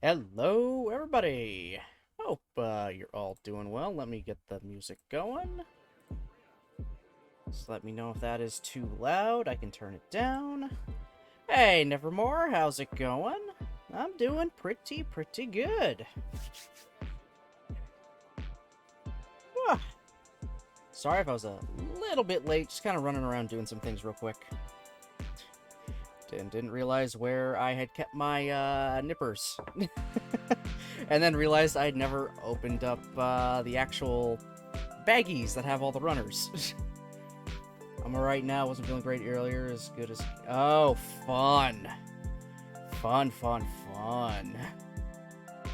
Hello, everybody. Hope you're all doing well. Let me get the music going. Just let me know if that is too loud. I can turn it down. Hey, Nevermore, how's it going? I'm doing pretty good. Ah, sorry if I was a little bit late. Just kind of running around doing some things real quick. Didn't realize where I had kept my nippers. And then realized I'd never opened up the actual baggies that have all the runners. I'm alright now, wasn't feeling great earlier, as good as... Oh, fun. Fun.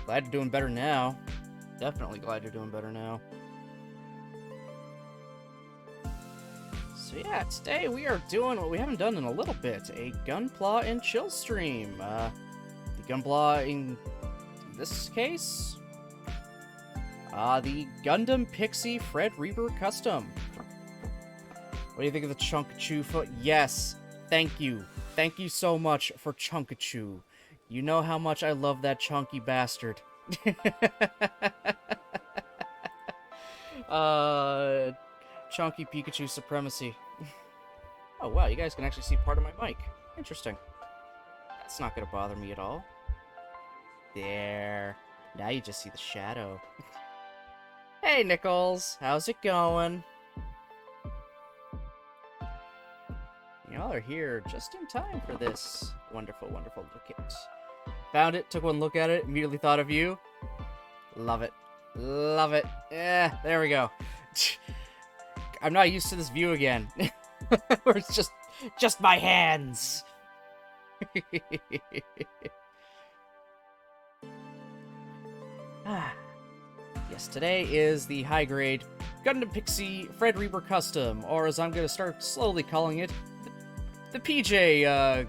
Glad you're doing better now. Definitely glad you're doing better now. So yeah, today we are doing what we haven't done in a little bit, a Gunpla and Chill stream. The Gunpla in this case, the Gundam Pixy Fred Reber Custom. What do you think of the Chunkachu foot? Yes, thank you. Thank you so much for Chunkachu. You know how much I love that chunky bastard. Chunky Pikachu supremacy. Oh wow, you guys can actually see part of my mic. Interesting. That's not gonna bother me at all. There. Now you just see the shadow. Hey Nichols, how's it going? Y'all are here just in time for this wonderful little kit. Found it, took one look at it, immediately thought of you. Love it. Love it. Yeah, there we go. I'm not used to this view again. Where it's just my hands. Yes, today is the high-grade Gundam Pixy Fred Reber Custom, or as I'm gonna start slowly calling it, the PJ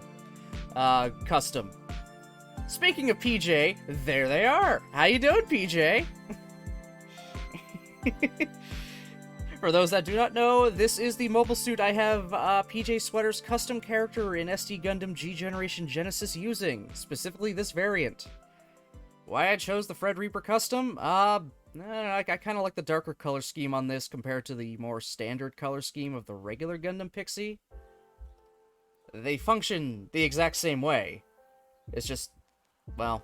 Custom. Speaking of PJ, there they are. How you doing, PJ? For those that do not know, this is the mobile suit I have PJ Sweater's custom character in SD Gundam G Generation Genesis using, specifically this variant. Why I chose the Fred Reaper Custom? I kind of like the darker color scheme on this compared to the more standard color scheme of the regular Gundam Pixie. They function the exact same way. It's just, well,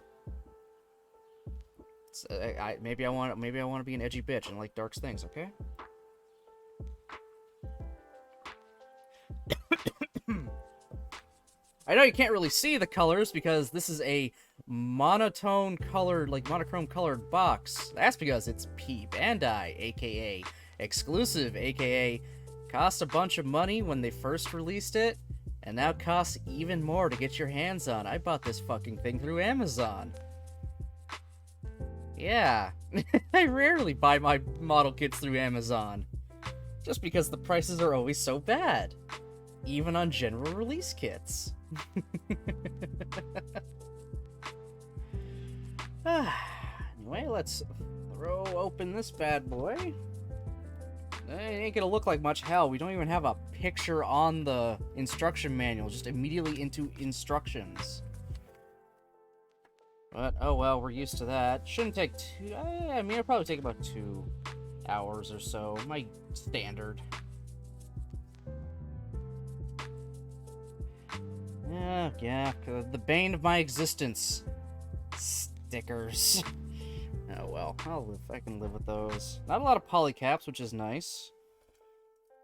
maybe I want to be an edgy bitch and like dark things, okay? I know you can't really see the colors because this is a monochrome colored box. That's because it's P Bandai, aka exclusive, aka cost a bunch of money when they first released it, and now costs even more to get your hands on. I bought this fucking thing through Amazon. Yeah, I rarely buy my model kits through Amazon, just because the prices are always so bad, even on general release kits. Anyway, let's throw open this bad boy. It ain't gonna look like much. Hell, we don't even have a picture on the instruction manual, just immediately into instructions. But, oh well, we're used to that. Shouldn't take I mean, it'll probably take about 2 hours or so. My standard. Yeah, the bane of my existence. Stickers. Oh well, I can live with those. Not a lot of polycaps, which is nice.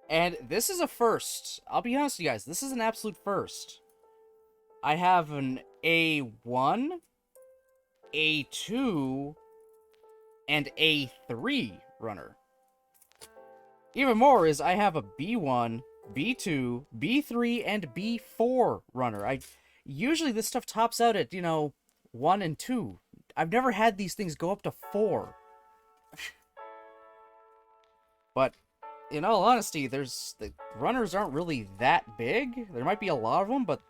And this is a first. I'll be honest with you guys, this is an absolute first. I have an A1, A2, and A3 runner. Even more is I have a B1, B2, B3, and B4 runner. Usually this stuff tops out at, 1 and 2. I've never had these things go up to 4. But, in all honesty, the runners aren't really that big. There might be a lot of them, but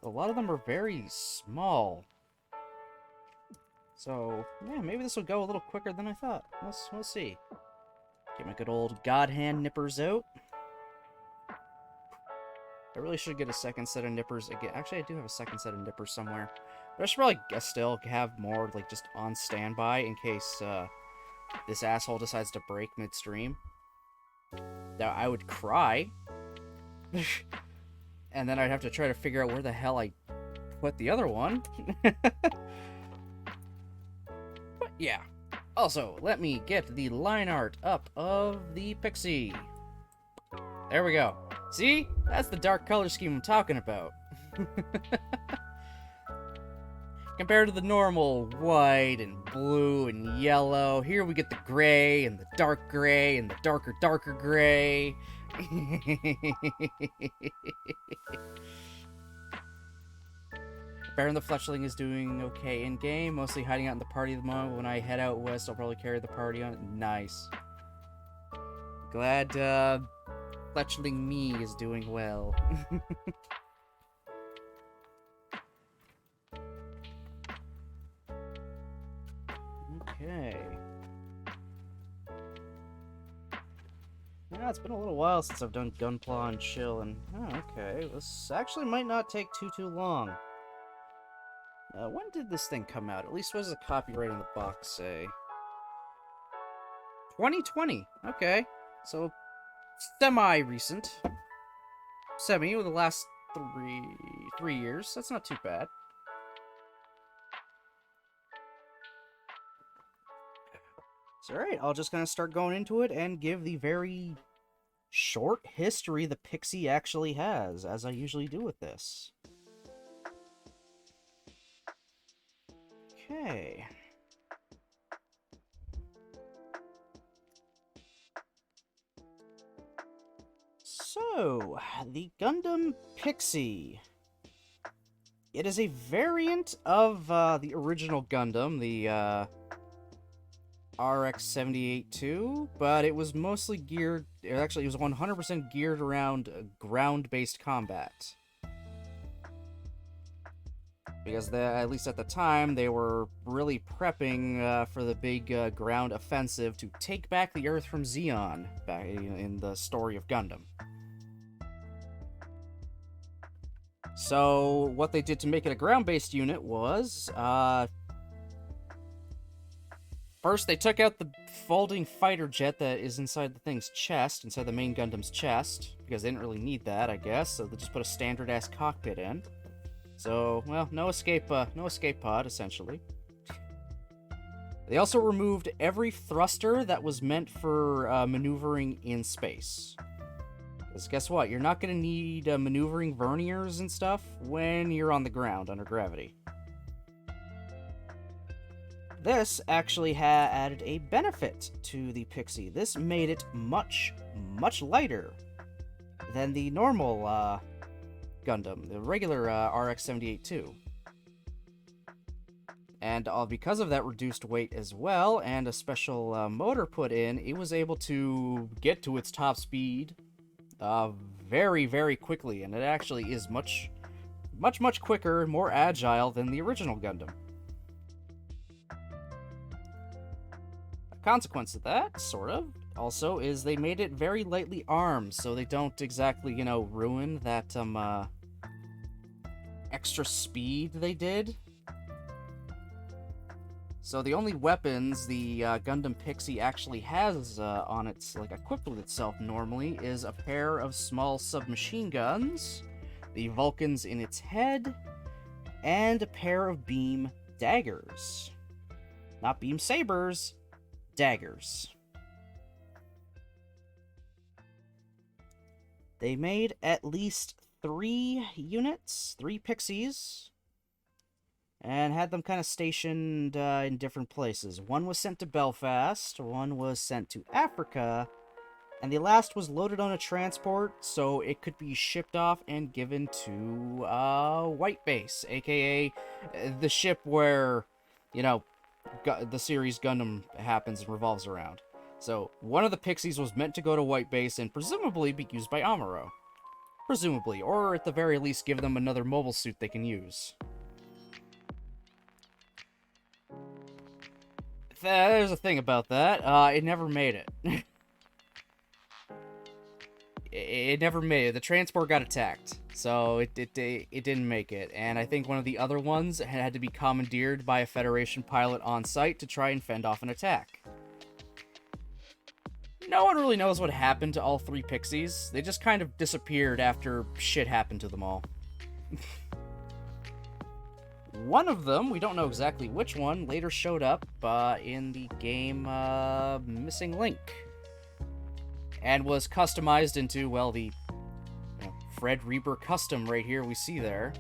a lot of them are very small. So, yeah, maybe this will go a little quicker than I thought. We'll see. Get my good old God hand nippers out. I really should get a second set of nippers again. Actually, I do have a second set of nippers somewhere. But I should probably still have more, like, just on standby in case, this asshole decides to break midstream. Now, I would cry. And then I'd have to try to figure out where the hell I put the other one. But yeah. Also, let me get the line art up of the Pixy. There we go. See? That's the dark color scheme I'm talking about. Compared to the normal white and blue and yellow, here we get the gray and the dark gray and the darker gray. Baron the Fletchling is doing okay in-game, mostly hiding out in the party at the moment. When I head out west, I'll probably carry the party on. Nice. Glad, Fletchling me is doing well. Okay. Yeah, it's been a little while since I've done Gunpla and Chill, and okay, this actually might not take too long. When did this thing come out? At least what does the copyright on the box say? 2020. Okay, so semi-recent. Semi with the last three years. That's not too bad. So, alright, I'll just kind of start going into it and give the very short history the Pixy actually has, as I usually do with this. Okay. So, the Gundam Pixy. It is a variant of the original Gundam, the RX-78-2, but it was mostly geared... Actually, it was 100% geared around ground-based combat. Because, at least at the time, they were really prepping for the big ground offensive to take back the Earth from Zeon, back in the story of Gundam. So, what they did to make it a ground-based unit was, first, they took out the folding fighter jet that is inside the thing's chest, inside the main Gundam's chest, because they didn't really need that, I guess, so they just put a standard-ass cockpit in. So, well, no escape pod, essentially. They also removed every thruster that was meant for maneuvering in space. Because guess what? You're not going to need maneuvering verniers and stuff when you're on the ground under gravity. This actually added a benefit to the Pixy. This made it much lighter than the normal Gundam, the regular RX-78-2. And because of that reduced weight as well, and a special motor put in, it was able to get to its top speed very quickly, and it actually is much quicker and more agile than the original Gundam. A consequence of that, sort of, also, is they made it very lightly armed, so they don't exactly, you know, ruin that, extra speed they did. So the only weapons the Gundam Pixy actually has on its, like, equipped with itself normally is a pair of small submachine guns, the Vulcans in its head, and a pair of beam daggers. Not beam sabers, daggers. They made at least 3 units, 3 Pixies, and had them kind of stationed in different places. One was sent to Belfast, one was sent to Africa, and the last was loaded on a transport so it could be shipped off and given to White Base, aka the ship where, you know, the series Gundam happens and revolves around. So, one of the Pixies was meant to go to White Base and presumably be used by Amuro. Presumably, or at the very least give them another mobile suit they can use. There's a thing about that. It never made it. It never made it. The transport got attacked. So it didn't make it, and I think one of the other ones had to be commandeered by a Federation pilot on site to try and fend off an attack. No one really knows what happened to all 3 Pixies. They just kind of disappeared after shit happened to them all. One of them, we don't know exactly which one, later showed up in the game Missing Link. And was customized into, well, the Fred Reber custom right here we see there.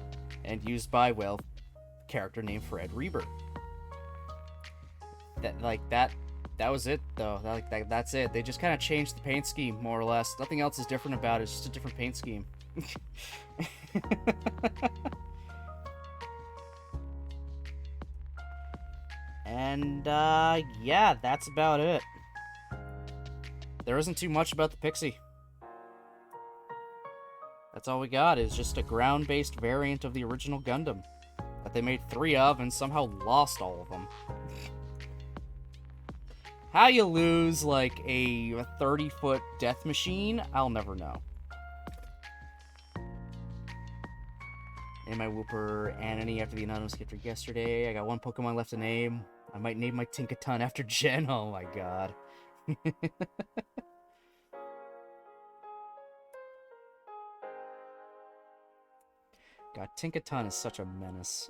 And used by, well, character named Fred Reber. That was it, though. That's it. They just kind of changed the paint scheme, more or less. Nothing else is different about it. It's just a different paint scheme. And, yeah, that's about it. There isn't too much about the Pixy. That's all we got, is just a ground-based variant of the original Gundam that they made 3 of and somehow lost all of them. How you lose, like, a 30-foot death machine, I'll never know. Name my Whooper Anony after the anonymous gift yesterday. I got 1 Pokemon left to name. I might name my Tinkaton after Jen. Oh my god. God, Tinkaton is such a menace.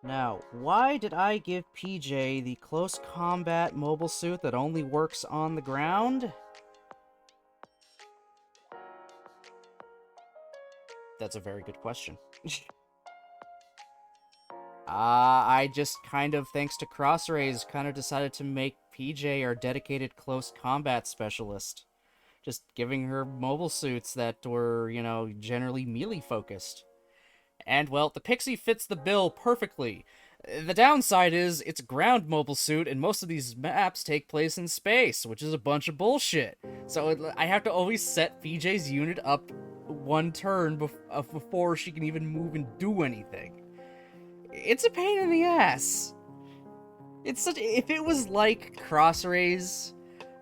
Now, why did I give PJ the close combat mobile suit that only works on the ground? That's a very good question. I just kind of, thanks to Crossrays, kind of decided to make PJ our dedicated close combat specialist. Just giving her mobile suits that were, you know, generally melee-focused. And, well, the Pixy fits the bill perfectly. The downside is, it's a ground mobile suit, and most of these maps take place in space, which is a bunch of bullshit. So I have to always set PJ's unit up 1 turn before she can even move and do anything. It's a pain in the ass. It's such. If it was like Crossrays,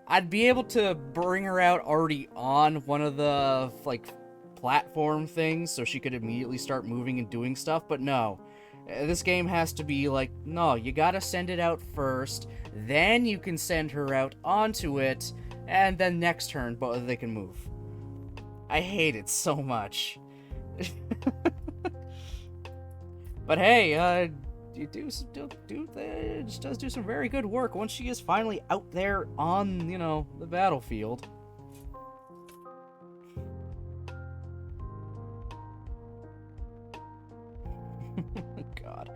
I'd be able to bring her out already on one of the, like, platform things so she could immediately start moving and doing stuff, but no. This game has to be like, no, you gotta send it out first, then you can send her out onto it, and then next turn, but they can move. I hate it so much. But hey, she does do some very good work once she is finally out there on, you know, the battlefield. God.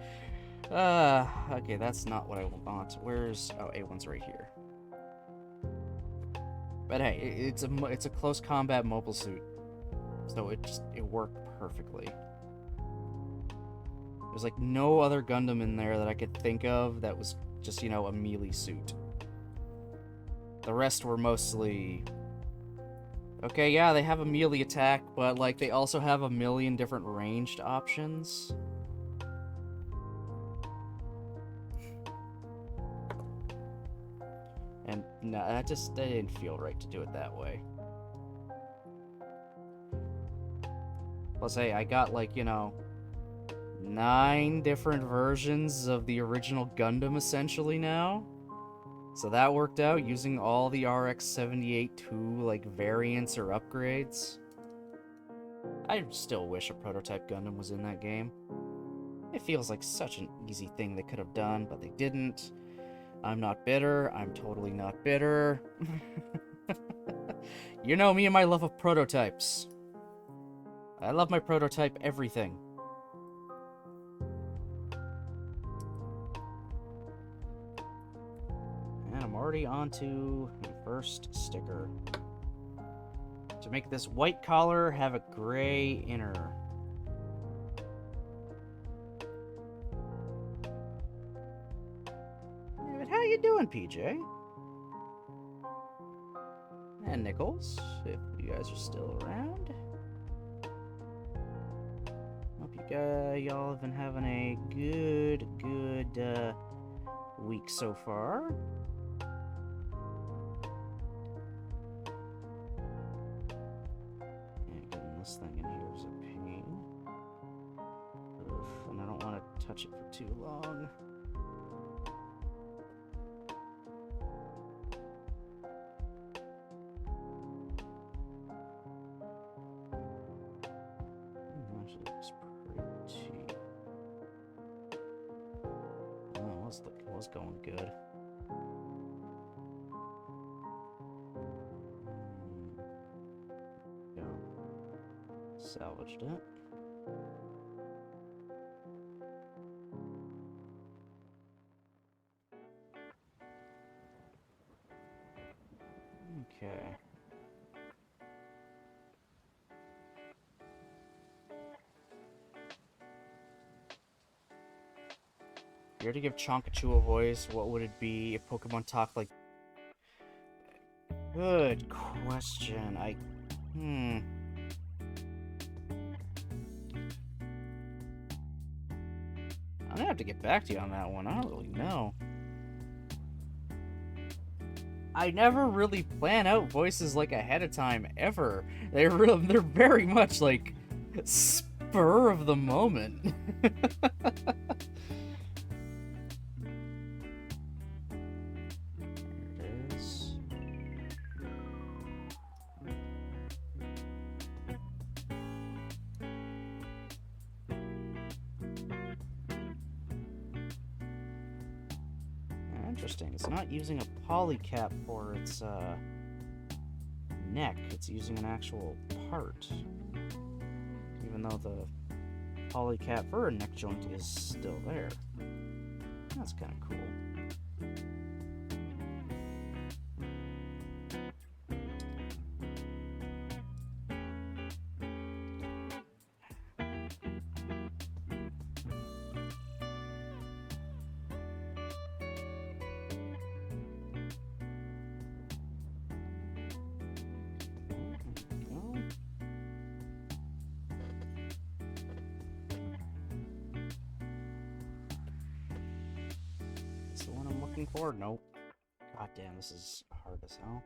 Okay, that's not what I want. Where's... Oh, A1's right here. But hey, it's a close combat mobile suit. So it worked perfectly. There's like no other Gundam in there that I could think of that was just, you know, a melee suit. The rest were mostly... Okay, yeah, they have a melee attack, but like they also have a million different ranged options. And no, that didn't feel right to do it that way. Plus, hey, I got like, you know, 9 different versions of the original Gundam essentially now. So that worked out using all the RX-78-2 like variants or upgrades. I still wish a prototype Gundam was in that game. It feels like such an easy thing they could have done, but they didn't. I'm not bitter. I'm totally not bitter. You know me and my love of prototypes. I love my prototype everything. And I'm already onto the first sticker. To make this white collar have a gray inner. But how you doing, PJ? And Nichols, if you guys are still around. Hope you y'all have been having a good week so far. Yeah, getting this thing in here is a pain. Oof, and I don't want to touch it for too long. Actually, looks pretty. Oh, it was going good. Go. Salvaged it. Okay. If you were to give Chonkachu a voice, what would it be if Pokemon talked like... Good question. I'm gonna have to get back to you on that one. I don't really know. I never really plan out voices like ahead of time ever. They're very much like spur of the moment. There it is. Interesting. It's not using a polycap for its neck. It's using an actual part. Even though the polycap for a neck joint is still there. That's kind of cool. Is the one I'm looking for? Nope. God damn, this is hard as hell.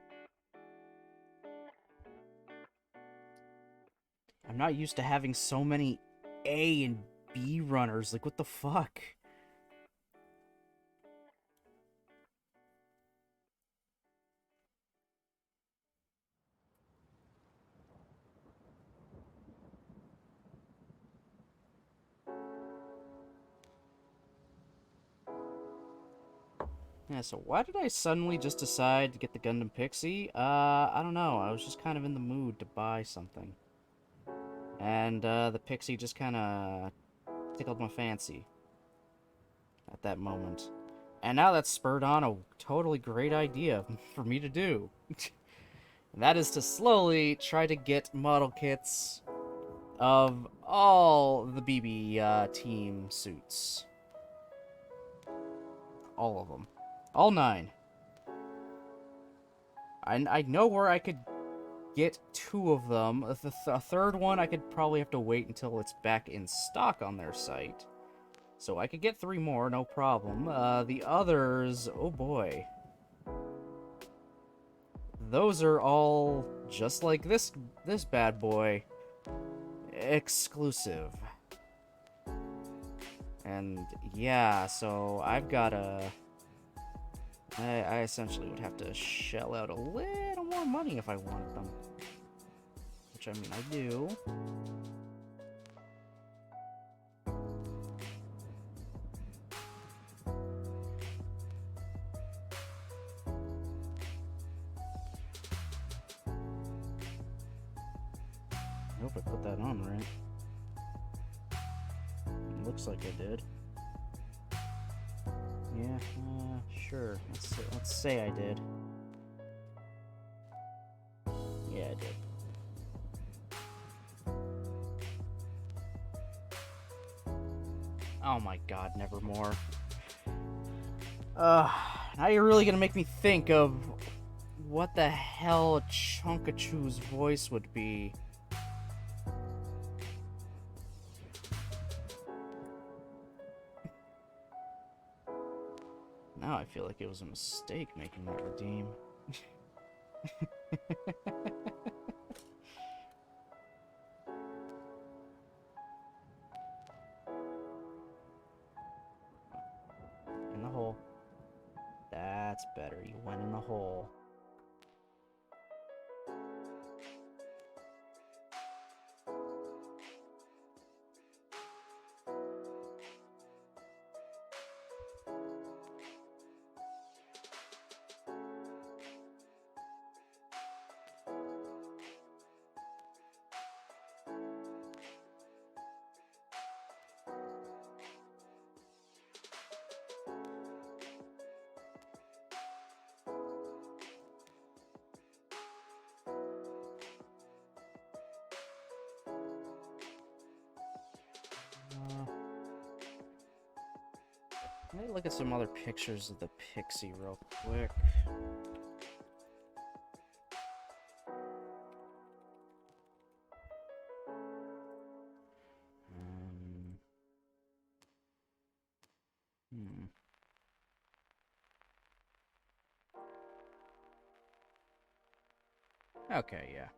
I'm not used to having so many A and B runners. Like, what the fuck? Yeah, so why did I suddenly just decide to get the Gundam Pixy? I don't know. I was just kind of in the mood to buy something. And, the Pixy just kind of tickled my fancy at that moment. And now that's spurred on a totally great idea for me to do. And that is to slowly try to get model kits of all the BB team suits. All of them. All 9. I know where I could get 2 of them. A third one, I could probably have to wait until it's back in stock on their site. So I could get 3 more, no problem. The others, oh boy. Those are all just like this bad boy. Exclusive. And yeah, so I've got a... I essentially would have to shell out a little more money if I wanted them. Which, I mean, I do. I hope I put that on right. Looks like I did. Yeah, sure. Let's say I did. Yeah, I did. Oh my god, nevermore. Now you're really gonna make me think of what the hell Chonkachu's voice would be. Now I feel like it was a mistake making that redeem. In the hole. That's better. You went in the hole. Let me look at some other pictures of the Pixy real quick. Okay, yeah.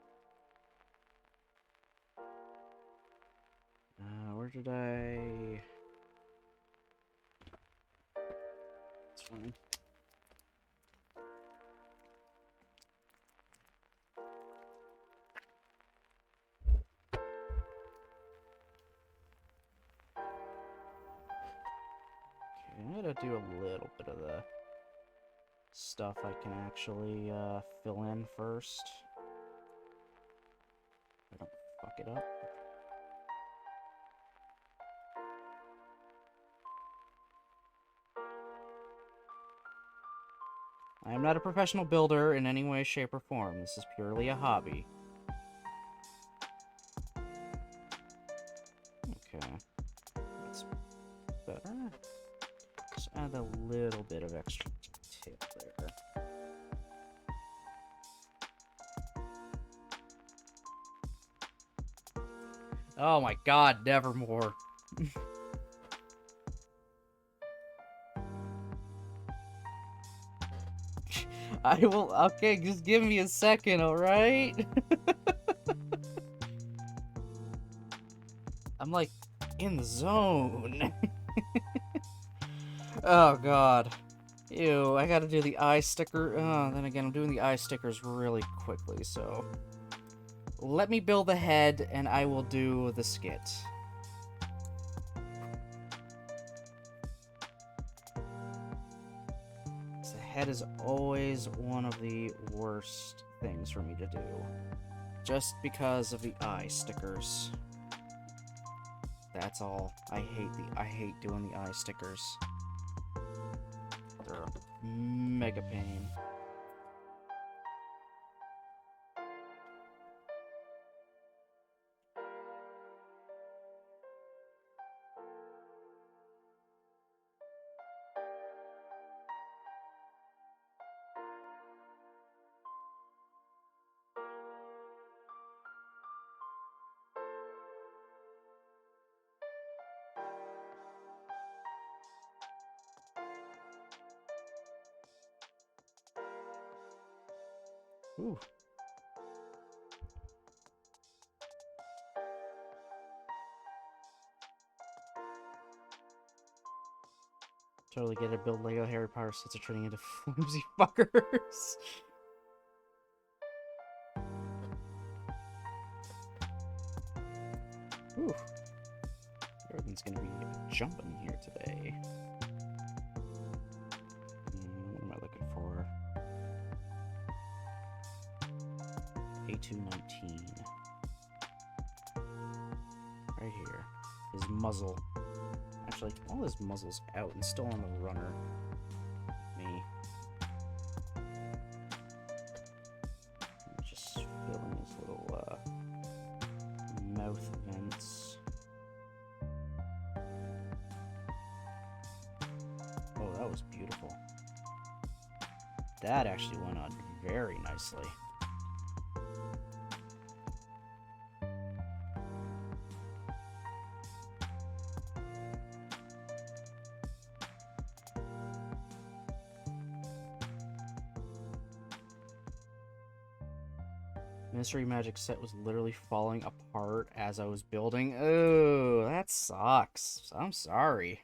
Where did I... It's fine. Okay, I'm gonna do a little bit of the stuff I can actually fill in first. I don't fuck it up. I am not a professional builder in any way, shape, or form. This is purely a hobby. Okay. That's better. Just add a little bit of extra detail there. Oh my god, nevermore. I will. Okay, just give me a second, alright? I'm like in the zone. Oh god. Ew, I gotta do the eye sticker. Oh, then again, I'm doing the eye stickers really quickly, so. Let me build the head, and I will do the skit. The head is always one of the worst things for me to do. Just because of the eye stickers. That's all. I hate doing the eye stickers. They're a mega pain. Ooh. Totally get it. Build Lego Harry Potter sets are turning into flimsy fuckers. Ooh. Everything's gonna be jumping here today. What am I looking for? A219. Right here. His muzzle. Actually, all his muzzle's out and still on the runner. Me. I'm just filling his little mouth vents. Oh, that was beautiful. That actually went on very nicely. Mystery Magic set was literally falling apart as I was building. Oh, that sucks. I'm sorry.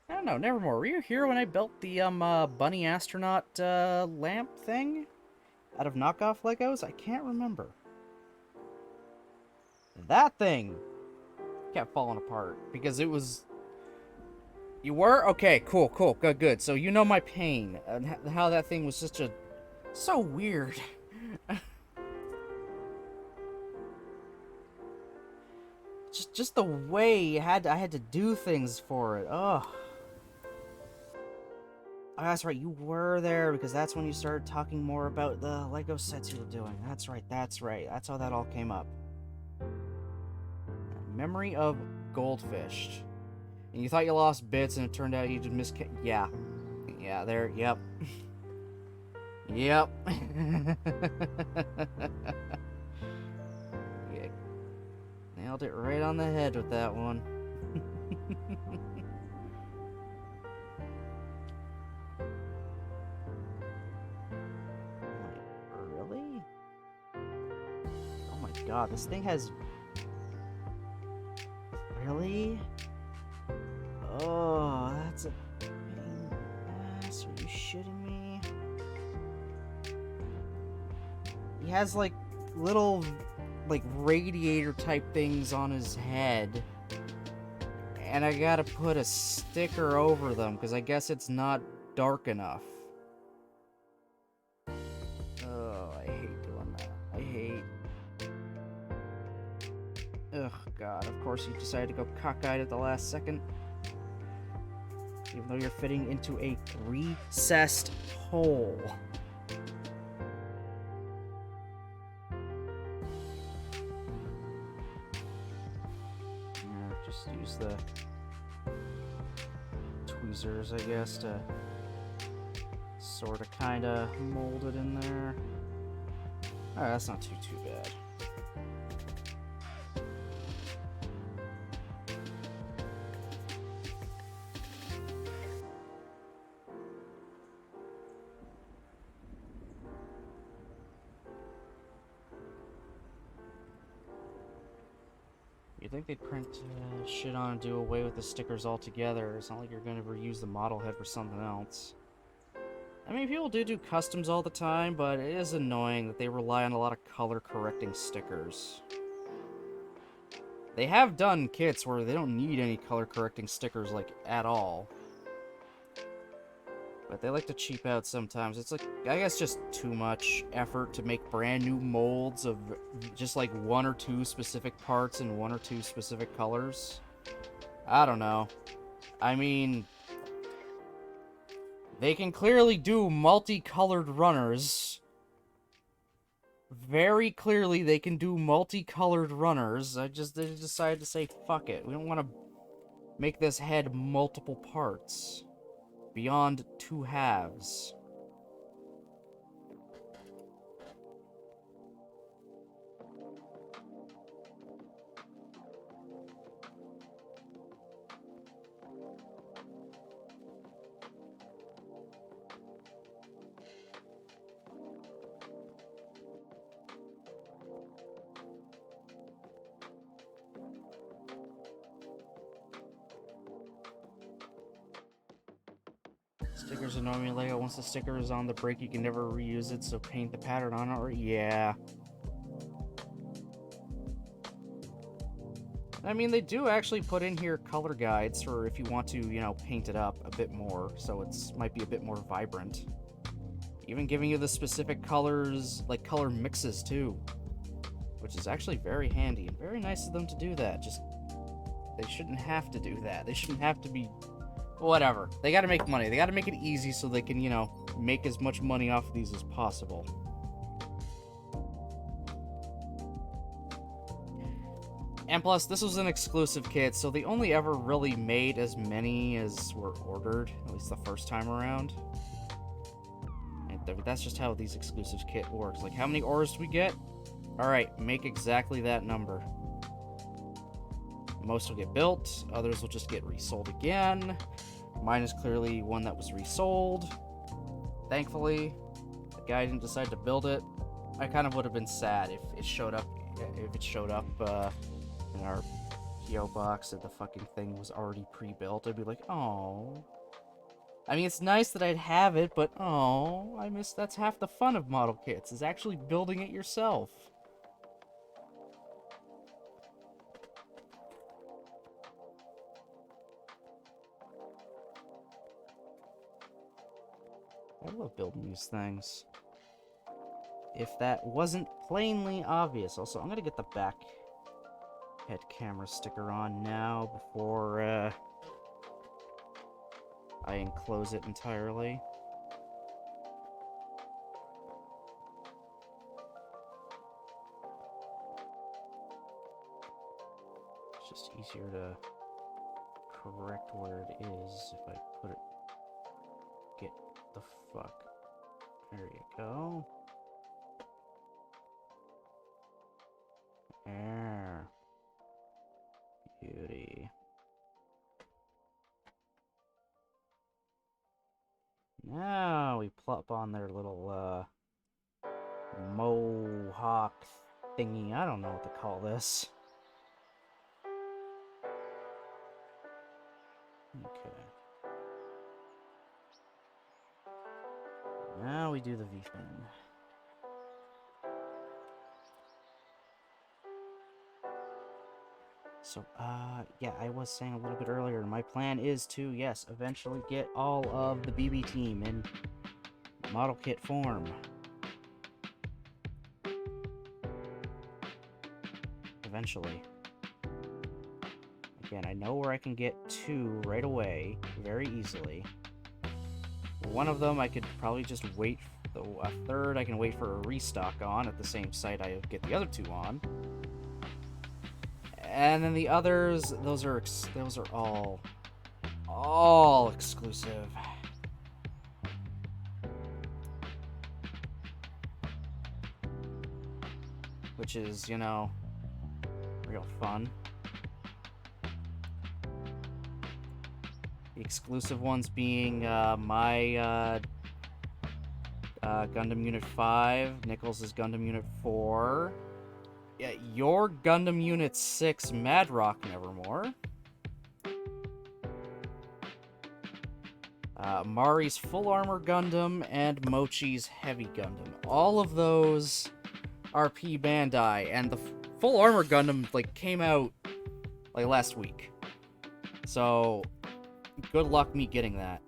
I don't know, Nevermore, were you here when I built the, bunny astronaut, lamp thing? Out of knockoff Legos? I can't remember. That thing kept falling apart because it was... You were? Okay, cool, good. So you know my pain and how that thing was just so weird. just the way I had to do things for it. Ugh. Oh, that's right, you were there because that's when you started talking more about the Lego sets you were doing. That's right. That's how that all came up. Memory of Goldfish. And you thought you lost bits and it turned out you just Yeah. Yeah, there, yep. Yep. Yeah. Nailed it right on the head with that one. Really? Oh my god, this thing has... Really? Oh, that's a pain in the ass. Are you shitting me? He has, like, little, like, radiator type things on his head. And I gotta put a sticker over them, because I guess it's not dark enough. Oh, I hate doing that. I hate... Ugh, God, of course you decided to go cockeyed at the last second. Even though you're fitting into a recessed hole. Yeah, just use the tweezers, I guess, to sort of kind of mold it in there. Alright, that's not too bad. You'd think they'd print shit on and do away with the stickers altogether. It's not like you're going to reuse the model head for something else. I mean, people do customs all the time, but it is annoying that they rely on a lot of color-correcting stickers. They have done kits where they don't need any color-correcting stickers, like, at all. But they like to cheap out sometimes. It's like, I guess, just too much effort to make brand new molds of just like 1 or 2 specific parts in 1 or 2 specific colors. I don't know. I mean, they can clearly do multicolored runners. Very clearly they can do multicolored runners. They decided to say, fuck it. We don't want to make this head multiple parts. Beyond 2 halves. Stickers annoy me, Lego. Once the sticker is on the break, you can never reuse it, so paint the pattern on it, or yeah. I mean, they do actually put in here color guides for if you want to, you know, paint it up a bit more, so it's might be a bit more vibrant. Even giving you the specific colors, like color mixes too, which is actually very handy and very nice of them to do that. Just, they shouldn't have to do that. They shouldn't have to be... Whatever. They gotta make money. They gotta make it easy so they can, you know, make as much money off of these as possible. And plus, this was an exclusive kit, so they only ever really made as many as were ordered, at least the first time around. And that's just how these exclusive kit works. Like, how many orders do we get? Alright, make exactly that number. Most will get built, others will just get resold again. Mine is clearly one that was resold. Thankfully, the guy didn't decide to build it. I kind of would have been sad if it showed up in our PO box and the fucking thing was already pre-built. I'd be like, oh. I mean, it's nice that I'd have it, but oh, that's half the fun of model kits, is actually building it yourself. I love building these things. If that wasn't plainly obvious. Also, I'm gonna get the back head camera sticker on now before I enclose it entirely. It's just easier to correct where it is if I put it... Get the fuck... There you go. There. Beauty. Now we plop on their little, mohawk thingy. I don't know what to call this. Okay. Now we do the V-fin. So, yeah, I was saying a little bit earlier, my plan is to, yes, eventually get all of the BB team in model kit form. Eventually. Again, I know where I can get 2 right away, very easily. One of them I could probably just wait, a third I can wait for a restock on at the same site I get the other 2 on. And then the others, those are all exclusive. Which is, you know, real fun. The exclusive ones being my Gundam Unit 5, Nichols' Gundam Unit 4, yeah, your Gundam Unit 6, Madrock Nevermore, Mari's Full Armor Gundam, and Mochi's Heavy Gundam. All of those are P Bandai, and the Full Armor Gundam, like, came out, like, last week. So, good luck me getting that.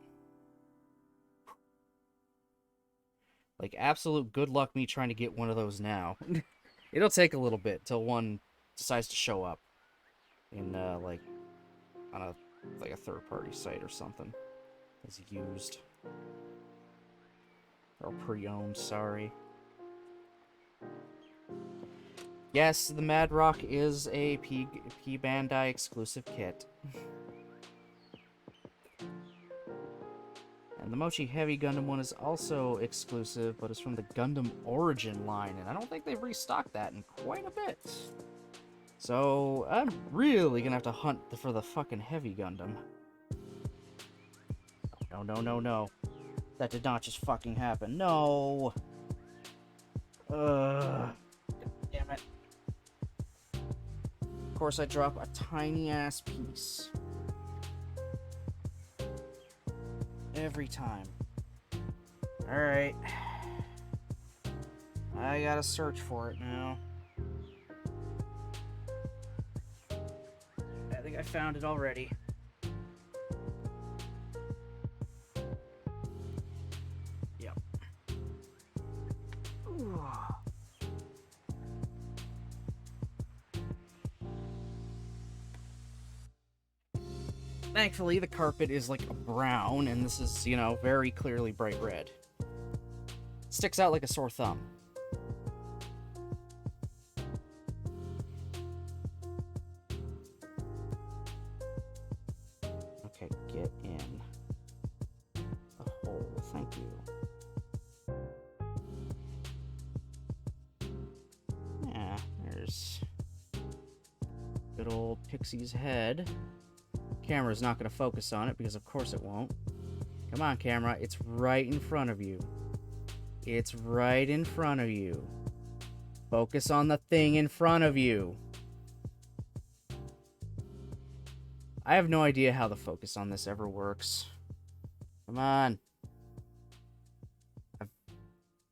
Like, absolute good luck me trying to get one of those now. It'll take a little bit till one decides to show up in, like, on a third-party site or something. As used. Or pre-owned, sorry. Yes, the Madrock is a P Bandai exclusive kit. And the Mochi Heavy Gundam one is also exclusive, but it's from the Gundam Origin line, and I don't think they've restocked that in quite a bit. So, I'm really gonna have to hunt for the fucking Heavy Gundam. No, no, no, no. That did not just fucking happen. No! Damn it. Of course, I drop a tiny-ass piece. Every time. Alright. I gotta search for it now. I think I found it already. Yep. Ooh. Thankfully, the carpet is like a brown, and this is, you know, very clearly bright red. Sticks out like a sore thumb. Okay, get in the hole. Thank you. Yeah, there's Good old Pixie's head. Camera's not going to focus on it because of course it won't. Come on, camera. It's right in front of you. It's right in front of you. Focus on the thing in front of you. I have no idea how the focus on this ever works. Come on.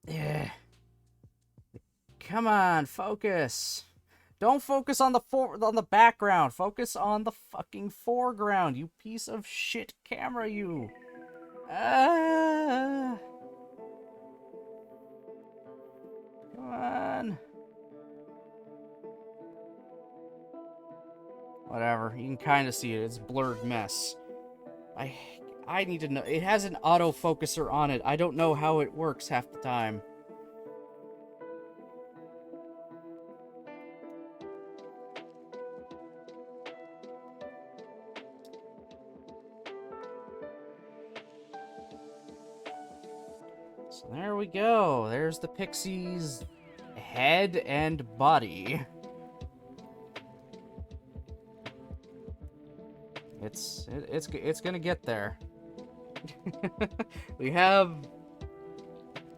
Yeah. Come on, focus. Don't focus on the background. Focus on the fucking foreground, you piece of shit camera, you. Come on. Whatever. You can kind of see it. It's a blurred mess. I need to know. It has an autofocuser on it. I don't know how it works half the time. So there we go. There's the Pixie's head and body. It's gonna get there. We have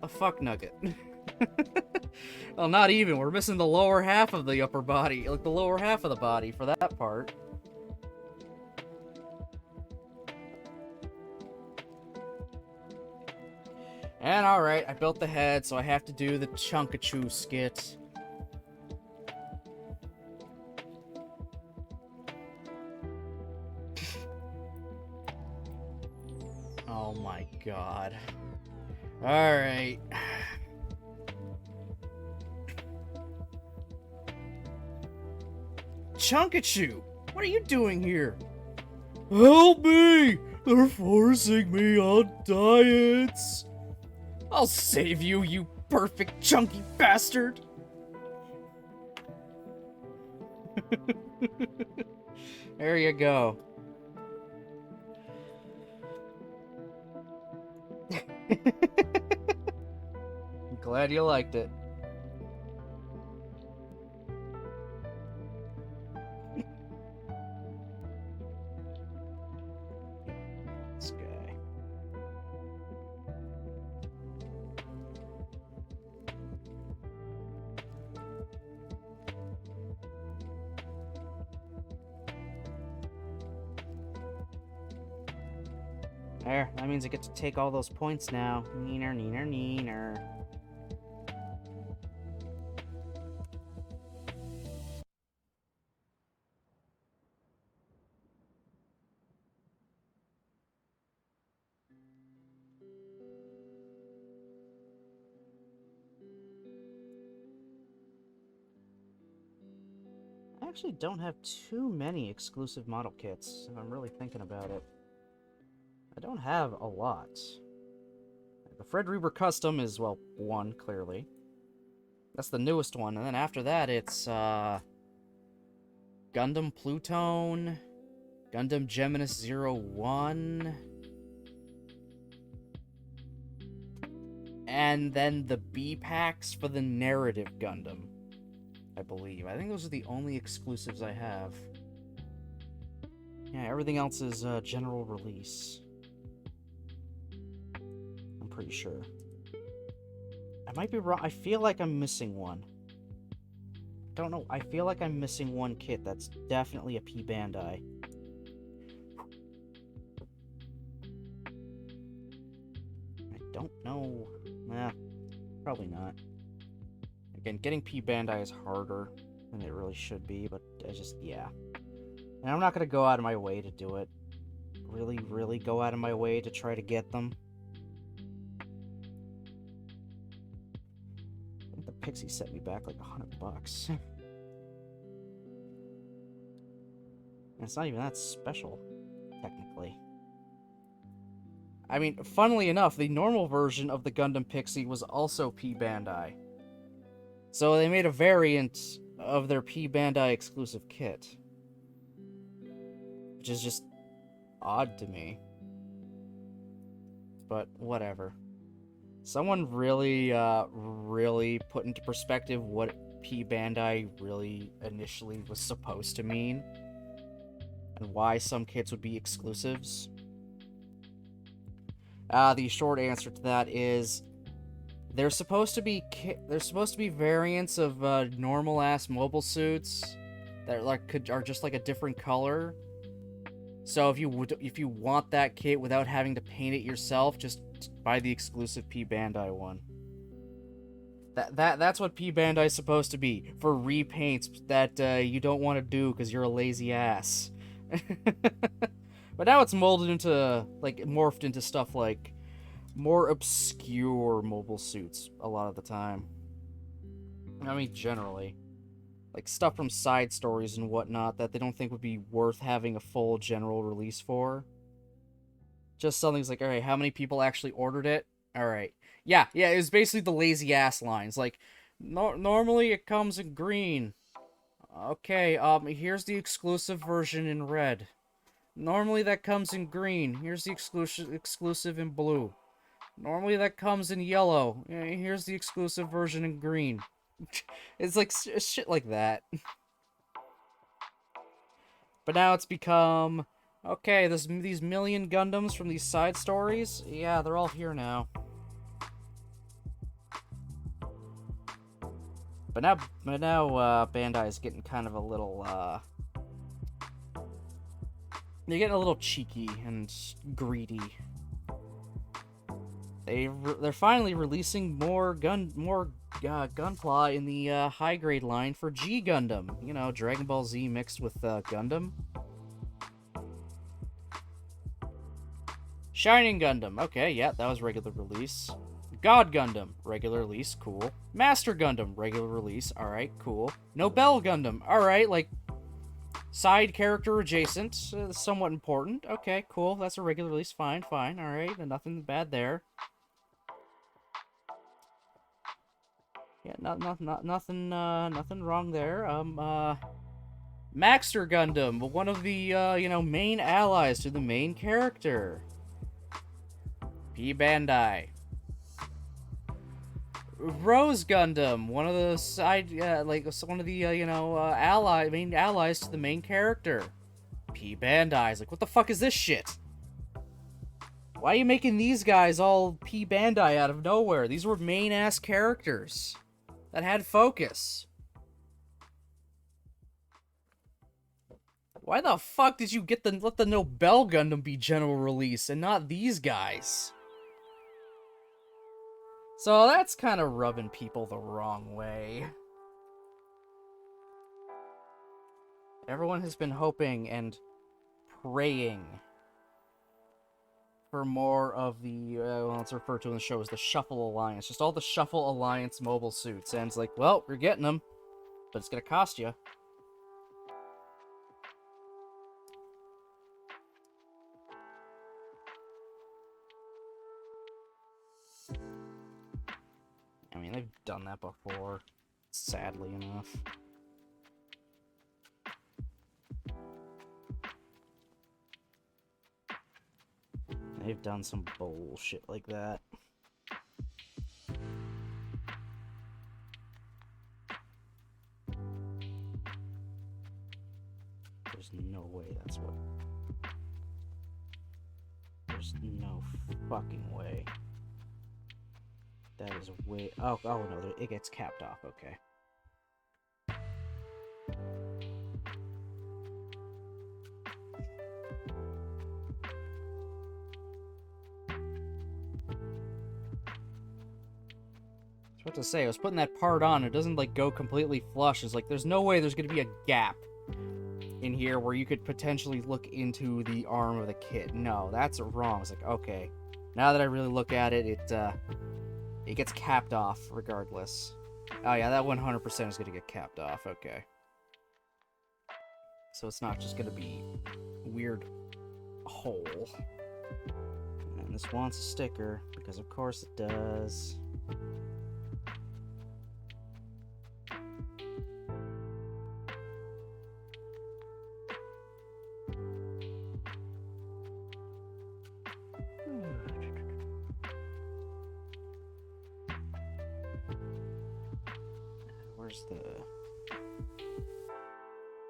a fuck nugget. Well, not even. We're missing the lower half of the upper body, like the lower half of the body for that part. And alright, I built the head, so I have to do the Chunkachu skit. Oh my god. Alright. Chunkachu! What are you doing here? Help me! They're forcing me on diets! I'll save you, you perfect chunky bastard! There you go. I'm glad you liked it. This guy. There, that means I get to take all those points now. Neener, neener, neener. I actually don't have too many exclusive model kits, if I'm really thinking about it. I don't have a lot. The Reber Custom is, well, one, clearly. That's the newest one, and then after that it's, Gundam Plutone, Gundam Geminis 01, and then the B-packs for the narrative Gundam, I believe. I think those are the only exclusives I have. Yeah, everything else is, general release. I'm pretty sure. I might be wrong. I feel like I'm missing one. Don't know. I feel like I'm missing one kit that's definitely a P Bandai. I don't know. Nah, probably not. Again, getting P Bandai is harder than it really should be, but I just, yeah. And I'm not going to go out of my way to do it. Really go out of my way to try to get them. I think the Pixie set me back like $100. And it's not even that special, technically. I mean, funnily enough, the normal version of the Gundam Pixie was also P Bandai. So they made a variant of their P Bandai exclusive kit. Which is just odd to me. But whatever. Someone really put into perspective what P Bandai really initially was supposed to mean, and why some kits would be exclusives? The short answer to that is there's supposed to be variants of normal ass mobile suits that are just like a different color. So if you want that kit without having to paint it yourself, just buy the exclusive P Bandai one. That's what P Bandai is supposed to be, for repaints that you don't want to do because you're a lazy ass. But now it's molded into, like, morphed into stuff like more obscure mobile suits a lot of the time. I mean, generally. Like, stuff from side stories and whatnot that they don't think would be worth having a full general release for. Just something's like, alright, how many people actually ordered it? Alright. Yeah, it was basically the lazy ass lines. Like, normally it comes in green. Okay, here's the exclusive version in red. Normally that comes in green. Here's the exclusive in blue. Normally that comes in yellow. Here's the exclusive version in green. It's like shit like that. But now it's become, okay, these million Gundams from these side stories, yeah, they're all here now. But now Bandai is getting kind of a little, they're getting a little cheeky and greedy. They're finally releasing more Gunpla in the high grade line for G Gundam. You know, Dragon Ball Z mixed with Gundam. Shining Gundam. Okay, yeah, that was regular release. God Gundam, regular release, cool. Master Gundam, regular release, alright, cool. Nobel Gundam, alright, like, side character adjacent, somewhat important. Okay, cool, that's a regular release, fine, alright, nothing bad there. Yeah, nothing wrong there. Maxter Gundam, one of the, main allies to the main character. P Bandai. Rose Gundam, one of the side, one of the, main allies to the main character. P Bandai is like, what the fuck is this shit? Why are you making these guys all P Bandai out of nowhere? These were main-ass characters that had focus. Why the fuck did you let the Nobel Gundam be general release and not these guys? So that's kind of rubbing people the wrong way. Everyone has been hoping and praying for more of the, it's referred to in the show as the Shuffle Alliance. Just all the Shuffle Alliance mobile suits. And it's like, well, we're getting them, but it's gonna cost you. I mean, they've done that before, sadly enough. They've done some bullshit like that. There's no way that's what... There's no fucking way. That is way... Oh no, it gets capped off, okay. What to say, I was putting that part on, it doesn't like go completely flush. It's like there's no way there's gonna be a gap in here where you could potentially look into the arm of the kit. No, that's wrong. It's like, okay, now that I really look at it, it gets capped off regardless. Oh yeah, that 100% is gonna get capped off, okay. So it's not just gonna be a weird hole. And this wants a sticker, because of course it does. where's the...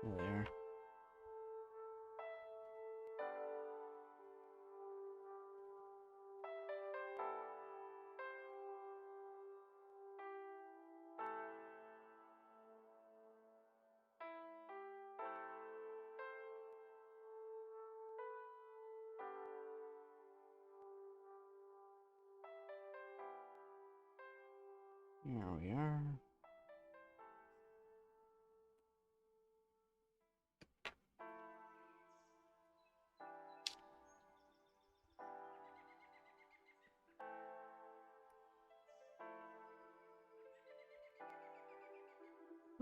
Oh, there. There we are.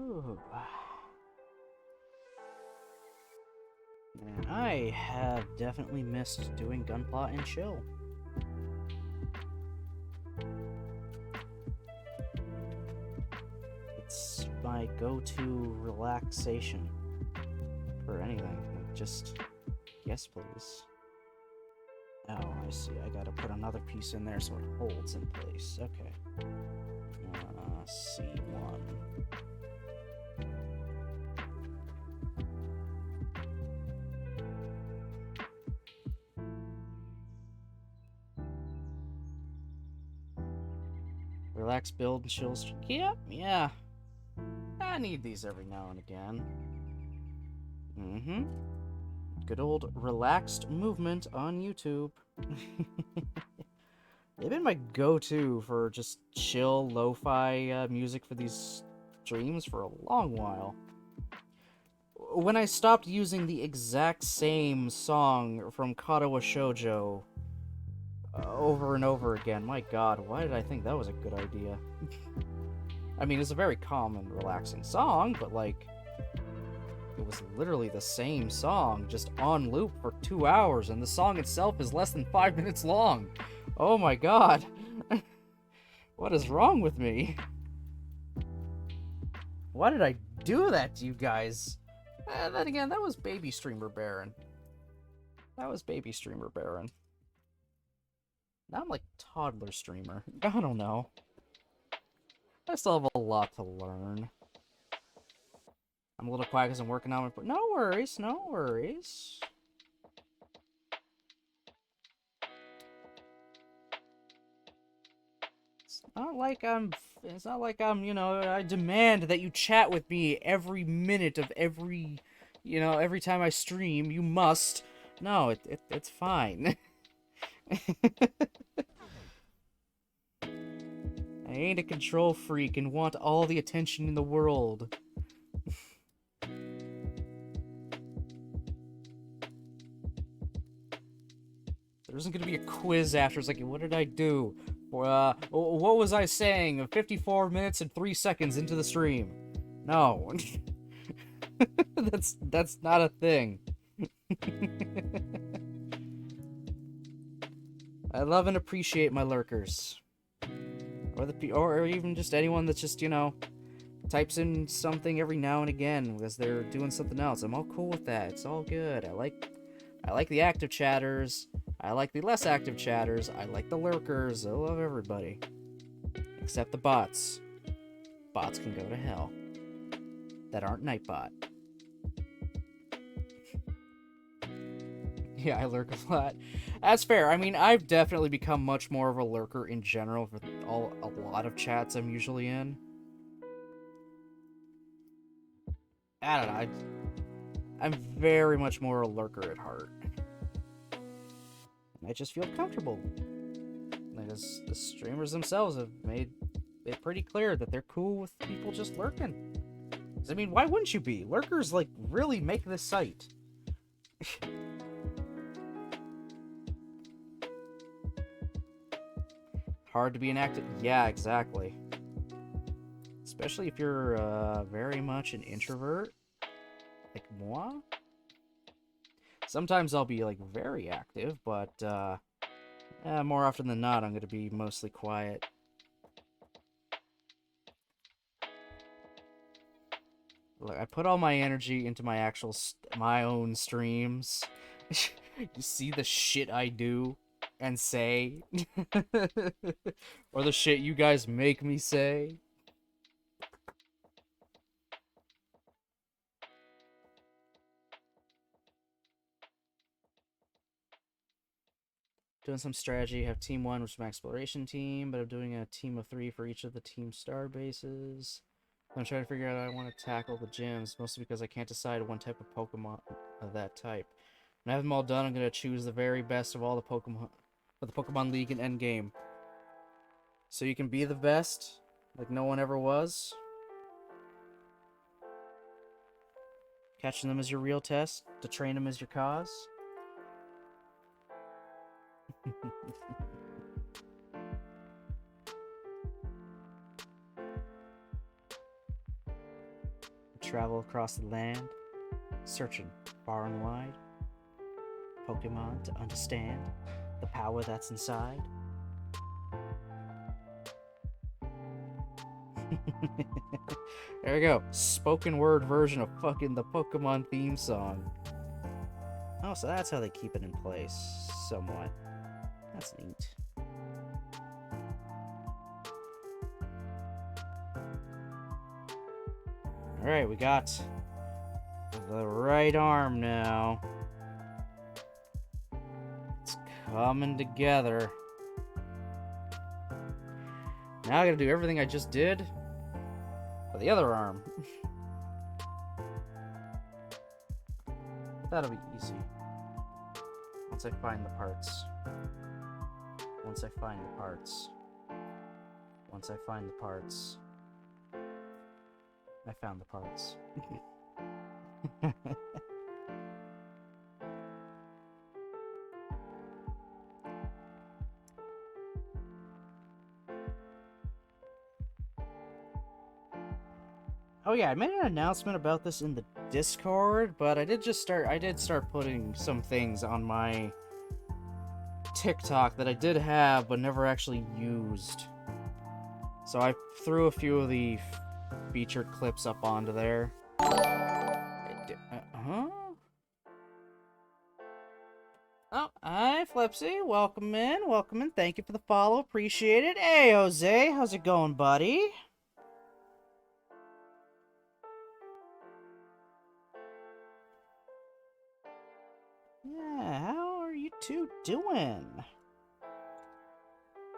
Ooh. Man, I have definitely missed doing Gunpla and Chill. It's my go-to relaxation for anything. Just, yes please. Oh, I see. I gotta put another piece in there so it holds in place. Okay. C1. Relax, build, and chill. Yep, yeah. I need these every now and again. Mm-hmm. Good old relaxed movement on YouTube. They've been my go-to for just chill, lo-fi music for these streams for a long while. When I stopped using the exact same song from Katawa Shoujo over and over again, my god, why did I think that was a good idea? I mean, it's a very calm and relaxing song, but like, it was literally the same song, just on loop for 2 hours, and the song itself is less than 5 minutes long. Oh my god. What is wrong with me? Why did I do that to you guys? Then again, that was Baby Streamer Baron. That was Baby Streamer Baron. Now I'm like Toddler Streamer. I don't know. I still have a lot to learn. I'm a little quiet because I'm working on it, but no worries, no worries. It's not like I'm, you know, I demand that you chat with me every minute of every, you know, every time I stream, you must. No, it's fine. I ain't a control freak and want all the attention in the world. There isn't gonna be a quiz after. It's like, what did I do? What was I saying? 54 minutes and 3 seconds into the stream. No. That's not a thing. I love and appreciate my lurkers. Or even just anyone that's just, you know, types in something every now and again because they're doing something else. I'm all cool with that. It's all good. I like the active chatters. I like the less active chatters. I like the lurkers. I love everybody. Except the bots. Bots can go to hell. That aren't Nightbot. Yeah, I lurk a lot. That's fair. I mean, I've definitely become much more of a lurker in general for a lot of chats I'm usually in. I don't know. I'm very much more a lurker at heart. And I just feel comfortable. Because the streamers themselves have made it pretty clear that they're cool with people just lurking. 'Cause, I mean, why wouldn't you be? Lurkers, like, really make this site. Hard to be an active... Yeah, exactly. Especially if you're very much an introvert. Like moi? Sometimes I'll be, like, very active, but more often than not, I'm going to be mostly quiet. Look, I put all my energy into my actual... my own streams. You see the shit I do and say? Or the shit you guys make me say? doing some strategy. Have team 1, which is my exploration team, but I'm doing a team of 3 for each of the team star bases. I'm trying to figure out how I want to tackle the gyms, mostly because I can't decide one type of Pokemon of that type. When I have them all done, I'm going to choose the very best of all the Pokemon for the Pokemon League and Endgame. So you can be the best, like no one ever was. Catching them is your real test, to train them is your cause. Travel across the land, searching far and wide. Pokemon to understand the power that's inside. There we go. Spoken word version of fucking the Pokemon theme song. Oh, so that's how they keep it in place, somewhat. That's neat. Alright, we got the right arm now. It's coming together. Now I gotta do everything I just did for the other arm. That'll be easy. Once I find the parts. Once I find the parts. Once I find the parts. I found the parts. Oh yeah, I made an announcement about this in the Discord, but I did start putting some things on my TikTok that I did have but never actually used. So I threw a few of the featured clips up onto there. Huh? Oh, hi, Flipsy. Welcome in. Welcome in. Thank you for the follow. Appreciate it. Hey, Jose. How's it going, buddy? Yeah, how are you two doing?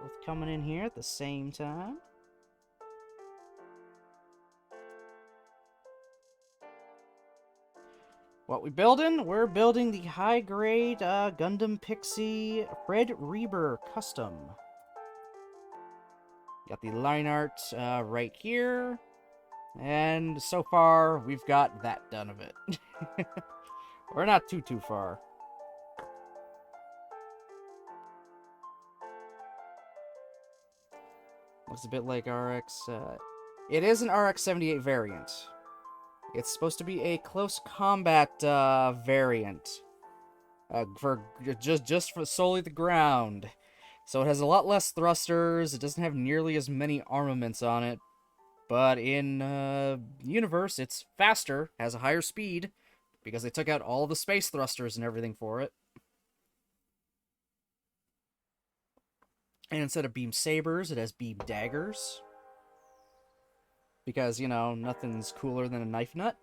Both coming in here at the same time. What we building? We're building the high-grade Gundam Pixy Reber custom. Got the line art right here. And so far, we've got that done of it. We're not too far. Looks a bit like RX. It is an RX-78 variant. It's supposed to be a close combat variant for just for solely the ground. So it has a lot less thrusters. It doesn't have nearly as many armaments on it. But in universe, it's faster, has a higher speed, because they took out all the space thrusters and everything for it. And instead of beam sabers, it has beam daggers. Because, you know, nothing's cooler than a knife nut.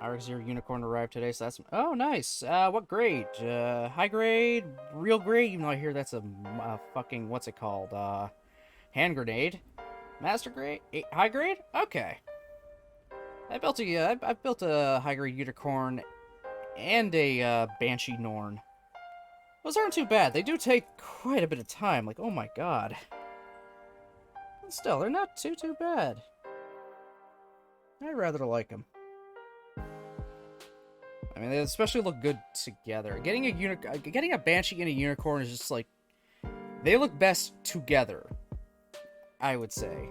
RX-0 Unicorn arrived today, so that's... Oh, nice! What grade? High grade? Real grade? Even though I hear that's a fucking... What's it called? Hand grenade? Master grade? High grade? Okay. I built a high grade Unicorn and a Banshee Norn. Those aren't too bad. They do take quite a bit of time. Like, oh my god. But still, they're not too bad. I rather like them. I mean, they especially look good together. Getting a Banshee and a Unicorn is just like... They look best together, I would say.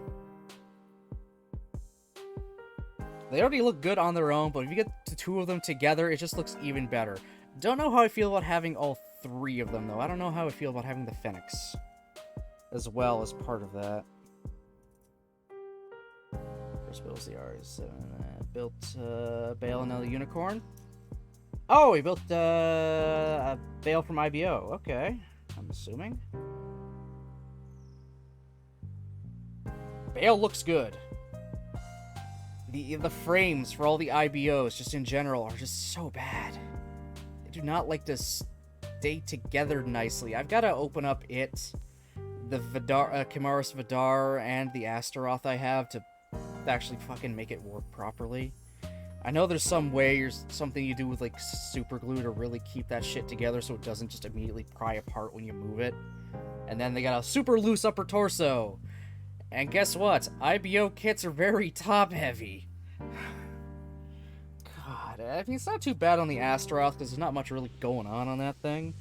They already look good on their own, but if you get the two of them together, it just looks even better. Don't know how I feel about having all three of them, though. I don't know how I feel about having the Phoenix as well as part of that. First builds the RS7. Built Bale and another Unicorn. Oh, he built a Bale from IBO. Okay, I'm assuming. Bale looks good. The frames for all the IBOs, just in general, are just so bad. They do not like to stay together nicely. I've got to open up the Vidar, Chimaris Vidar, and the Astaroth I have to actually fucking make it work properly. I know there's some way or something you do with, like, super glue to really keep that shit together so it doesn't just immediately pry apart when you move it. And then they got a super loose upper torso. And guess what? IBO kits are very top-heavy. God, I mean, it's not too bad on the Astaroth, because there's not much really going on that thing.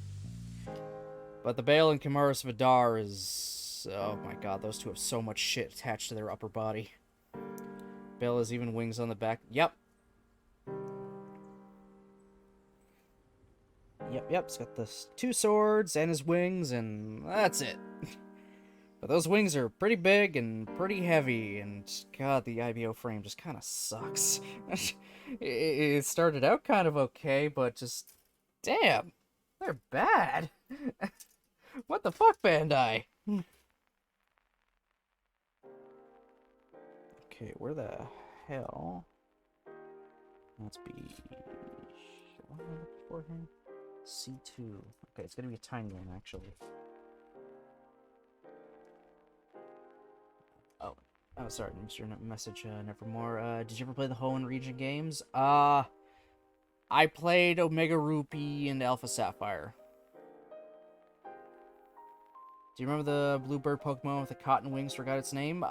But the Bale and Chimaris Vidar is... oh my god, those two have so much shit attached to their upper body. Bale has even wings on the back. Yep. Yep, he's got the 2 swords and his wings, and that's it. But those wings are pretty big and pretty heavy, and god, the IBO frame just kind of sucks. It started out kind of okay, but just... damn, they're bad. What the fuck, Bandai? Okay, where the hell? Let's be... what am I looking for here? C2. Okay, it's gonna be a tiny one, actually. Oh, sorry, Mr. Message, Nevermore. Did you ever play the Hoenn region games? I played Omega Rupee and Alpha Sapphire. Do you remember the bluebird Pokemon with the cotton wings? Forgot its name?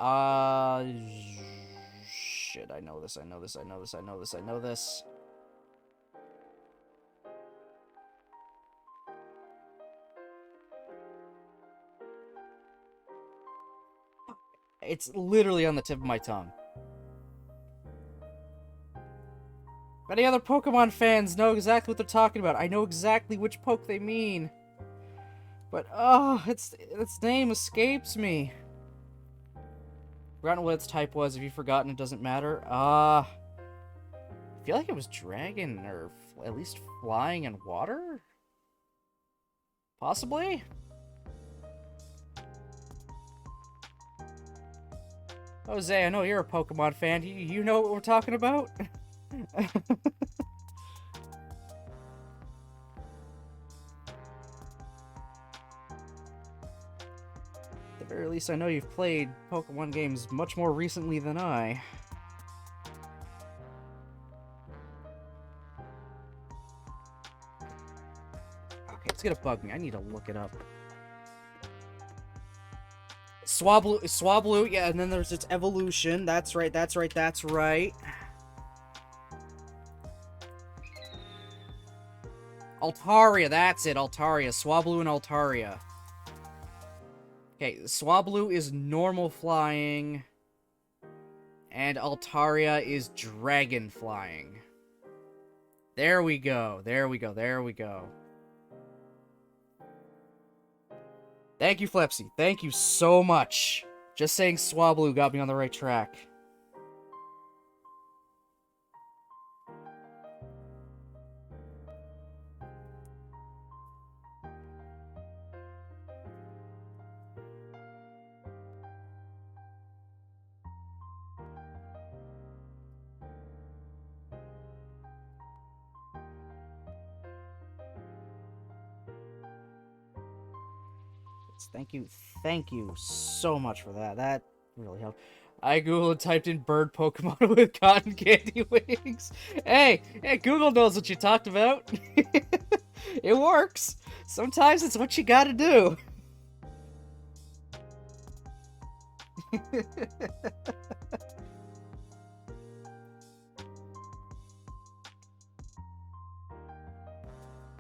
Shit, I know this. It's literally on the tip of my tongue. Many other Pokemon fans know exactly what they're talking about. I know exactly which poke they mean. But, oh, its name escapes me. Forgotten what its type was. If you've forgotten, it doesn't matter. I feel like it was dragon, or at least flying in water? Possibly? Jose, I know you're a Pokemon fan. You know what we're talking about? At the very least, I know you've played Pokemon games much more recently than I. Okay, it's gonna bug me. I need to look it up. Swablu, yeah, and then there's its evolution. That's right. Altaria, that's it, Altaria. Swablu and Altaria. Okay, Swablu is normal flying, and Altaria is dragon flying. There we go. Thank you, Flepsy. Thank you so much. Just saying Swablu got me on the right track. Thank you so much for that. That really helped. I Googled and typed in bird Pokemon with cotton candy wings. Hey, Google knows what you talked about. It works. Sometimes it's what you gotta do.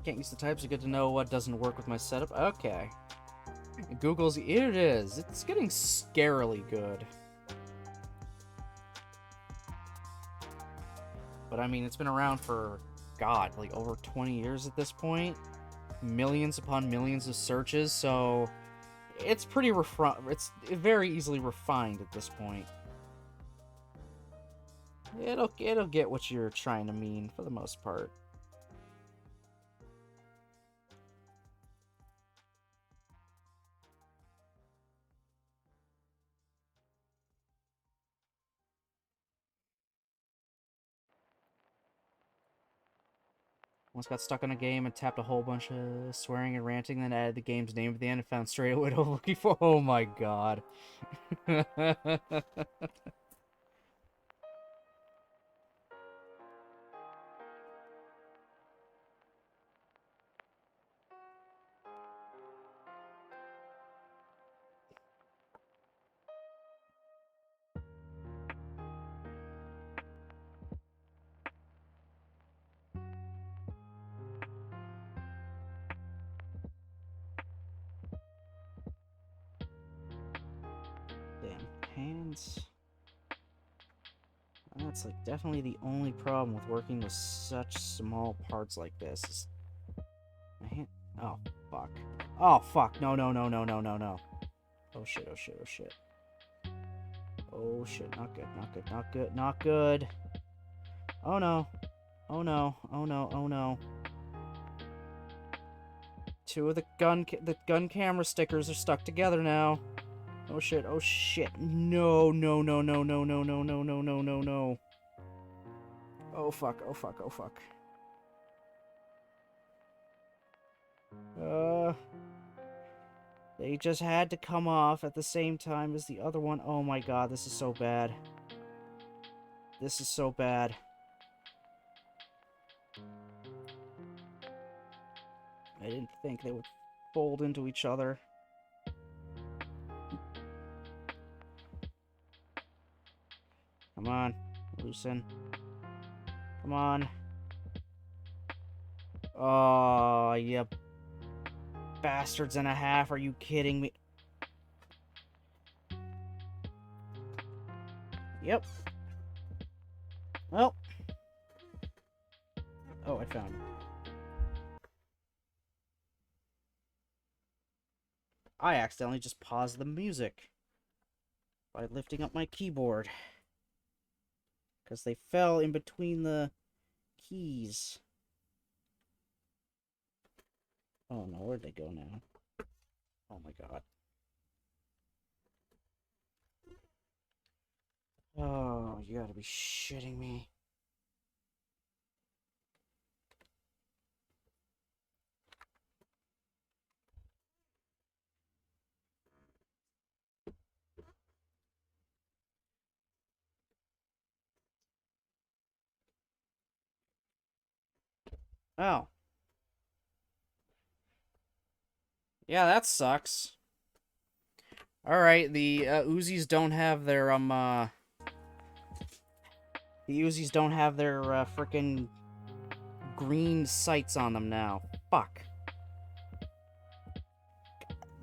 Can't use the types. Good to know what doesn't work with my setup. Okay. Google's, here it is. It's getting scarily good. But I mean, it's been around for, God, like over 20 years at this point. Millions upon millions of searches, so it's pretty it's very easily refined at this point. It'll get what you're trying to mean for the most part. Once got stuck on a game and tapped a whole bunch of swearing and ranting, then added the game's name at the end and found straight away what I was looking for. Oh my god. Damn hands. That's like definitely the only problem with working with such small parts like this. Is my hand. Oh fuck. Oh fuck. No no no no no no no. Oh shit. Oh shit. Oh shit. Oh shit. Not good. Not good. Not good. Not good. Oh no. Oh no. Oh no. Oh no. Two of the gun camera stickers are stuck together now. Oh shit, oh shit. No, no, no, no, no, no, no, no, no, no, no, no. Oh fuck, oh fuck, oh fuck. They just had to come off at the same time as the other one. Oh my god, this is so bad. This is so bad. I didn't think they would fold into each other. Come on, loosen. Come on. Oh, you bastards and a half. Are you kidding me? Yep. Well. Oh, I found it. I accidentally just paused the music by lifting up my keyboard. Because they fell in between the keys. Oh no, where'd they go now? Oh my god. Oh, you gotta be shitting me. Oh. Yeah, that sucks. Alright, the Uzis don't have their, The Uzis don't have their, frickin' green sights on them now. Fuck.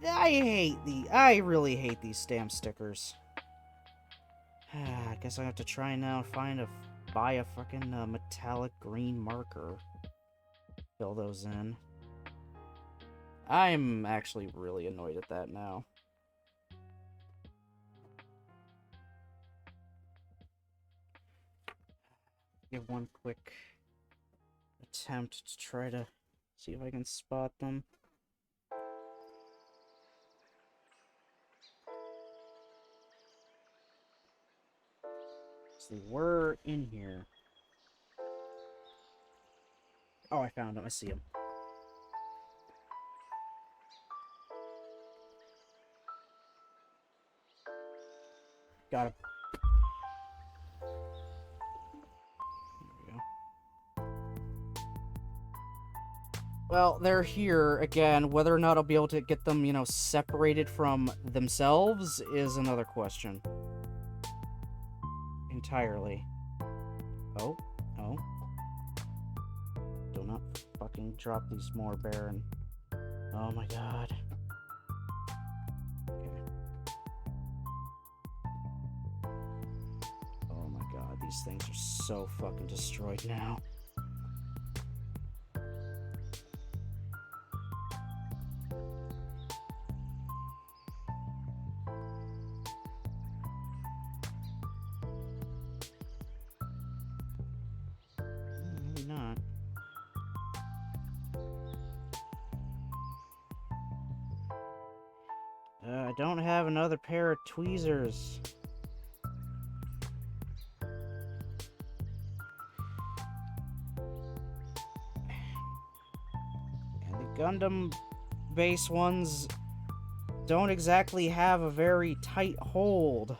I really hate these stamp stickers. I guess I have to try now and buy a fucking metallic green marker. Fill those in. I'm actually really annoyed at that now. Give one quick attempt to try to see if I can spot them. So they were in here. Oh, I found them. I see them. Got him. There we go. Well, they're here again. Whether or not I'll be able to get them, you know, separated from themselves is another question. Entirely. Oh. Oh. Do not fucking drop these more, Baron. Oh my god. Okay. Oh my god, these things are so fucking destroyed now. Maybe not. I don't have another pair of tweezers. Gundam base ones don't exactly have a very tight hold.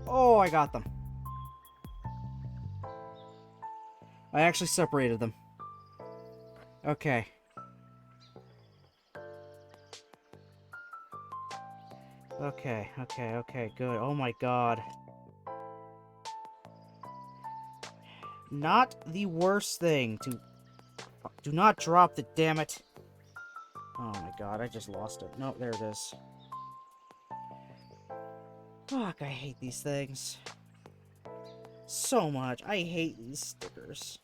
Oh, I got them. I actually separated them. Okay. Okay, good. Oh my god. Not the worst thing to... Do not drop the... Damn it. Oh my god, I just lost it. No, there it is. Fuck, I hate these things. So much. I hate these stickers.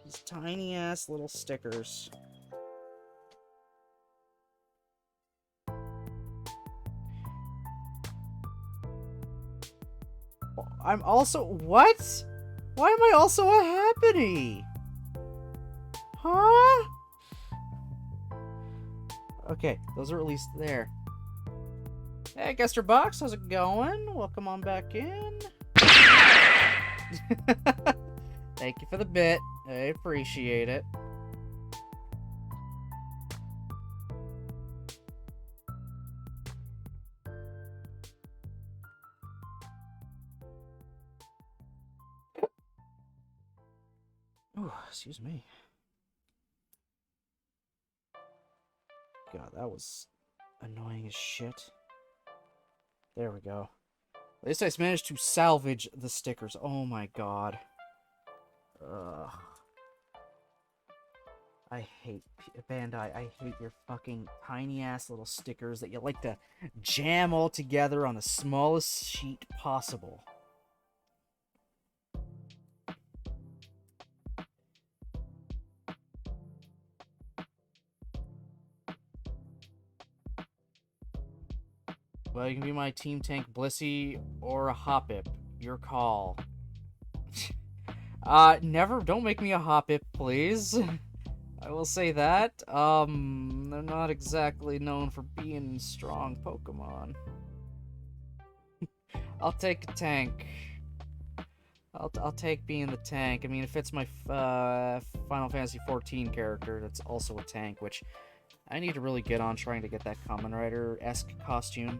These tiny-ass little stickers. I'm also... What? Why am I also a Happiny? Huh? Okay, those are at least there. Hey, Guester Box, how's it going? Welcome on back in. Thank you for the bit. I appreciate it. Oh, excuse me. God, that was annoying as shit. There we go. At least I managed to salvage the stickers. Oh my god. Ugh. I hate Bandai. I hate your fucking tiny-ass little stickers that you like to jam all together on the smallest sheet possible. Well, you can be my Team Tank Blissey or a Hoppip. Your call. Never. Don't make me a Hoppip, please. I will say that. They're not exactly known for being strong Pokemon. I'll take a tank. I'll take being the tank. I mean, it fits my Final Fantasy XIV character that's also a tank, which I need to really get on trying to get that Kamen Rider-esque costume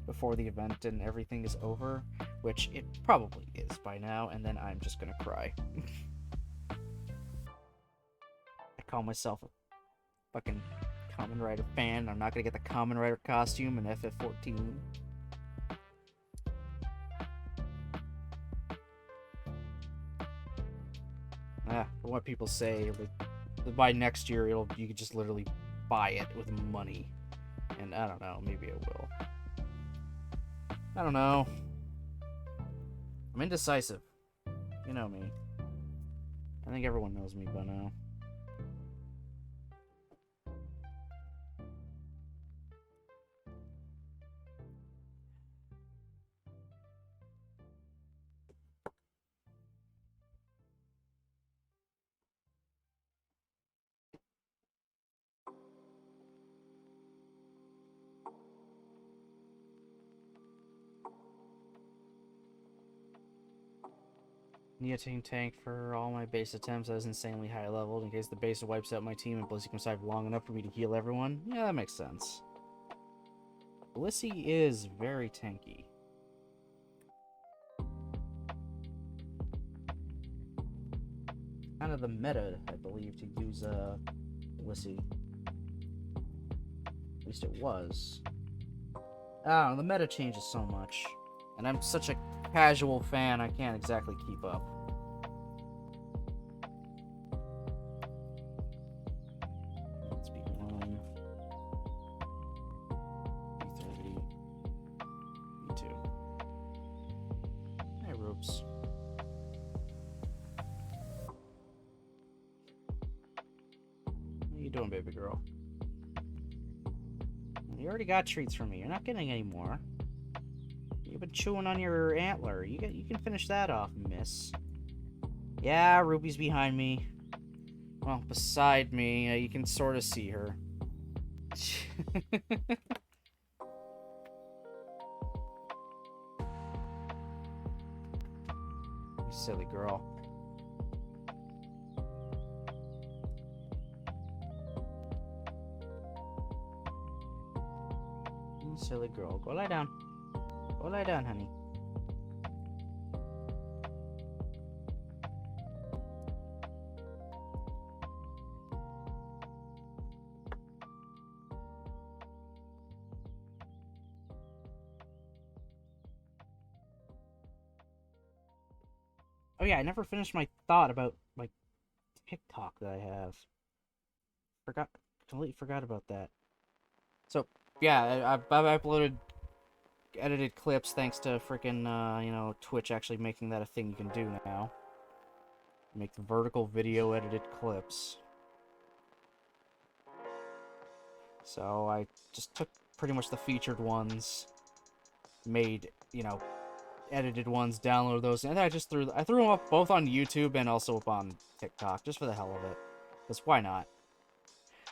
before the event and everything is over, which it probably is by now, and then I'm just gonna cry. I call myself a fucking Kamen Rider fan. I'm not gonna get the Kamen Rider costume in FF14. From what people say, like, by next year, you could just literally buy it with money. And I don't know, maybe I will. I don't know. I'm indecisive. You know me. I think everyone knows me by now. Neotine tank for all my base attempts. I was insanely high leveled in case the base wipes out my team and Blissey can survive long enough for me to heal everyone. Yeah, that makes sense. Blissey is very tanky. Kind of the meta, I believe, to use Blissey. At least it was. I don't know, the meta changes so much. And I'm such a casual fan, I can't exactly keep up. Let's be 1, 30, 2. Hey, Roops. How you doing, baby girl? You already got treats from me. You're not getting any more. You've been chewing on your antler. You can finish that off, miss. Yeah, Ruby's behind me. Well, beside me. You can sort of see her. You silly girl. Silly girl. Go lie down. Go lie down, honey. Oh yeah, I never finished my thought about, like, TikTok that I have. Completely forgot about that. So, yeah, I've uploaded edited clips thanks to freaking, you know, Twitch actually making that a thing you can do now. Make vertical video edited clips. So I just took pretty much the featured ones, made, you know, edited ones, downloaded those, and then I threw them up both on YouTube and also up on TikTok, just for the hell of it. Because why not?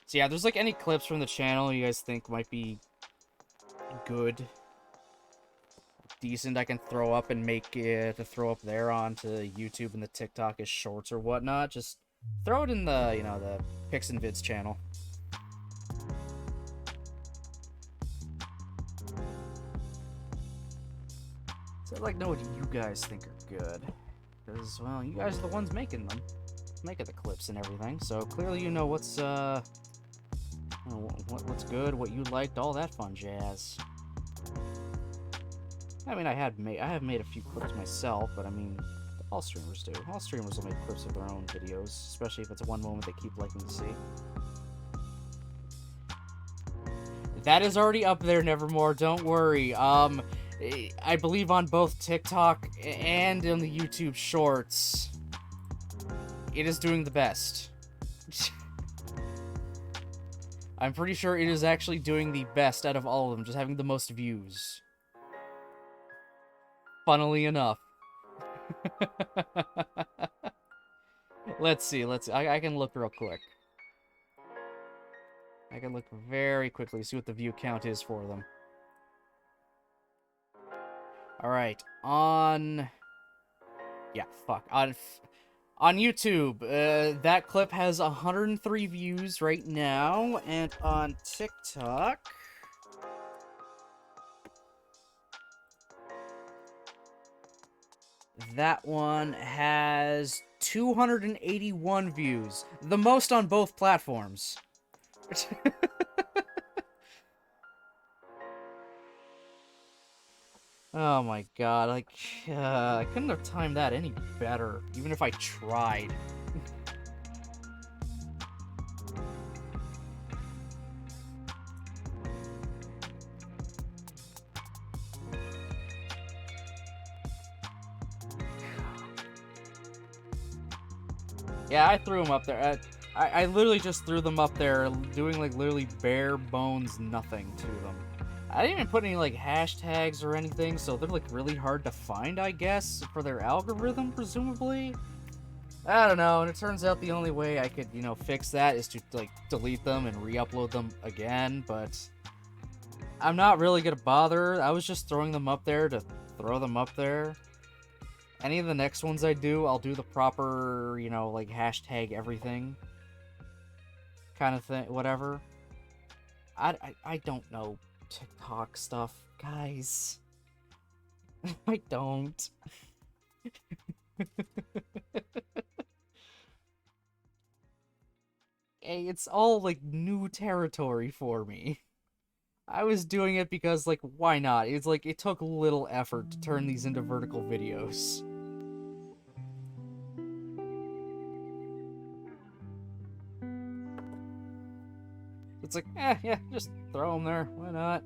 So yeah, there's like any clips from the channel you guys think might be good, decent, I can throw up and make it to throw up there onto YouTube and the TikTok as shorts or whatnot. Just throw it in the, you know, the Pics and Vids channel. So I'd like to know what you guys think are good. Because, well, you guys are the ones making them. Making the clips and everything. So clearly you know what's good, what you liked, all that fun jazz. I mean, I have made a few clips myself, but I mean, all streamers do. All streamers will make clips of their own videos, especially if it's one moment they keep liking to see. That is already up there, Nevermore, don't worry. I believe on both TikTok and on the YouTube Shorts, it is doing the best. I'm pretty sure it is actually doing the best out of all of them, just having the most views. Funnily enough. Let's see. I can look real quick. I can look very quickly, see what the view count is for them. Alright, on YouTube, that clip has 103 views right now, and on TikTok, that one has 281 views, the most on both platforms. Oh my god, like, I couldn't have timed that any better, even if I tried. Yeah, I threw them up there. I literally just threw them up there, doing, like, literally bare bones nothing to them. I didn't even put any, like, hashtags or anything, so they're, like, really hard to find, I guess, for their algorithm, presumably? I don't know, and it turns out the only way I could, you know, fix that is to, like, delete them and re-upload them again, but I'm not really gonna bother. I was just throwing them up there to throw them up there. Any of the next ones I do, I'll do the proper, you know, like, hashtag everything kind of thing, whatever. I don't know TikTok stuff, guys. I don't. Hey, it's all, like, new territory for me. I was doing it because, like, why not? It's like, it took little effort to turn these into vertical videos. It's like, yeah, just throw them there. Why not?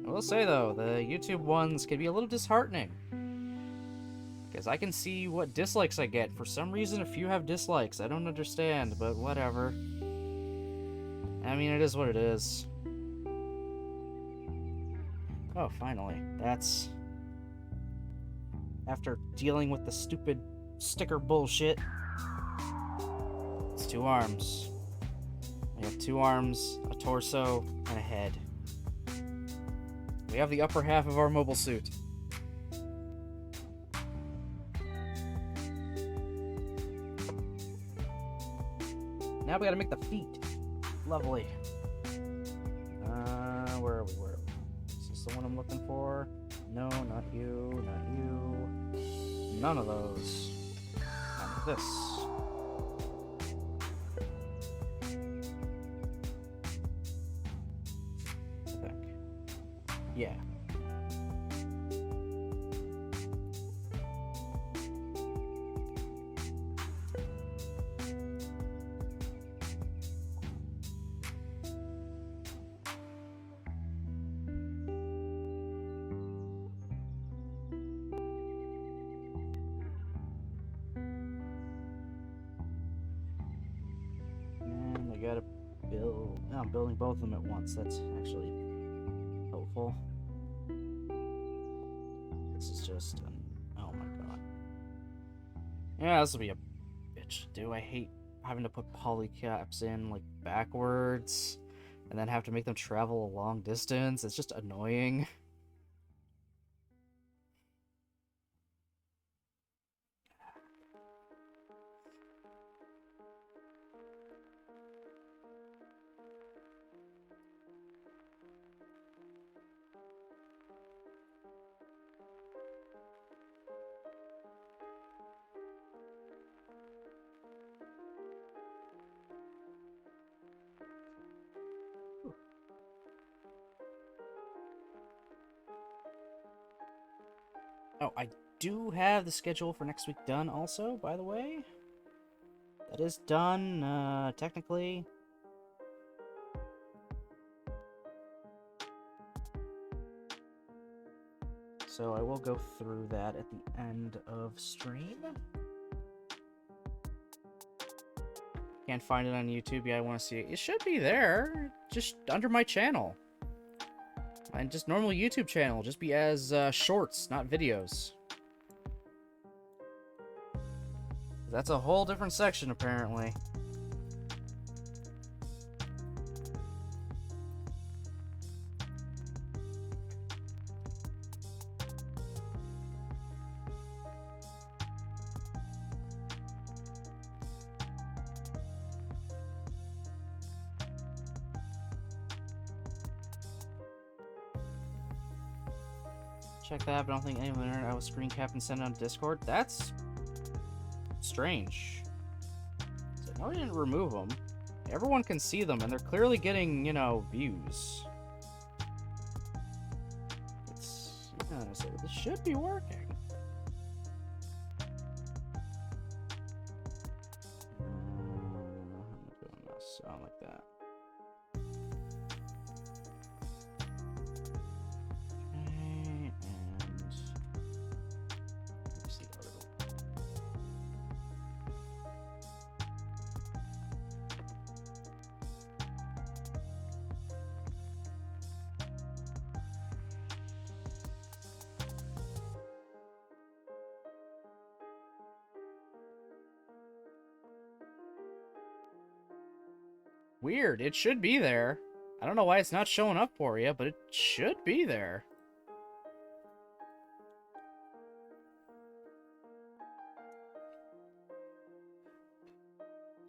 I will say, though, the YouTube ones can be a little disheartening. Because I can see what dislikes I get. For some reason, a few have dislikes. I don't understand, but whatever. I mean, it is what it is. Oh, finally. That's... After dealing with the stupid sticker bullshit. It's 2 arms. We have 2 arms, a torso, and a head. We have the upper half of our mobile suit. Now we gotta make the feet. Lovely. Where are we? Where are we? Is this the one I'm looking for? No, not you, not you. None of those. None of this. I think. Yeah. Gotta build. Oh, I'm building both of them at once. That's actually helpful. This is just oh my god. Yeah, this will be a bitch to do. I hate having to put polycaps in like backwards and then have to make them travel a long distance. It's just annoying. Oh, I do have the schedule for next week done also, by the way. That is done, technically. So I will go through that at the end of stream. Can't find it on YouTube. Yeah, I want to see it. It should be there, just under my channel. And just normal YouTube channel, just be as shorts, not videos. That's a whole different section, apparently. Check that, but I don't think anyone learned I was screen cap and send it on Discord. That's strange. So, no, I didn't remove them. Everyone can see them, and they're clearly getting, you know, views. Yeah, so this should be working. I'm doing this. I don't like that. Weird. It should be there. I don't know why it's not showing up for you, but it should be there.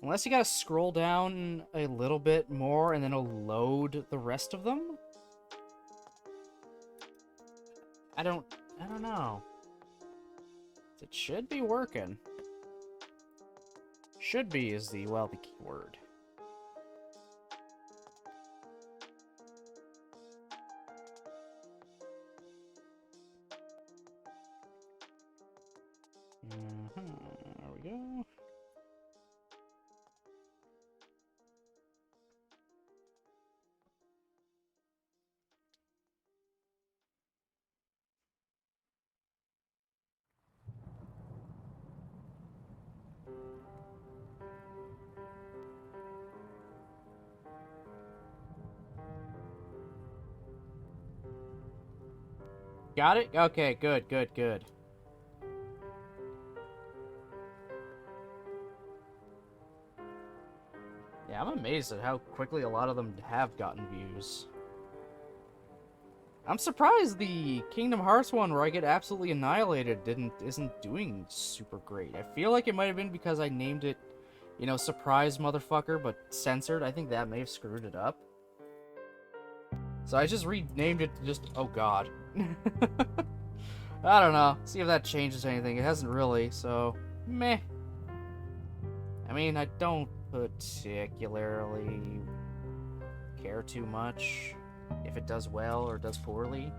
Unless you gotta scroll down a little bit more and then it'll load the rest of them. I don't know. It should be working. Should be is the keyword. There we go. Got it? Okay, good, good, good. Yeah, I'm amazed at how quickly a lot of them have gotten views. I'm surprised the Kingdom Hearts one where I get absolutely annihilated isn't doing super great. I feel like it might have been because I named it you know, surprise motherfucker, but censored. I think that may have screwed it up. So I just renamed it to just, oh god. I don't know. See if that changes anything. It hasn't really, so meh. I mean, I don't particularly care too much if it does well or does poorly.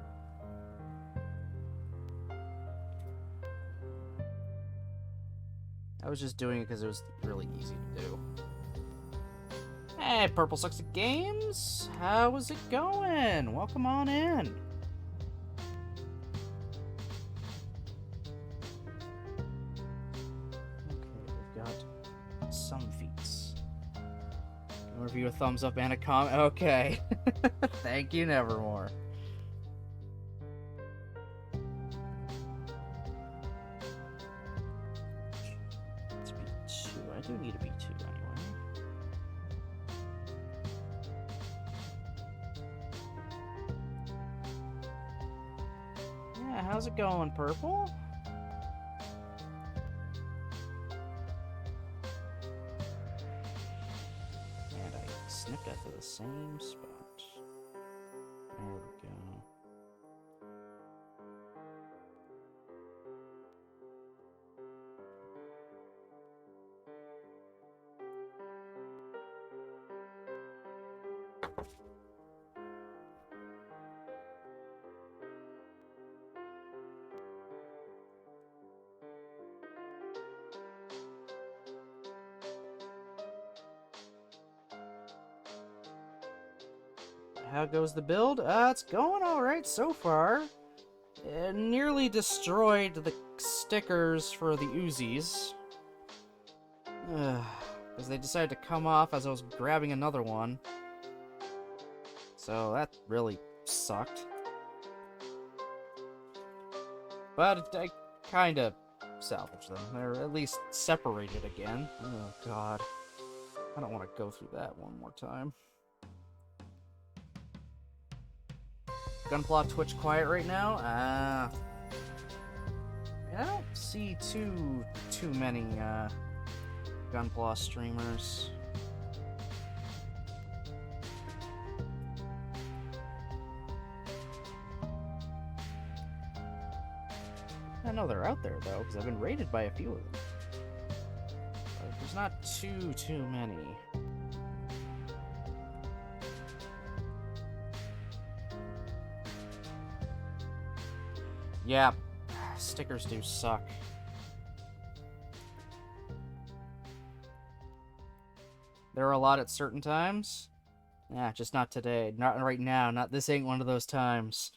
I was just doing it because it was really easy to do. Hey, Purple Sucks at Games! How is it going? Welcome on in. Some feats. Review, a thumbs up and a comment. Okay. Thank you, Nevermore. It's B2. I do need a B2 anyway. Yeah, how's it going, Purple? Snipped that to the same spot. There we go. How goes the build? It's going alright so far. It nearly destroyed the stickers for the Uzis. Because they decided to come off as I was grabbing another one. So that really sucked. But I kind of salvaged them. They're at least separated again. Oh god. I don't want to go through that one more time. Gunpla Twitch quiet right now? I don't see too many Gunpla streamers. I know they're out there though, because I've been raided by a few of them. But there's not too many. Yeah, stickers do suck. There are a lot at certain times. Yeah, just not today. Not right now. Not this ain't one of those times.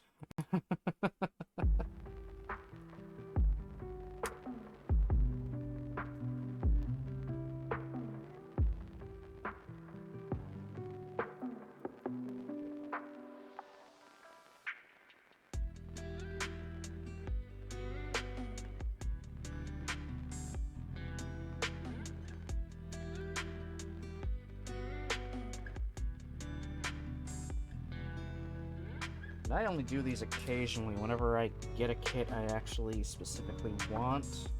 I only do these occasionally, whenever I get a kit I actually specifically want.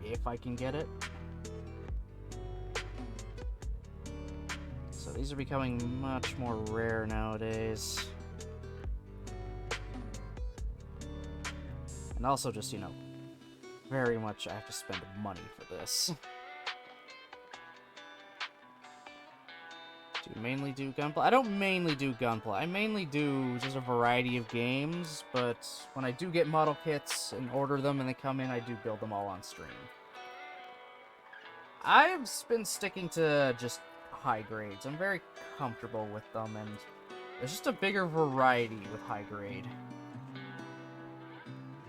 If I can get it. So these are becoming much more rare nowadays. And also just, you know, very much I have to spend money for this. Do you mainly do Gunpla? I don't mainly do Gunpla. I mainly do just a variety of games, but when I do get model kits and order them and they come in, I do build them all on stream. I've been sticking to just high grades. I'm very comfortable with them, and there's just a bigger variety with high grade.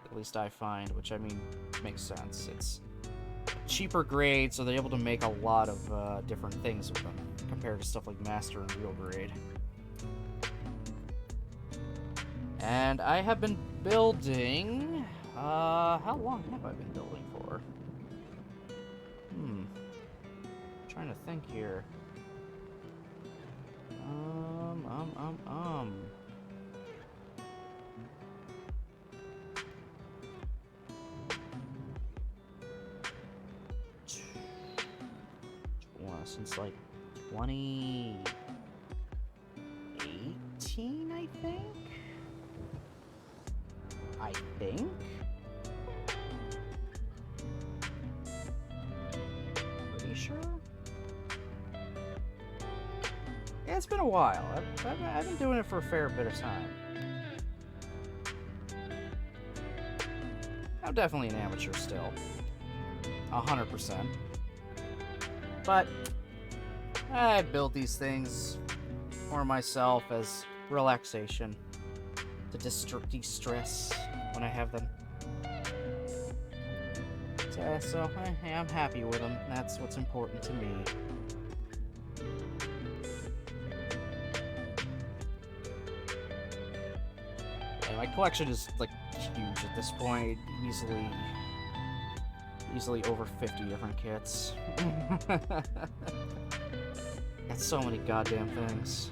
At least I find, which, I mean, makes sense. It's cheaper grade, so they're able to make a lot of different things with them, compared to stuff like Master and Real Grade. And I have been building... how long have I been building for? Trying to think here. since like 2018, I think? Pretty sure? Yeah, it's been a while. I've been doing it for a fair bit of time. I'm definitely an amateur still. 100%. But I build these things for myself as relaxation, to de-stress when I have them. So I'm happy with them. That's what's important to me. Yeah, my collection is like huge at this point. Easily over 50 different kits. That's so many goddamn things.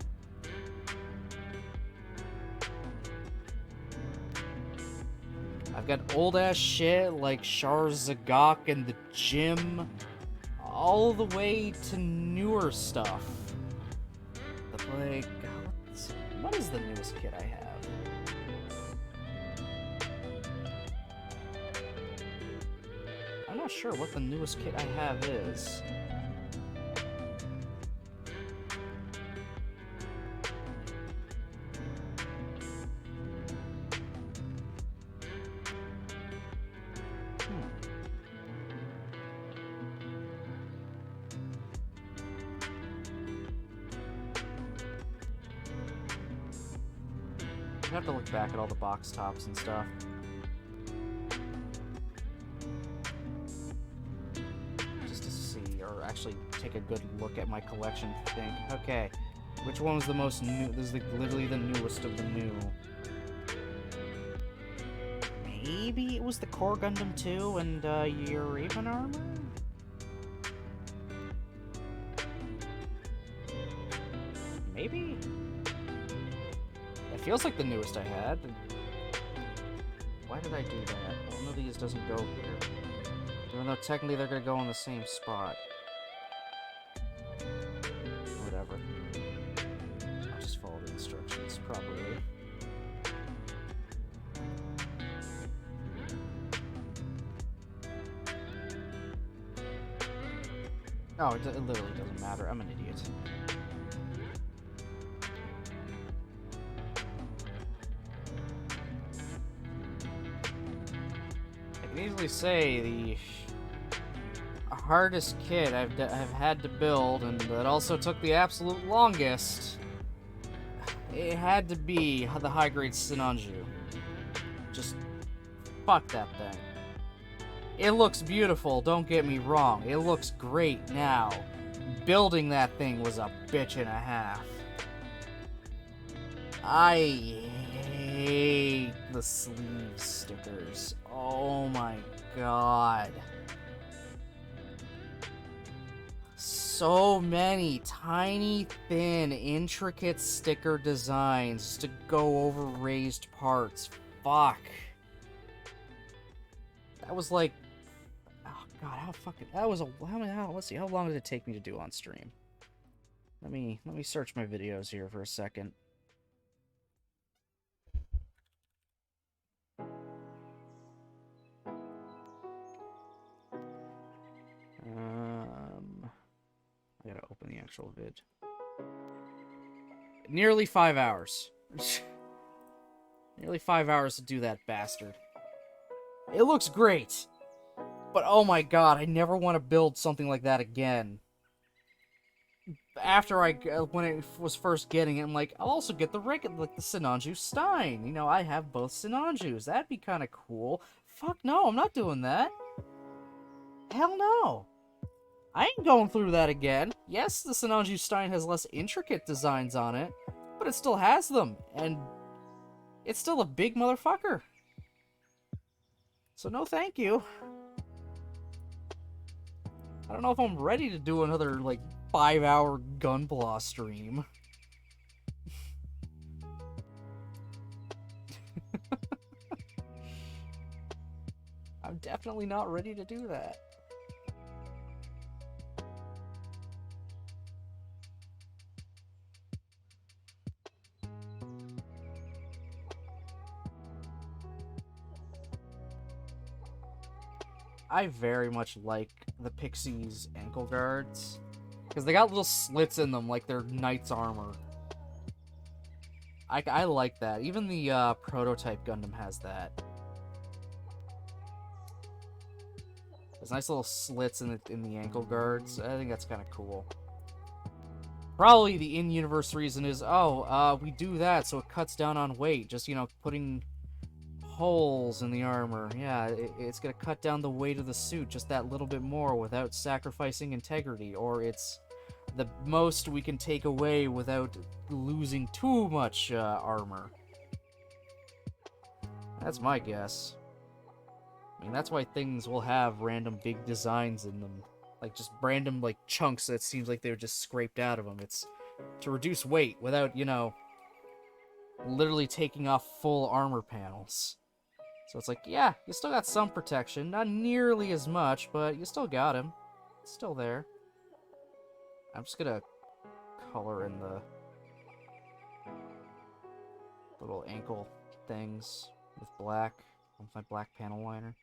I've got old-ass shit like Zagok and the Gym, all the way to newer stuff. Like, what is the newest kit I have? I'm not sure what the newest kit I have is. I have to look back at all the box tops and stuff. Just to see, or actually take a good look at my collection to think, okay, which one was the most new? This is literally the newest of the new. Maybe it was the Core Gundam 2 and your Reber armor? Maybe? It feels like the newest I had. Why did I do that? One of these doesn't go here. Even though technically they're gonna go in the same spot. Whatever. I'll just follow the instructions properly. Oh, it literally doesn't matter. I'm an idiot. I can easily say the hardest kit I've had to build, and that also took the absolute longest, it had to be the high-grade Sinanju. Just fuck that thing. It looks beautiful, don't get me wrong. It looks great now. Building that thing was a bitch and a half. I hate the sleeve stickers. Oh my god. So many tiny, thin, intricate sticker designs to go over raised parts. Fuck. That was like, oh god, how fucking, that was a, let's see, how long did it take me to do on stream? Let me search my videos here for a second. I gotta open the actual vid. Nearly 5 hours. Nearly 5 hours to do that bastard. It looks great, but oh my god, I never want to build something like that again. After when it was first getting it, I'm like, I'll also get the Sinanju Stein. You know, I have both Sinanjus. That'd be kind of cool. Fuck no, I'm not doing that. Hell no. I ain't going through that again. Yes, the Sinanju Stein has less intricate designs on it, but it still has them, and it's still a big motherfucker. So no thank you. I don't know if I'm ready to do another, like, 5-hour Gunpla stream. I'm definitely not ready to do that. I very much like the Pixie's ankle guards. Because they got little slits in them like they're knight's armor. I like that. Even the prototype Gundam has that. There's nice little slits in the ankle guards. I think that's kind of cool. Probably the in-universe reason is, we do that so it cuts down on weight. Just, you know, putting holes in the armor. Yeah, it's going to cut down the weight of the suit just that little bit more without sacrificing integrity. Or it's the most we can take away without losing too much armor. That's my guess. I mean, that's why things will have random big designs in them. Like, just random, like, chunks that seems like they were just scraped out of them. It's to reduce weight without, you know, literally taking off full armor panels. So it's like, yeah, you still got some protection. Not nearly as much, but you still got him. It's still there. I'm just gonna color in the little ankle things with black, with my black panel liner.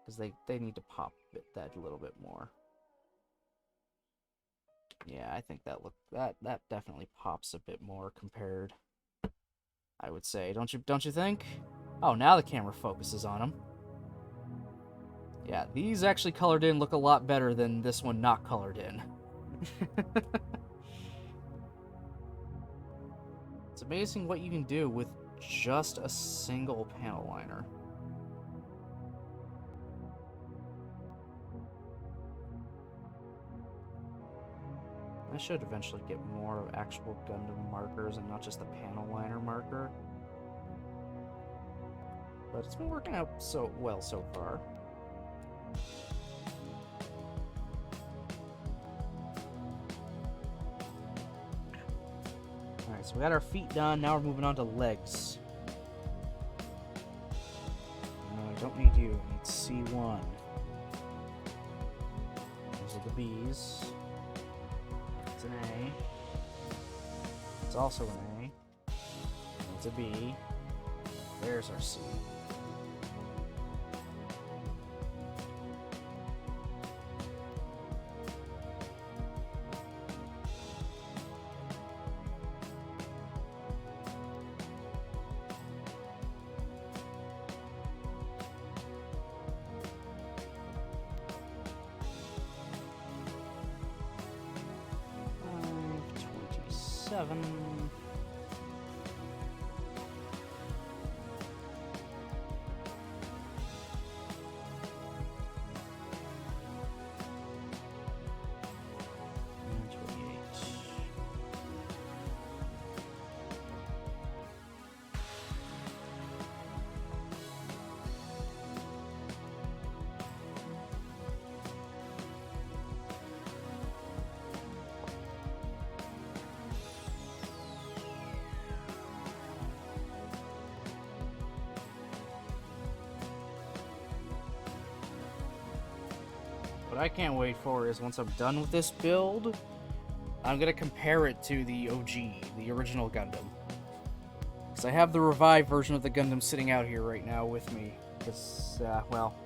Because they need to pop that a little bit more. Yeah, I think that definitely pops a bit more compared, I would say. Don't you think? Oh, now the camera focuses on them. Yeah, these actually colored in look a lot better than this one not colored in. It's amazing what you can do with just a single panel liner. I should eventually get more of actual Gundam markers and not just the panel liner marker. But it's been working out so well so far. Alright, so we got our feet done, now we're moving on to legs. No, I don't need you, I need C1. Those are the B's. It's an A. It's also an A. It's a B. There's our C. What I can't wait for is once I'm done with this build, I'm going to compare it to the OG, the original Gundam. Because I have the revived version of the Gundam sitting out here right now with me. Because, well,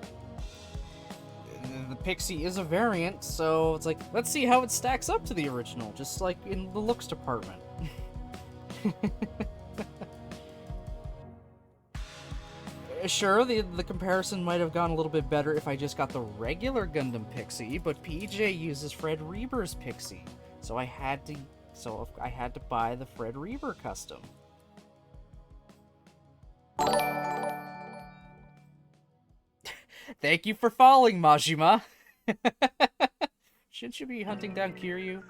the Pixie is a variant, so it's like, let's see how it stacks up to the original, just like in the looks department. Sure, the comparison might have gone a little bit better if I just got the regular Gundam Pixie, but PJ uses Fred Reber's Pixie, so I had to buy the Fred Reber custom. Thank you for following, Majima. Shouldn't you be hunting down Kiryu?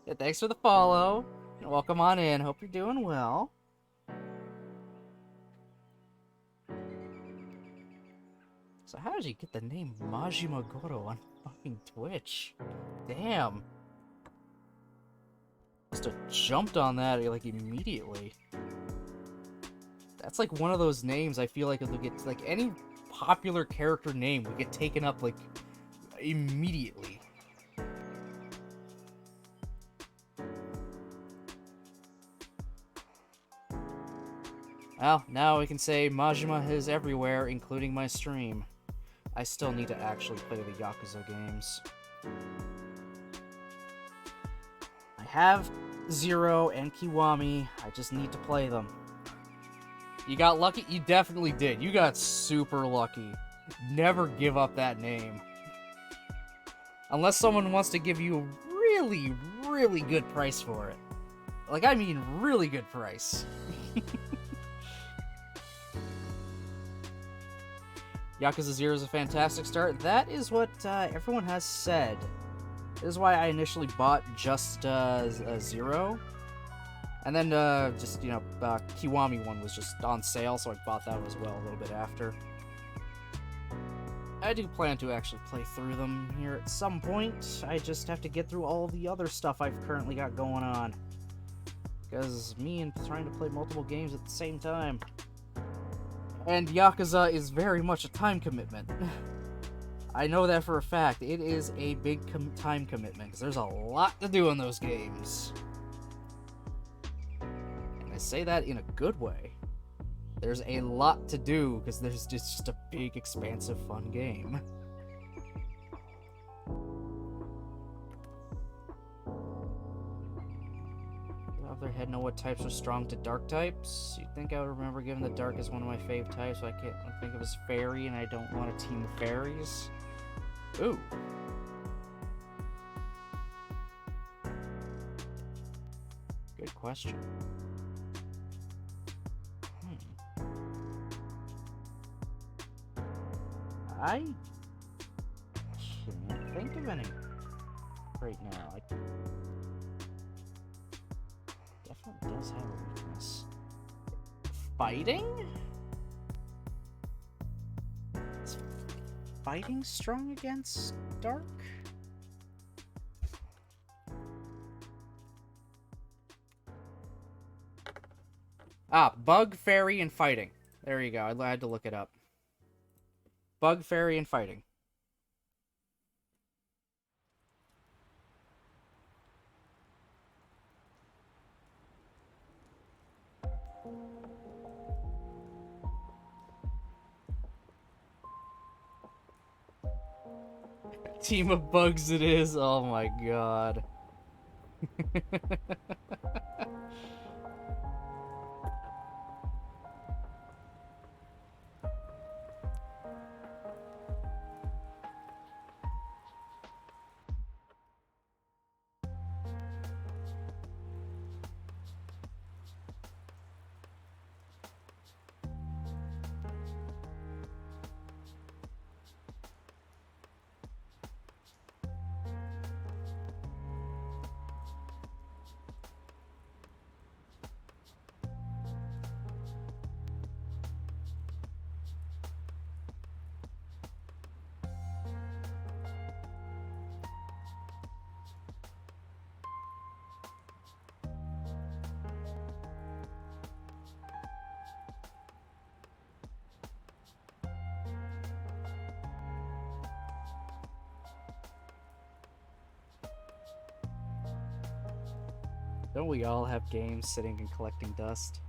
Yeah, thanks for the follow. Welcome on in. Hope you're doing well. So how did you get the name Majima Goro on fucking Twitch? Damn. Must have jumped on that like immediately. That's like one of those names I feel like it'll get like any popular character name would get taken up like immediately. Well, now we can say Majima is everywhere, including my stream. I still need to actually play the Yakuza games. I have Zero and Kiwami, I just need to play them. You got lucky? You definitely did. You got super lucky. Never give up that name. Unless someone wants to give you a really, really good price for it. Like, I mean really good price. Yakuza 0 is a fantastic start. That is what everyone has said. This is why I initially bought just Zero. And then just, you know, Kiwami one was just on sale, so I bought that as well a little bit after. I do plan to actually play through them here at some point. I just have to get through all the other stuff I've currently got going on. Because me and trying to play multiple games at the same time. And Yakuza is very much a time commitment. I know that for a fact. It is a big time commitment, because there's a lot to do in those games. And I say that in a good way. There's a lot to do, because there's just a big, expansive, fun game. Off their head know what types are strong to dark types. You'd think I would remember given the dark is one of my fave types, so I can't think of as fairy, and I don't want a team of fairies. Ooh. Good question. I can't think of any right now. I definitely does have a weakness. Fighting? Is fighting strong against dark? Ah, bug, fairy, and fighting. There you go. I had to look it up. Bug, fairy, and fighting. Team of bugs it is. Oh my god. Don't we all have games sitting and collecting dust?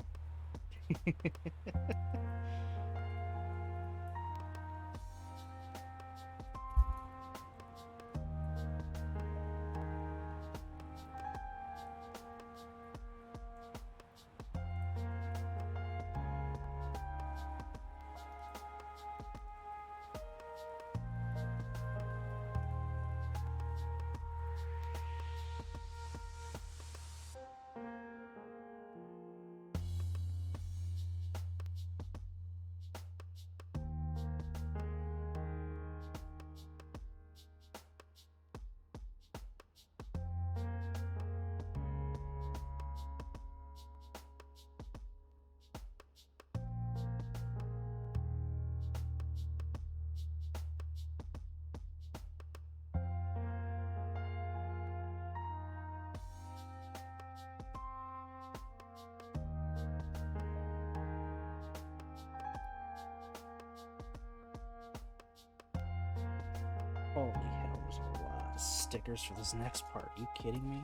Holy hell, there's a lot of stickers for this next part. Are you kidding me?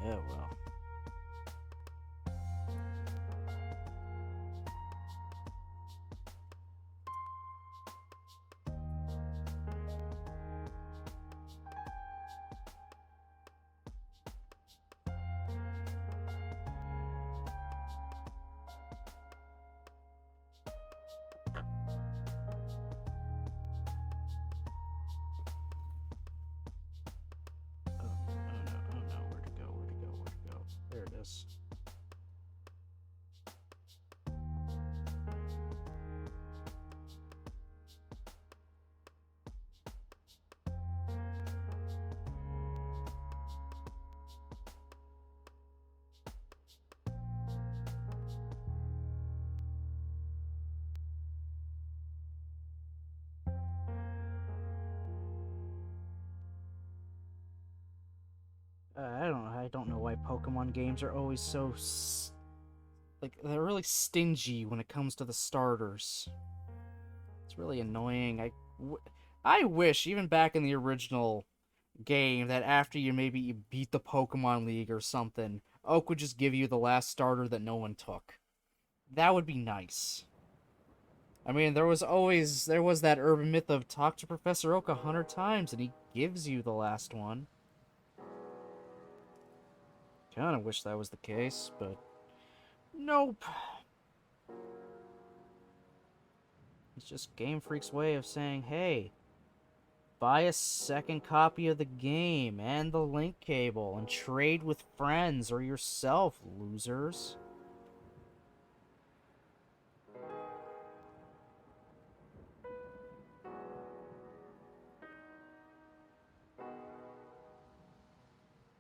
Yeah, well. There it is. I don't know why Pokemon games are always so like they're really stingy when it comes to the starters. It's really annoying. I wish even back in the original game that after you beat the Pokemon League or something, Oak would just give you the last starter that no one took. That would be nice. I mean, there was that urban myth of talk to Professor Oak 100 times and he gives you the last one. Kinda wish that was the case, but nope. It's just Game Freak's way of saying, hey, buy a second copy of the game and the link cable and trade with friends or yourself, losers.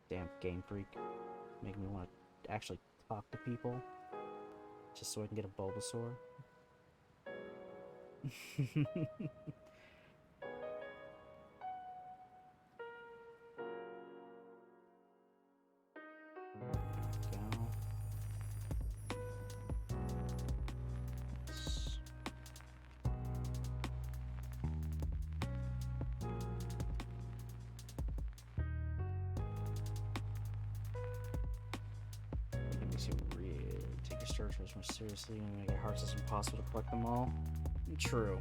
Damn Game Freak. Make me want to actually talk to people. Just so I can get a Bulbasaur. Take your storage space more seriously and make it hard as impossible to collect them all. True.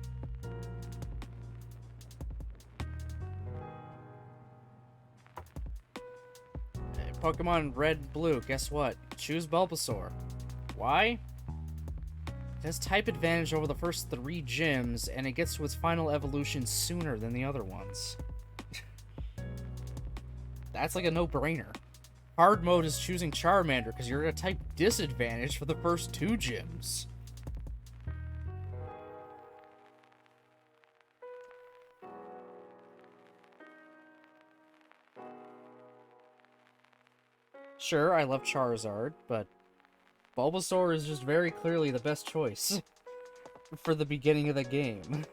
Pokemon Red, Blue, guess what? Choose Bulbasaur. Why? It has type advantage over the first 3 gyms, and it gets to its final evolution sooner than the other ones. That's like a no-brainer. Hard mode is choosing Charmander, because you're at a type disadvantage for the first 2 gyms. Sure, I love Charizard, but Bulbasaur is just very clearly the best choice for the beginning of the game.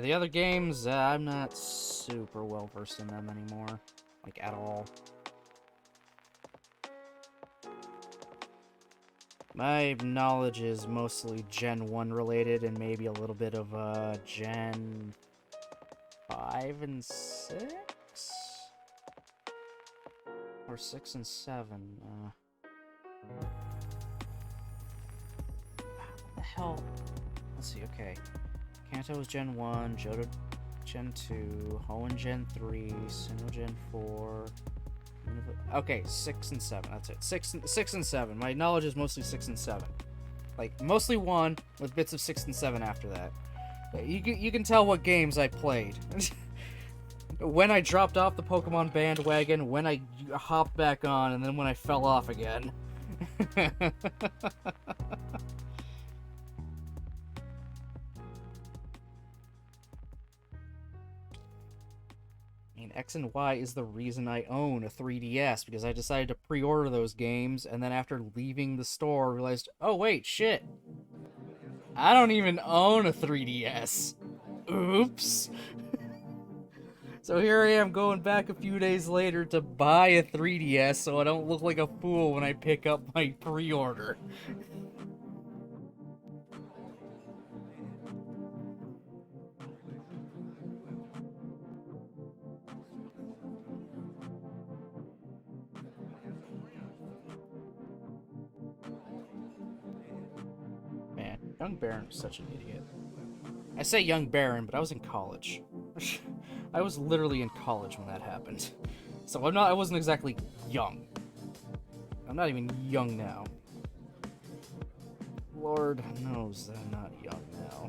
The other games, I'm not super well versed in them anymore, like at all. My knowledge is mostly Gen 1 related and maybe a little bit of Gen 5 and 6? Or 6 and 7. What the hell? Let's see, okay. Kanto is Gen 1, Johto Gen 2, Hoenn Gen 3, Sinnoh Gen 4... Okay, 6 and 7, that's it. 6 and 7. My knowledge is mostly 6 and 7. Like, mostly 1, with bits of 6 and 7 after that. You can tell what games I played. When I dropped off the Pokemon bandwagon, when I hopped back on, and then when I fell off again. X and Y is the reason I own a 3DS, because I decided to pre-order those games, and then after leaving the store, realized, oh wait, shit. I don't even own a 3DS. Oops. So here I am going back a few days later to buy a 3DS so I don't look like a fool when I pick up my pre-order. Young Baron was such an idiot. I say young Baron, but I was in college. I was literally in college when that happened. So I wasn't exactly young. I'm not even young now. Lord knows that I'm not young now.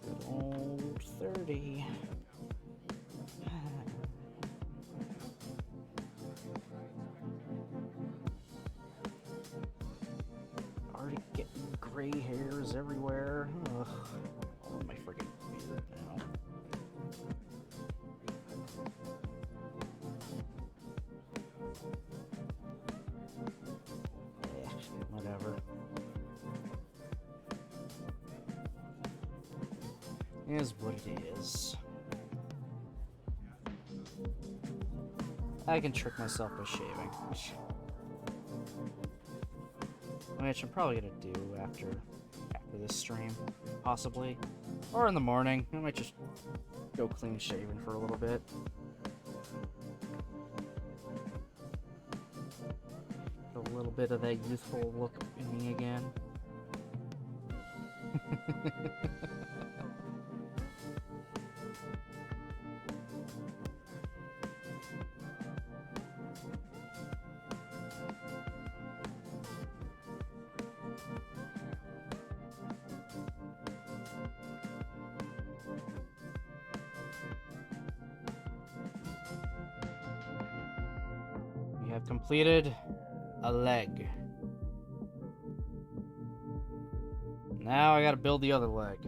Good old 30. Already getting gray hairs everywhere. Ugh. All in my friggin' beard now. Whatever. It is what it is. I can trick myself by shaving. Which I'm probably gonna do after this stream, possibly. Or in the morning. I might just go clean shaven for a little bit. A little bit of that youthful look in me again. We have completed a leg. Now I gotta build the other leg.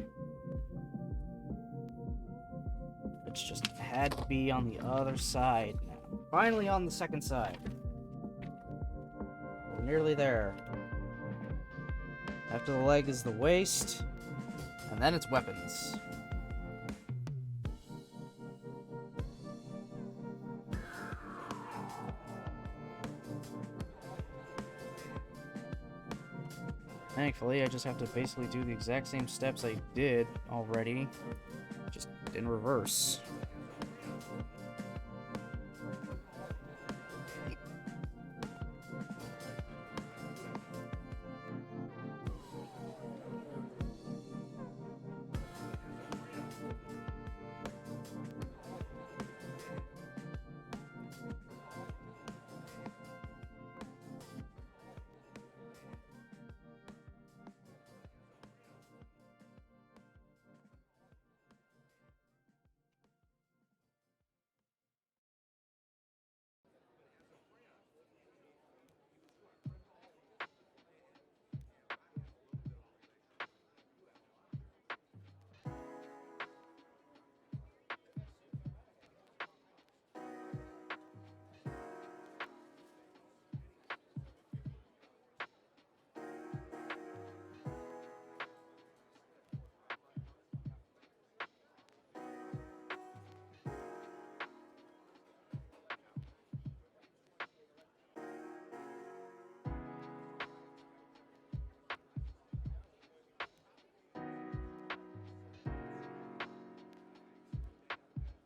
Which just had to be on the other side now. Finally on the second side. We're nearly there. After the leg is the waist, and then it's weapons. Thankfully, I just have to basically do the exact same steps I did already, just in reverse.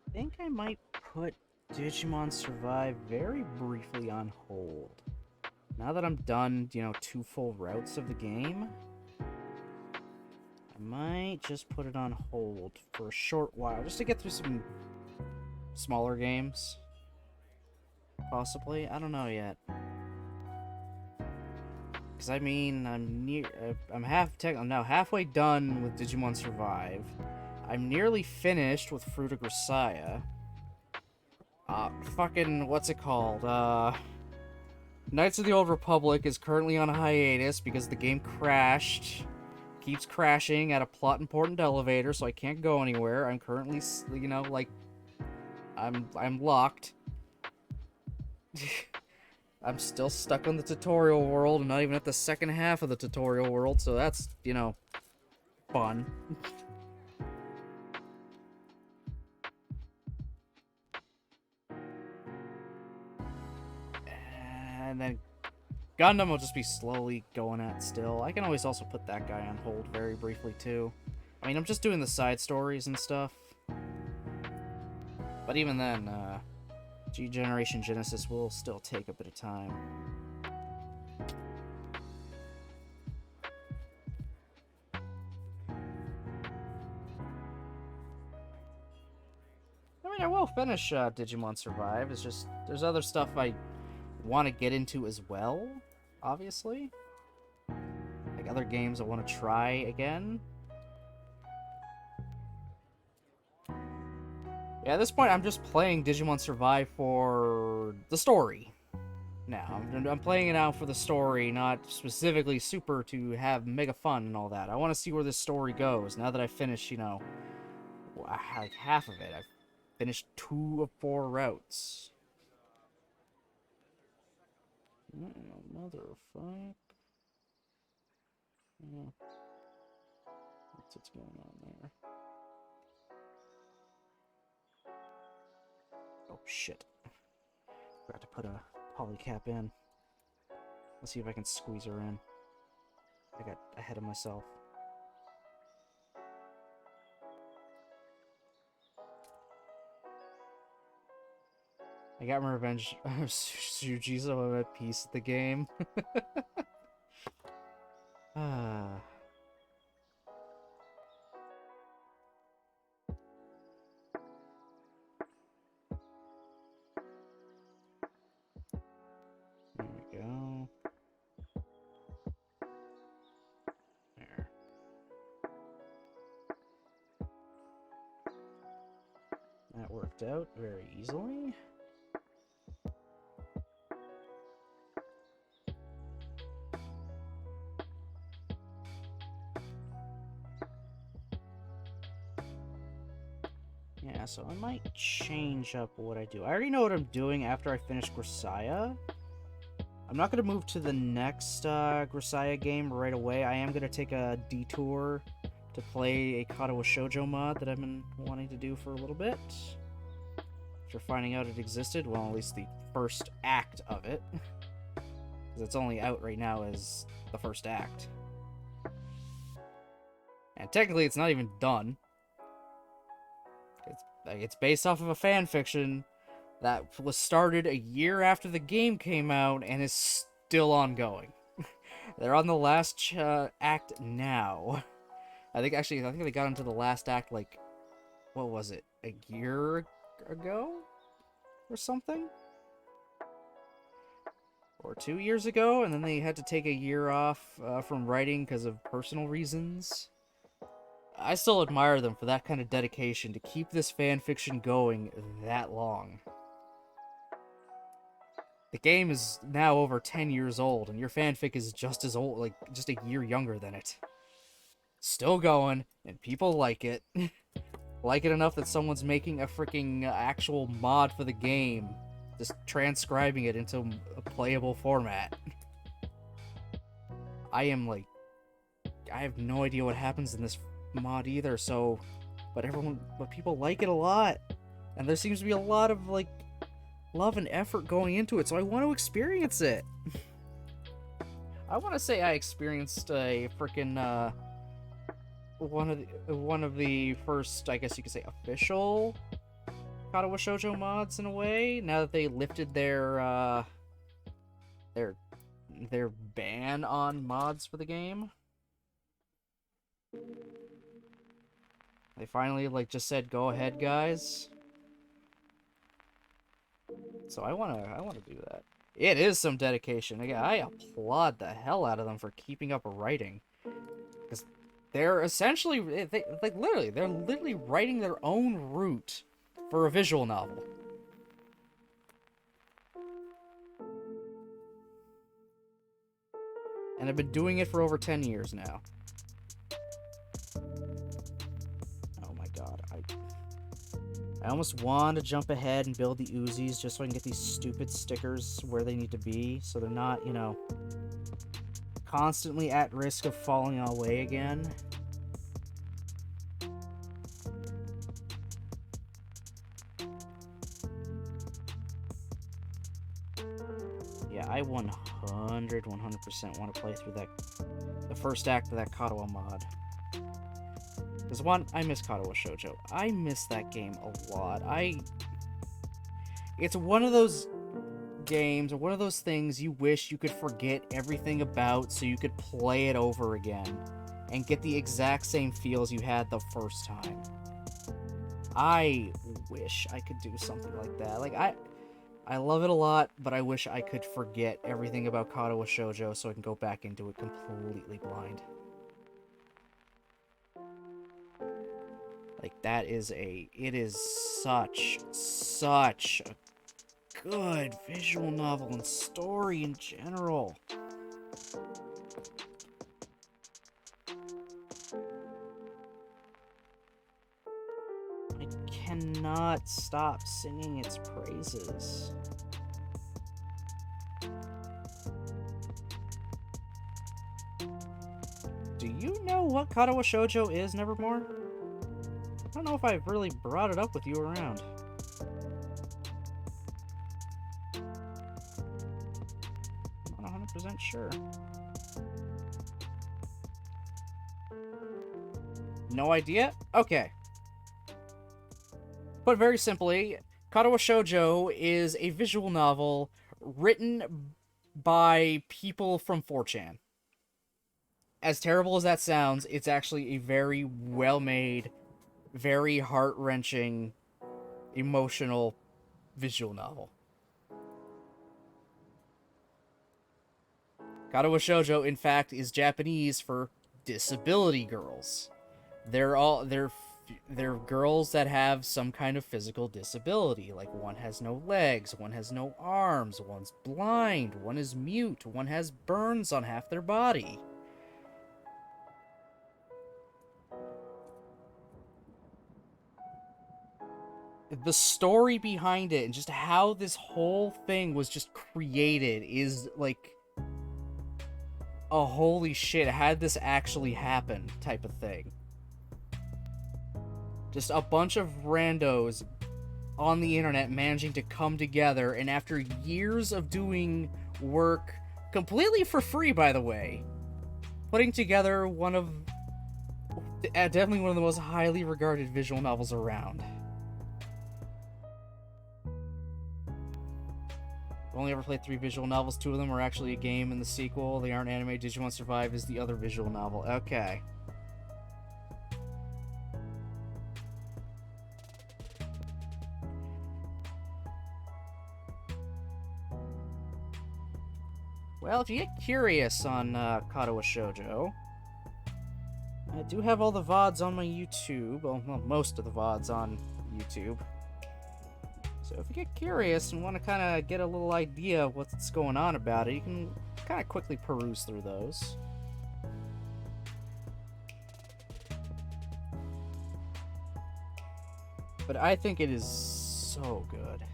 I think I might put Digimon Survive very briefly on hold. Now that I'm done, 2 full routes of the game, I might just put it on hold for a short while, just to get through some smaller games. Possibly? I don't know yet. Because, I mean, I'm now halfway done with Digimon Survive. I'm nearly finished with Fruit of Grisaya. What's it called? Knights of the Old Republic is currently on hiatus because the game crashed. Keeps crashing at a plot-important elevator, so I can't go anywhere. I'm currently, I'm locked. I'm still stuck on the tutorial world and not even at the second half of the tutorial world, so that's, fun. And then Gundam will just be slowly going at still. I can always also put that guy on hold very briefly, too. I mean, I'm just doing the side stories and stuff. But even then, G Generation Genesis will still take a bit of time. still finish Digimon Survive. It's just there's other stuff I want to get into as well, obviously. Like other games I want to try again. Yeah, at this point, I'm just playing Digimon Survive for the story. Now, I'm playing it out for the story, not specifically super to have mega fun and all that. I want to see where this story goes. Now that I finished, you know, like half of it. I've finished 2 of 4 routes. Motherfuck. Yeah. What's going on there? Oh, shit. Forgot to put a polycap in. Let's see if I can squeeze her in. I got ahead of myself. I got my revenge of Shuji, so I'm at peace with the game. Ah. There we go. There. That worked out very easily. Yeah, so I might change up what I do. I already know what I'm doing after I finish Grisaya. I'm not going to move to the next Grisaya game right away. I am going to take a detour to play a Katawa Shoujo mod that I've been wanting to do for a little bit. After finding out it existed, well, at least the first act of it. Because it's only out right now as the first act. And technically it's not even done. It's based off of a fan fiction that was started a year after the game came out and is still ongoing. They're on the last act now. I think they got into the last act like, what was it, a year ago or something? Or 2 years ago, and then they had to take a year off from writing because of personal reasons. I still admire them for that kind of dedication to keep this fanfiction going that long. The game is now over 10 years old, and your fanfic is just as old, like, just a year younger than it. Still going, and people like it. Like it enough that someone's making a freaking actual mod for the game. Just transcribing it into a playable format. I have no idea what happens in this mod either, so but people like it a lot, and there seems to be a lot of like love and effort going into it, so I want to experience it. I want to say I experienced a freaking one of the first, I guess you could say, official Katawa Shoujo mods in a way, now that they lifted their ban on mods for the game. They finally, like, just said, go ahead, guys. So I wanna do that. It is some dedication. Again, I applaud the hell out of them for keeping up writing. Because they're essentially, they're literally writing their own route for a visual novel. And I've been doing it for over 10 years now. I almost want to jump ahead and build the Uzis just so I can get these stupid stickers where they need to be, so they're not, you know, constantly at risk of falling away again. Yeah, I 100% want to play through the first act of that Katawa mod. Because one, I miss Katawa Shoujo. I miss that game a lot. It's one of those games, or one of those things you wish you could forget everything about so you could play it over again and get the exact same feels you had the first time. I wish I could do something like that. Like, I love it a lot, but I wish I could forget everything about Katawa Shoujo so I can go back into it completely blind. Like, it is such a good visual novel and story in general. I cannot stop singing its praises. Do you know what Katawa Shoujo is, Nevermore? I don't know if I've really brought it up with you around. I'm not 100% sure. No idea? Okay. But very simply, Katawa Shoujo is a visual novel written by people from 4chan. As terrible as that sounds, it's actually a very well-made, very heart-wrenching, emotional visual novel. Katawa Shoujo, in fact, is Japanese for disability girls. They're girls that have some kind of physical disability. Like, one has no legs, one has no arms, one's blind, one is mute, one has burns on half their body. The story behind it and just how this whole thing was just created is like a holy shit, had this actually happened type of thing. Just a bunch of randos on the internet managing to come together, and after years of doing work completely for free, by the way, putting together definitely one of the most highly regarded visual novels around. I've only ever played 3 visual novels. 2 of them are actually a game and the sequel. They aren't anime. Digimon Survive is the other visual novel. Okay. Well, if you get curious on Katawa Shoujo, I do have all the VODs on my YouTube. Well, most of the VODs on YouTube. So if you get curious and want to kind of get a little idea of what's going on about it, you can kind of quickly peruse through those. But I think it is so good.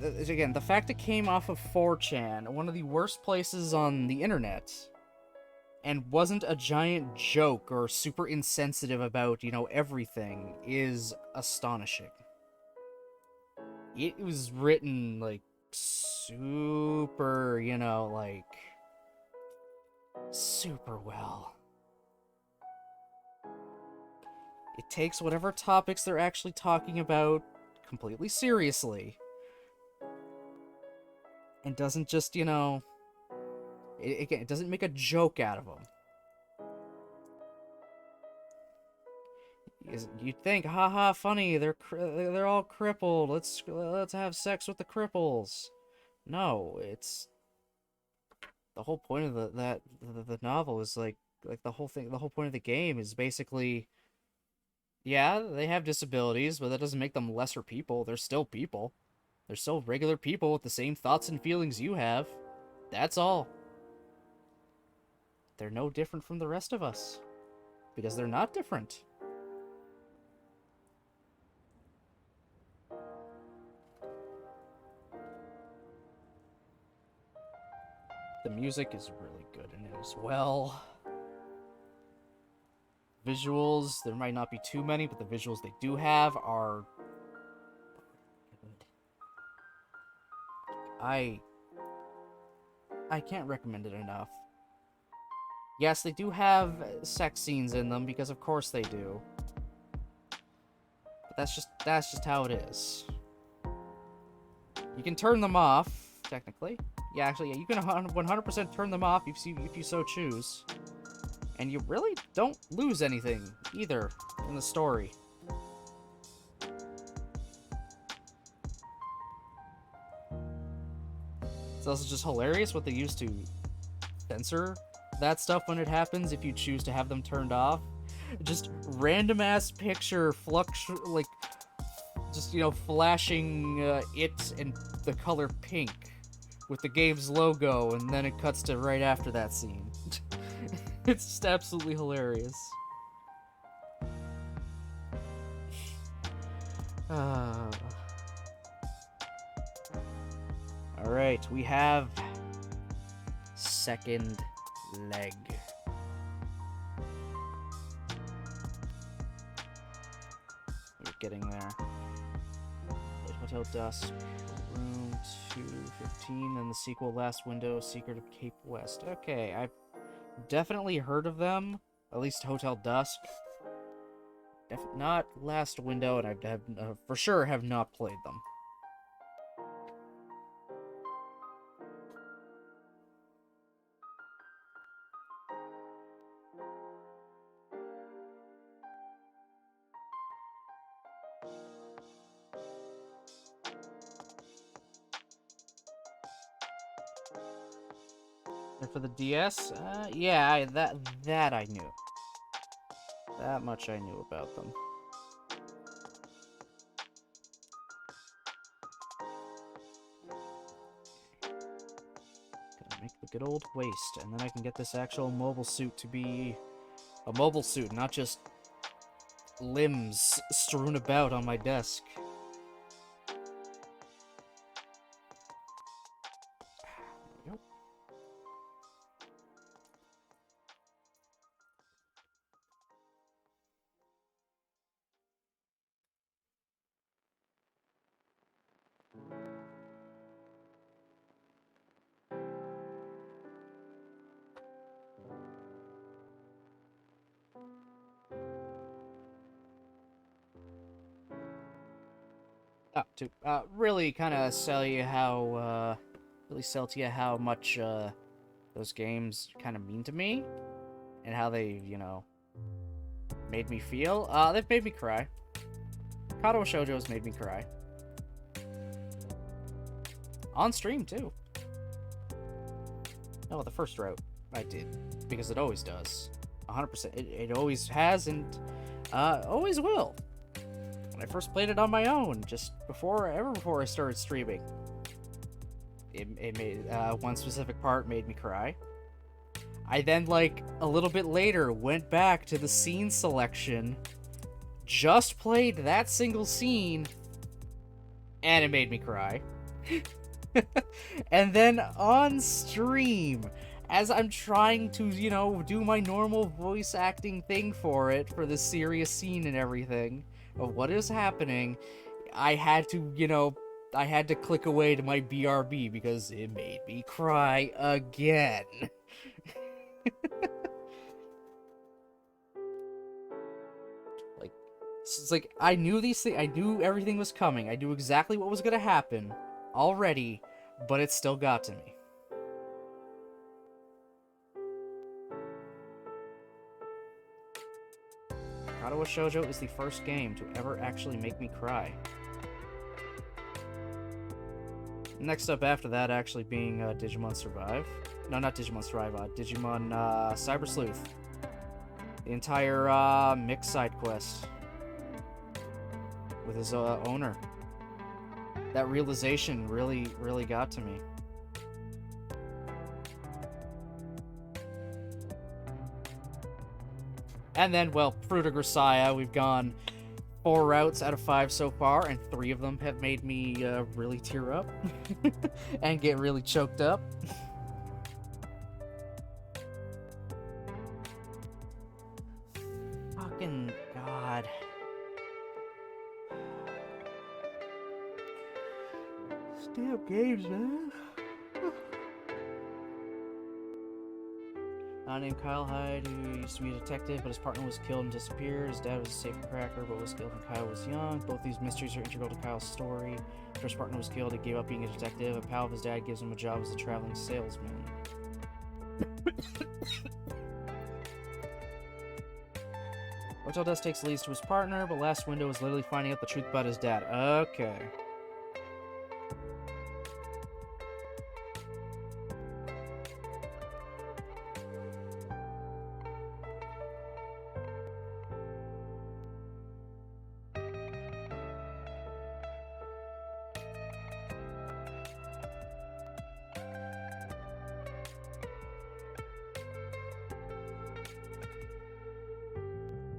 Again, the fact it came off of 4chan, one of the worst places on the internet, and wasn't a giant joke or super insensitive about, everything, is astonishing. It was written, like, super, super well. It takes whatever topics they're actually talking about completely seriously. And doesn't just, it doesn't make a joke out of them. You'd think, haha, funny, they're all crippled, let's have sex with the cripples. No, it's... The whole point of the novel is, like the whole point of the game is basically... Yeah, they have disabilities, but that doesn't make them lesser people. They're still people. They're still regular people with the same thoughts and feelings you have. That's all. They're no different from the rest of us. Because they're not different. The music is really good in it as well. Visuals, there might not be too many, but the visuals they do have are... I can't recommend it enough. Yes, they do have sex scenes in them, because of course they do. But that's just how it is. You can turn them off, technically. Yeah, actually, yeah, you can 100% turn them off if you so choose. And you really don't lose anything, either, in the story. It's also just hilarious what they used to censor that stuff when it happens if you choose to have them turned off. Just random-ass picture like, just, you know, flashing it and the color pink with the game's logo, and then it cuts to right after that scene. It's just absolutely hilarious. Alright, we have second leg. We're getting there. Hotel Dusk, Room 215, and the sequel Last Window, Secret of Cape West. Okay, I've definitely heard of them, at least Hotel Dusk. Not Last Window, and I for sure have not played them. And for the DS, yeah, that I knew. That much I knew about them. Gotta make the good old waste, and then I can get this actual mobile suit to be a mobile suit, not just limbs strewn about on my desk. To really kind of sell you how, really sell to you how much, those games kind of mean to me, and how they, you know, made me feel. They've made me cry. Katawa Shoujo's made me cry. On stream, too. No, the first route, I did, because it always does. 100%. It always has, and, always will. I first played it on my own, just before I started streaming. It made one specific part made me cry. I then, like, a little bit later went back to the scene selection, just played that single scene, and it made me cry. And then on stream, as I'm trying to, you know, do my normal voice acting thing for it, for this serious scene and everything, of what is happening, I had to, you know, I had to click away to my BRB because it made me cry again. Like, it's like, I knew these things, I knew everything was coming, I knew exactly what was gonna happen already, but it still got to me. Katawa Shoujo is the first game to ever actually make me cry. Next up after that actually being Digimon Survive. No, not Digimon Survive, Digimon Cyber Sleuth. The entire mixed side quest with his owner. That realization really got to me. And then, well, Fruit of Grisaya, we've gone 4 routes out of 5 so far, and 3 of them have made me really tear up and get really choked up. Fucking God. Damn games, man. Named Kyle Hyde, who used to be a detective, but his partner was killed and disappeared. His dad was a safecracker, but was killed when Kyle was young. Both these mysteries are integral to Kyle's story. After his partner was killed, he gave up being a detective. A pal of his dad gives him a job as a traveling salesman. Hotel Desk takes leads to his partner, but last window is literally finding out the truth about his dad. Okay.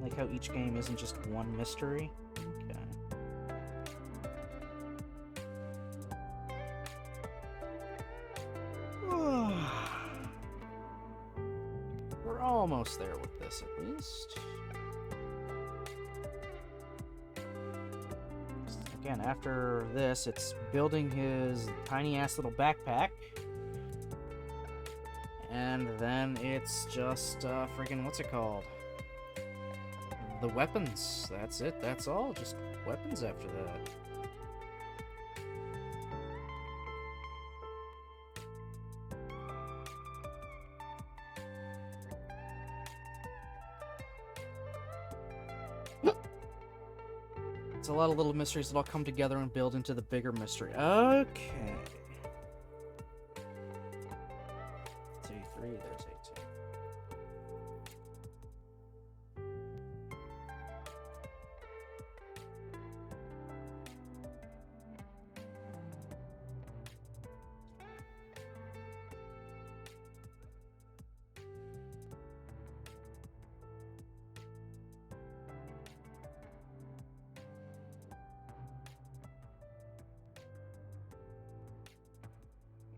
Like how each game isn't just one mystery. Okay. We're almost there with this, at least. Again, after this, it's building his tiny-ass little backpack. And then it's just, friggin' what's it called? The weapons. That's it. That's all. Just weapons after that. It's a lot of little mysteries that all come together and build into the bigger mystery. Okay. There's A3, there's A2.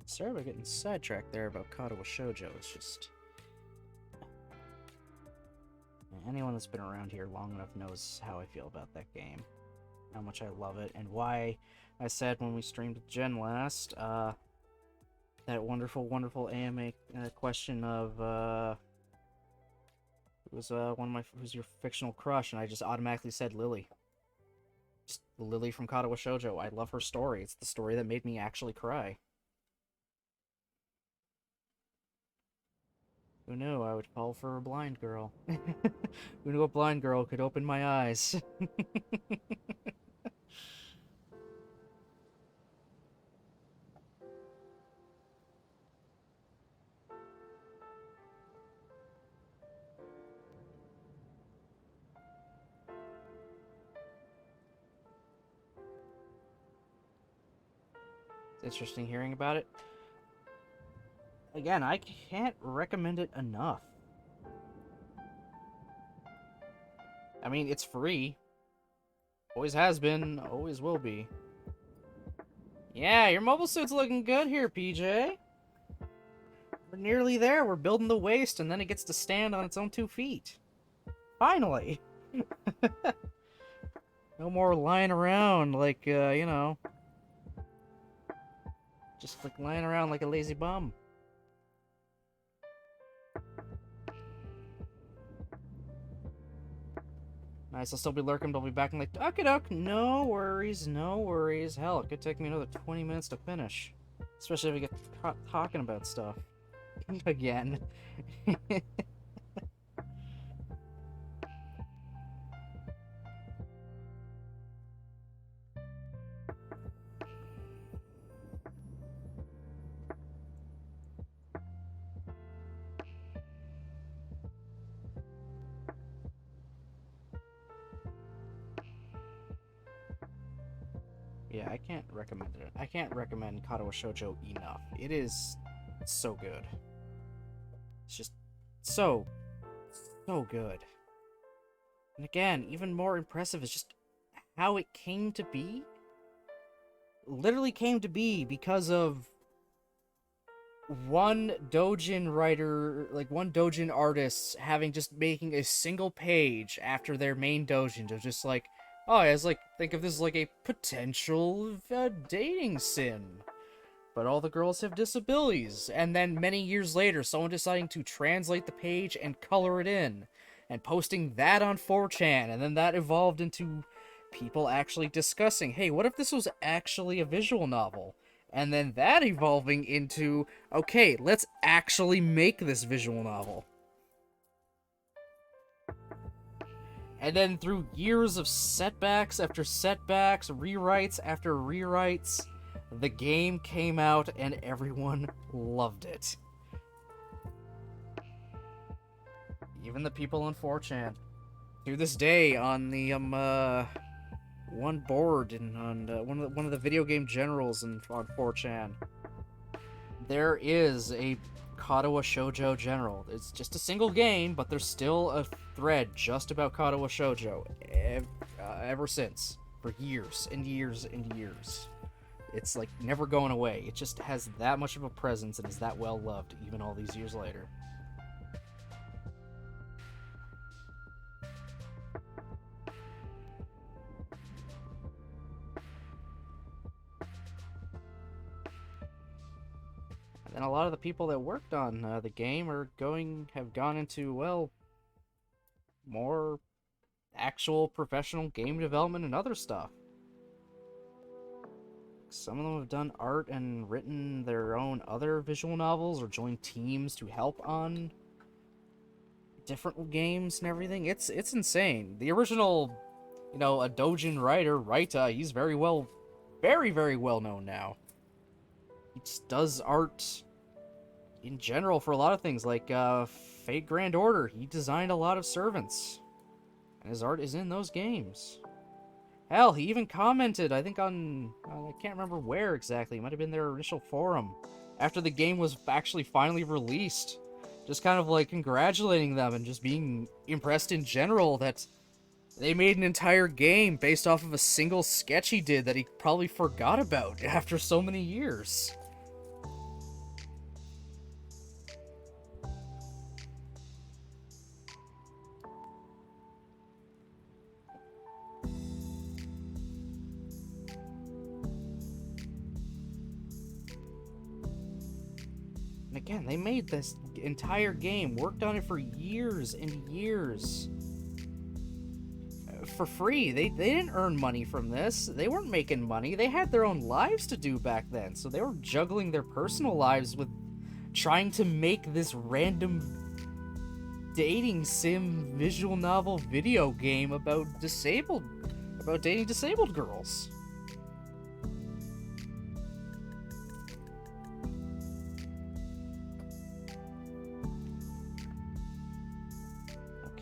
Sorry about getting sidetracked there about Katawa Shoujo. It's just... anyone that's been around here long enough knows how I feel about that game. How much I love it, and why I said when we streamed Gen last, that wonderful, wonderful AMA question of, who's your fictional crush, and I just automatically said Lily. Just Lily from Katawa Shoujo. I love her story. It's the story that made me actually cry. Who knew I would fall for a blind girl? Who knew a blind girl could open my eyes? It's interesting hearing about it. Again, I can't recommend it enough. I mean, it's free. Always has been, always will be. Yeah, your mobile suit's looking good here, PJ. We're nearly there. We're building the waist, and then it gets to stand on its own 2 feet. Finally! No more lying around like, you know... just like lying around like a lazy bum. Nice, I'll still be lurking, but I'll be back in like, okay, doke. No worries, no worries. Hell, it could take me another 20 minutes to finish. Especially if we get talking about stuff. Again. Yeah, I can't recommend it. I can't recommend Katawa Shoujo enough. It is so good. It's just so good. And again, even more impressive is just how it came to be. Literally came to be because of one doujin writer, like one doujin artist having just making a single page after their main doujin to just like, oh, I was like, think of this as like a potential dating sim. But all the girls have disabilities. And then many years later, someone deciding to translate the page and color it in. And posting that on 4chan. And then that evolved into people actually discussing, hey, what if this was actually a visual novel? And then that evolving into, okay, let's actually make this visual novel. And then through years of setbacks after setbacks, rewrites after rewrites, the game came out and everyone loved it. Even the people on 4chan. To this day, on the one board and on one of the video game generals on 4chan, there is a Katawa Shoujo general. It's just a single game, but there's still a thread just about Katawa Shoujo ever since, for years and years and years. It's like never going away. It just has that much of a presence and is that well loved even all these years later. And a lot of the people that worked on the game have gone into, well, more actual professional game development and other stuff. Some of them have done art and written their own other visual novels or joined teams to help on different games and everything. It's insane. The original, a Dojin writer, Raita, he's very, very well known now. He just does art in general for a lot of things, like Fate Grand Order. He designed a lot of servants, and his art is in those games. Hell, he even commented, I think on, I can't remember where exactly, it might have been their initial forum, after the game was actually finally released, just kind of like congratulating them and just being impressed in general that they made an entire game based off of a single sketch he did that he probably forgot about after so many years. And again, they made this entire game, worked on it for years and years. For free. They didn't earn money from this. They weren't making money. They had their own lives to do back then, so they were juggling their personal lives with trying to make this random dating sim visual novel video game about dating disabled girls.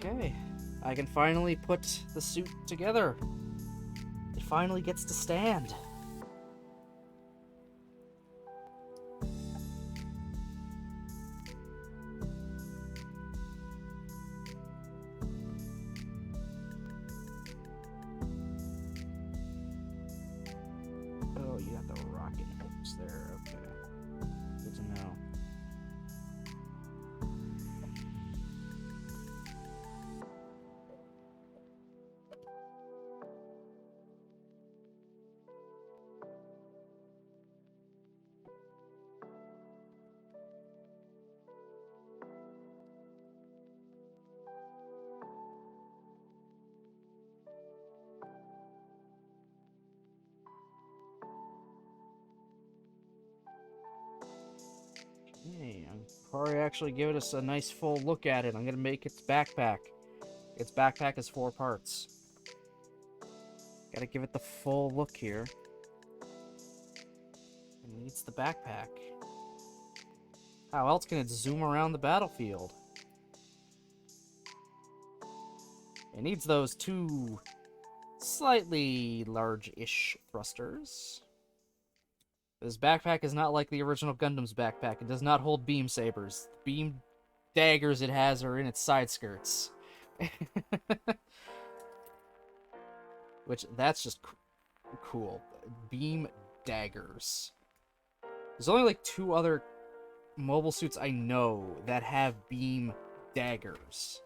Okay, I can finally put the suit together. It finally gets to stand. Oh, you got the rocket hooks there. Okay. Good to know. Hey, I'm probably actually giving us a nice full look at it. I'm gonna make its backpack. Its backpack is 4 parts. Gotta give it the full look here. It needs the backpack. How else can it zoom around the battlefield? It needs those 2 slightly large-ish thrusters. This backpack is not like the original Gundam's backpack. It does not hold beam sabers. The beam daggers it has are in its side skirts. Which, that's just cool. Beam daggers. There's only like 2 other mobile suits I know that have beam daggers.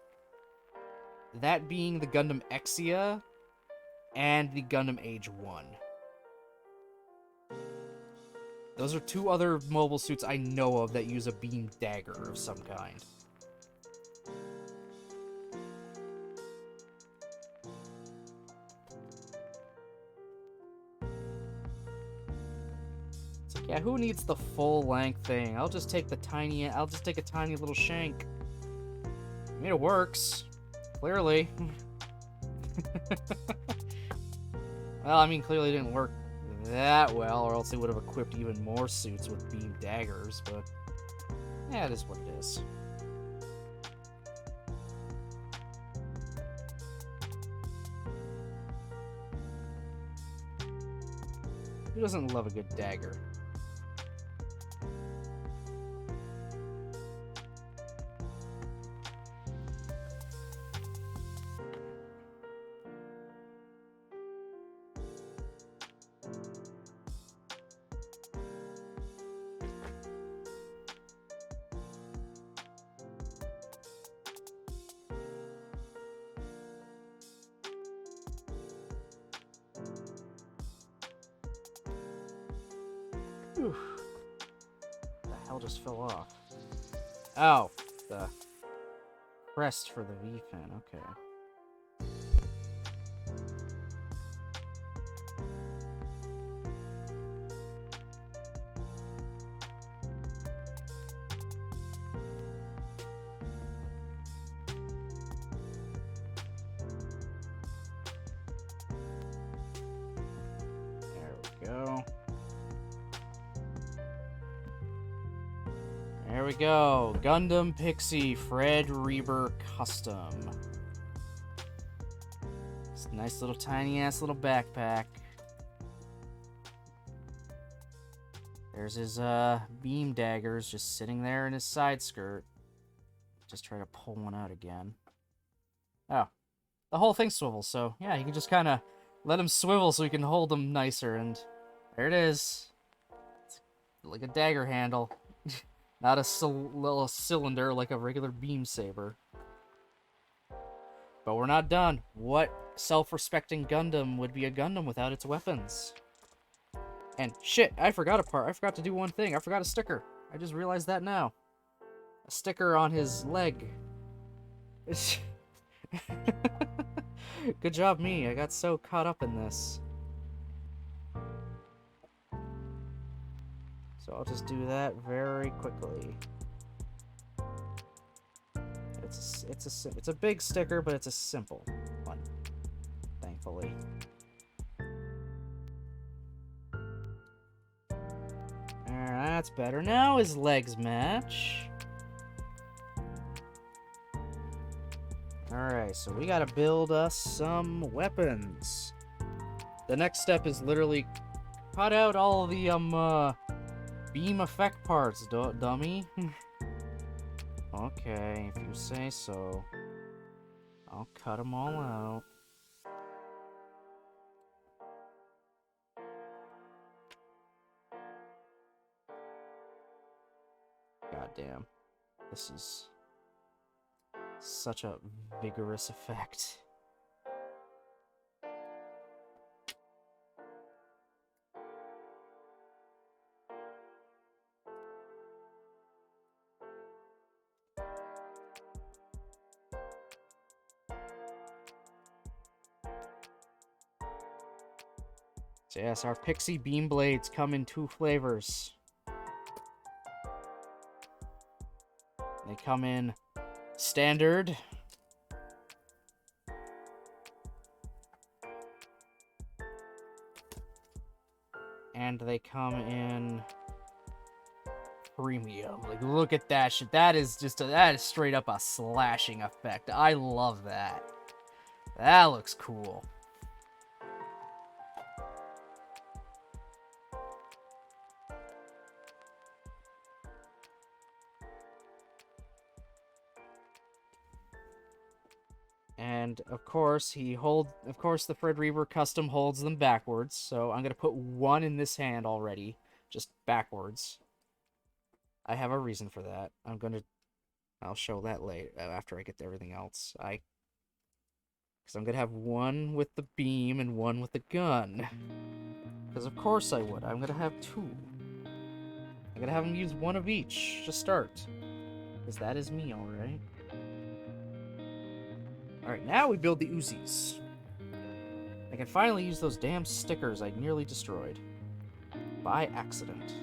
That being the Gundam Exia and the Gundam Age 1. Those are 2 other mobile suits I know of that use a beam dagger of some kind. It's like, yeah, who needs the full length thing? I'll just take a tiny little shank. I mean, it works. Clearly. Well, I mean, clearly it didn't work that well, or else they would have equipped even more suits with beam daggers, but yeah, it is what it is. Who doesn't love a good dagger? Whew. What the hell just fell off? Oh, the crest for the V-fin, okay. There we go. There we go. Gundam Pixy Fred Reber Custom. It's a nice little tiny ass little backpack. There's his beam daggers just sitting there in his side skirt. Just try to pull one out again. Oh. The whole thing swivels, so yeah, you can just kind of let him swivel so you can hold him nicer, and there it is. It's like a dagger handle. Not a little cylinder like a regular beam saber. But we're not done. What self-respecting Gundam would be a Gundam without its weapons? And shit, I forgot a part. I forgot to do one thing. I forgot a sticker. I just realized that now. A sticker on his leg. Good job me. I got so caught up in this. So I'll just do that very quickly. It's a big sticker, but it's a simple one, thankfully. That's better. Now his legs match. Alright, so we gotta build us some weapons. The next step is literally cut out all the beam effect parts, dummy. Okay, if you say so. I'll cut them all out. Goddamn. This is such a vigorous effect. So yes, our Pixy beam blades come in 2 flavors. They come in standard and they come in premium. Like, look at that shit. That is straight up a slashing effect. I love that. That looks cool. And of course, the Fred Reber custom holds them backwards. So I'm gonna put one in this hand already, just backwards. I have a reason for that. I'll show that later after I get to everything else. Because I'm gonna have one with the beam and one with the gun. Because of course I would. I'm gonna have 2. I'm gonna have them use one of each to start. Because that is me, alright? Alright, now we build the Uzis. I can finally use those damn stickers I nearly destroyed. By accident.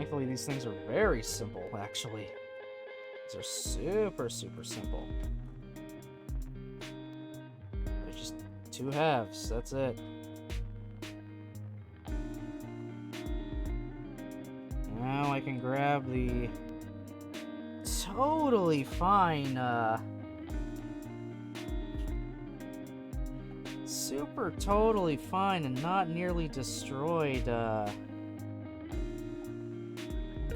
Thankfully, these things are very simple, actually. These are super, super simple. They're just two halves, that's it. Now I can grab the totally fine, super totally fine and not nearly destroyed,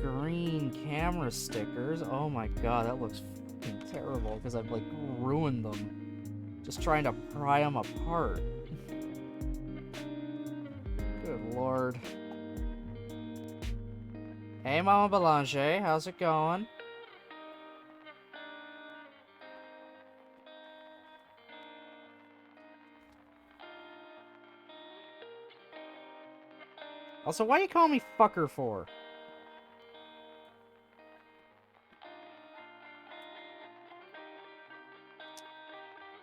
green camera stickers. Oh my god, that looks fucking terrible because I've, like, ruined them. Just trying to pry them apart. Good lord. Hey, Mama Belanger, how's it going? Also, why you call me fucker for?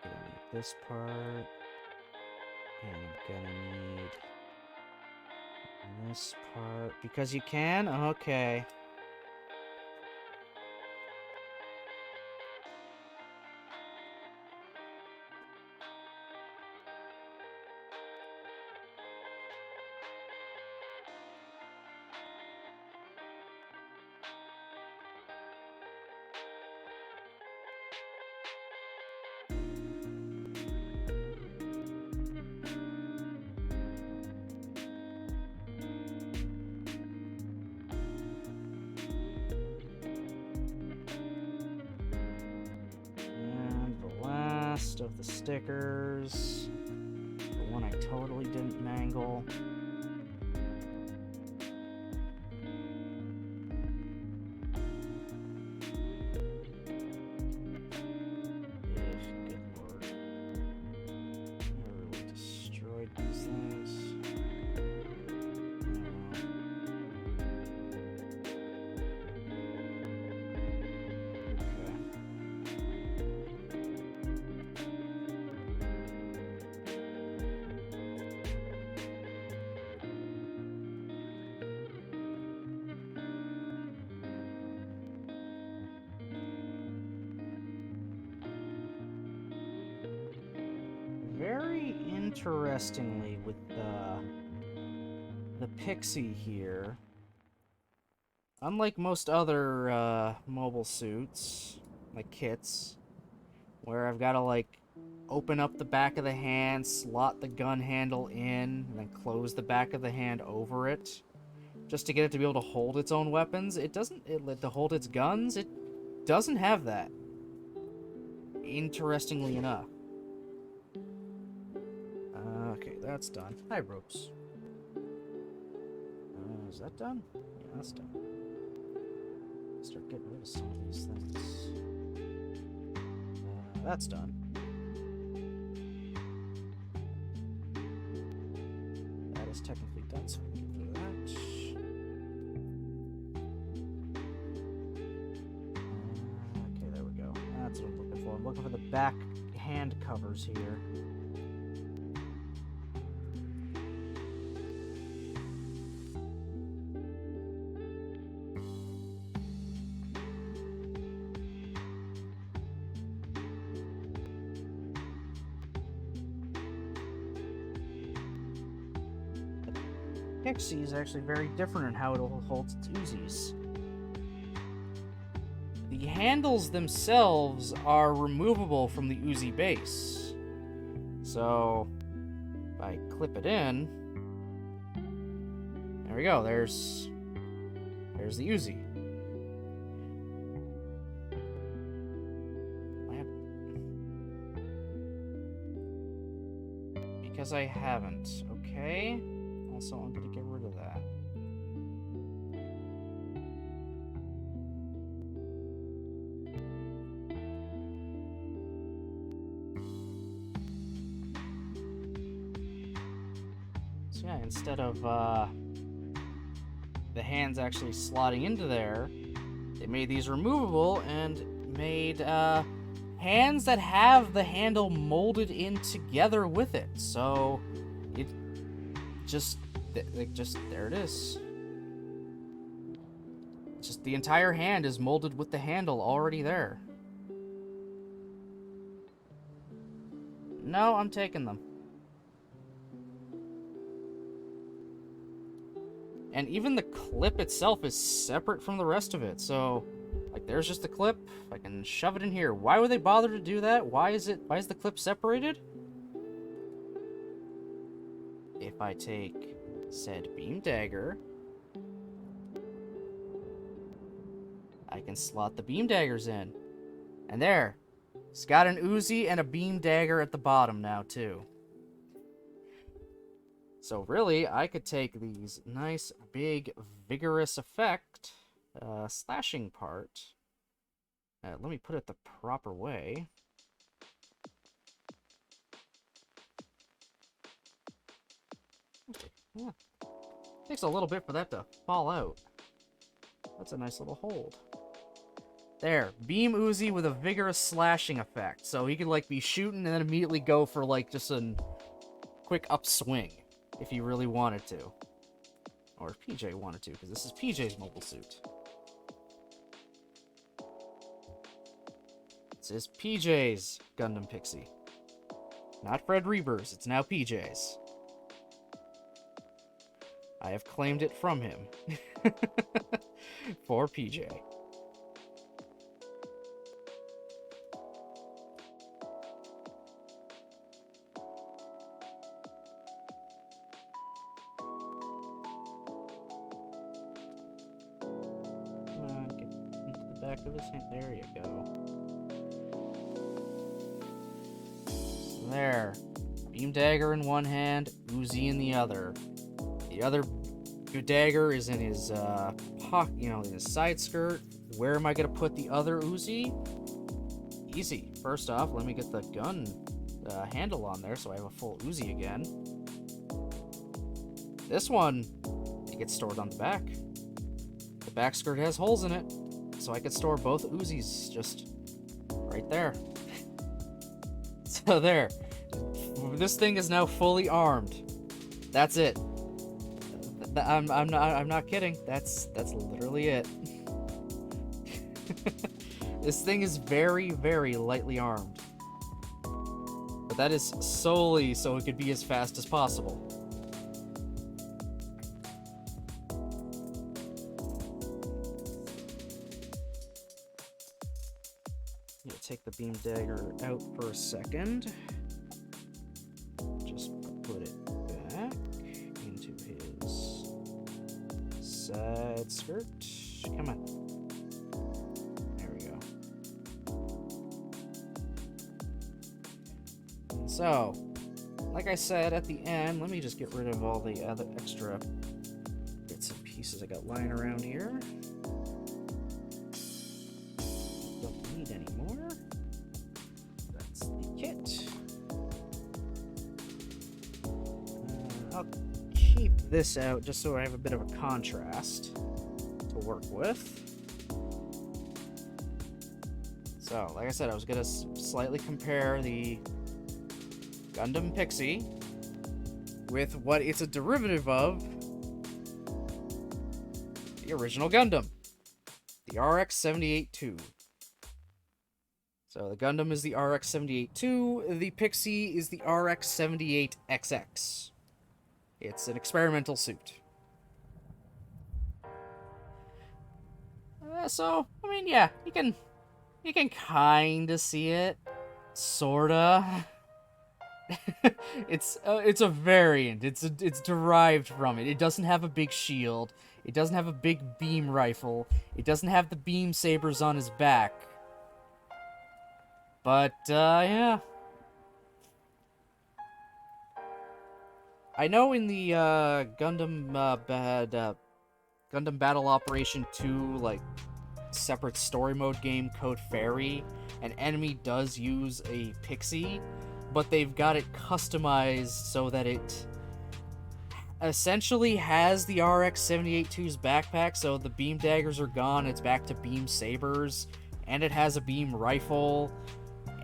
Gonna need this part. And I'm gonna need this part. Because you can? Okay. Of the stickers. The one I totally didn't mangle. Good lord. I really destroyed these things. Very interestingly, with the Pixy here, unlike most other mobile suits, like kits, where I've got to, like, open up the back of the hand, slot the gun handle in, and then close the back of the hand over it, just to get it to be able to hold its own weapons, to hold its guns, it doesn't have that, interestingly enough. Okay, that's done. Hi, ropes. Is that done? Yeah, that's done. Start getting rid of some of these things. That's done. That is technically done, so we can get rid of that. Okay, there we go. That's what I'm looking for. I'm looking for the back hand covers here. Pixy is actually very different in how it holds its Uzis. The handles themselves are removable from the Uzi base. So, if I clip it in, there we go, there's the Uzi. Because I haven't, okay? So I'm going to get rid of that. So yeah, instead of the hands actually slotting into there, they made these removable and made hands that have the handle molded in together with it. So it just there it is. Just the entire hand is molded with the handle already there. No, I'm taking them. And even the clip itself is separate from the rest of it, so... Like, there's just the clip. I can shove it in here. Why would they bother to do that? Why is the clip separated? If I take said beam dagger, I can slot the beam daggers in. And there. It's got an Uzi and a beam dagger at the bottom now, too. So really, I could take these nice, big, vigorous effect slashing part. Let me put it the proper way. Yeah. Takes a little bit for that to fall out. That's a nice little hold. There. Beam Uzi with a vigorous slashing effect. So he could, like, be shooting and then immediately go for, like, just a quick upswing. If he really wanted to. Or if PJ wanted to, because this is PJ's mobile suit. This is PJ's Gundam Pixy. Not Fred Reber's, it's now PJ's. I have claimed it from him. For PJ. Of his hand. There you go. There. Beam dagger in one hand, Uzi in the other. The other dagger is in his pocket, in his side skirt. Where am I gonna put the other Uzi? Easy. First off, let me get the gun handle on there so I have a full Uzi again. This one, it gets stored on the back. The back skirt has holes in it. So I could store both Uzis just right there. So there. This thing is now fully armed. That's it. I'm not kidding. That's literally it. This thing is very, very lightly armed. But that is solely so it could be as fast as possible. Take the beam dagger out for a second. Just put it back into his side skirt. Come on. There we go. So, like I said at the end, let me just get rid of all the other extra bits and pieces I got lying around here. Don't need any more. I'll keep this out just so I have a bit of a contrast to work with. So, like I said, I was going to slightly compare the Gundam Pixy with what it's a derivative of, the original Gundam, the RX-78-2. So the Gundam is the RX-78-2, the Pixy is the RX-78XX. It's an experimental suit. So, I mean, yeah, you can kinda see it, sorta. It's a variant. It's derived from it. It doesn't have a big shield. It doesn't have a big beam rifle. It doesn't have the beam sabers on his back. But, yeah. I know in the, Gundam Battle Operation 2, like, separate story mode game, Code Fairy, an enemy does use a Pixy, but they've got it customized so that it essentially has the RX-78-2's backpack, so the beam daggers are gone, it's back to beam sabers, and it has a beam rifle,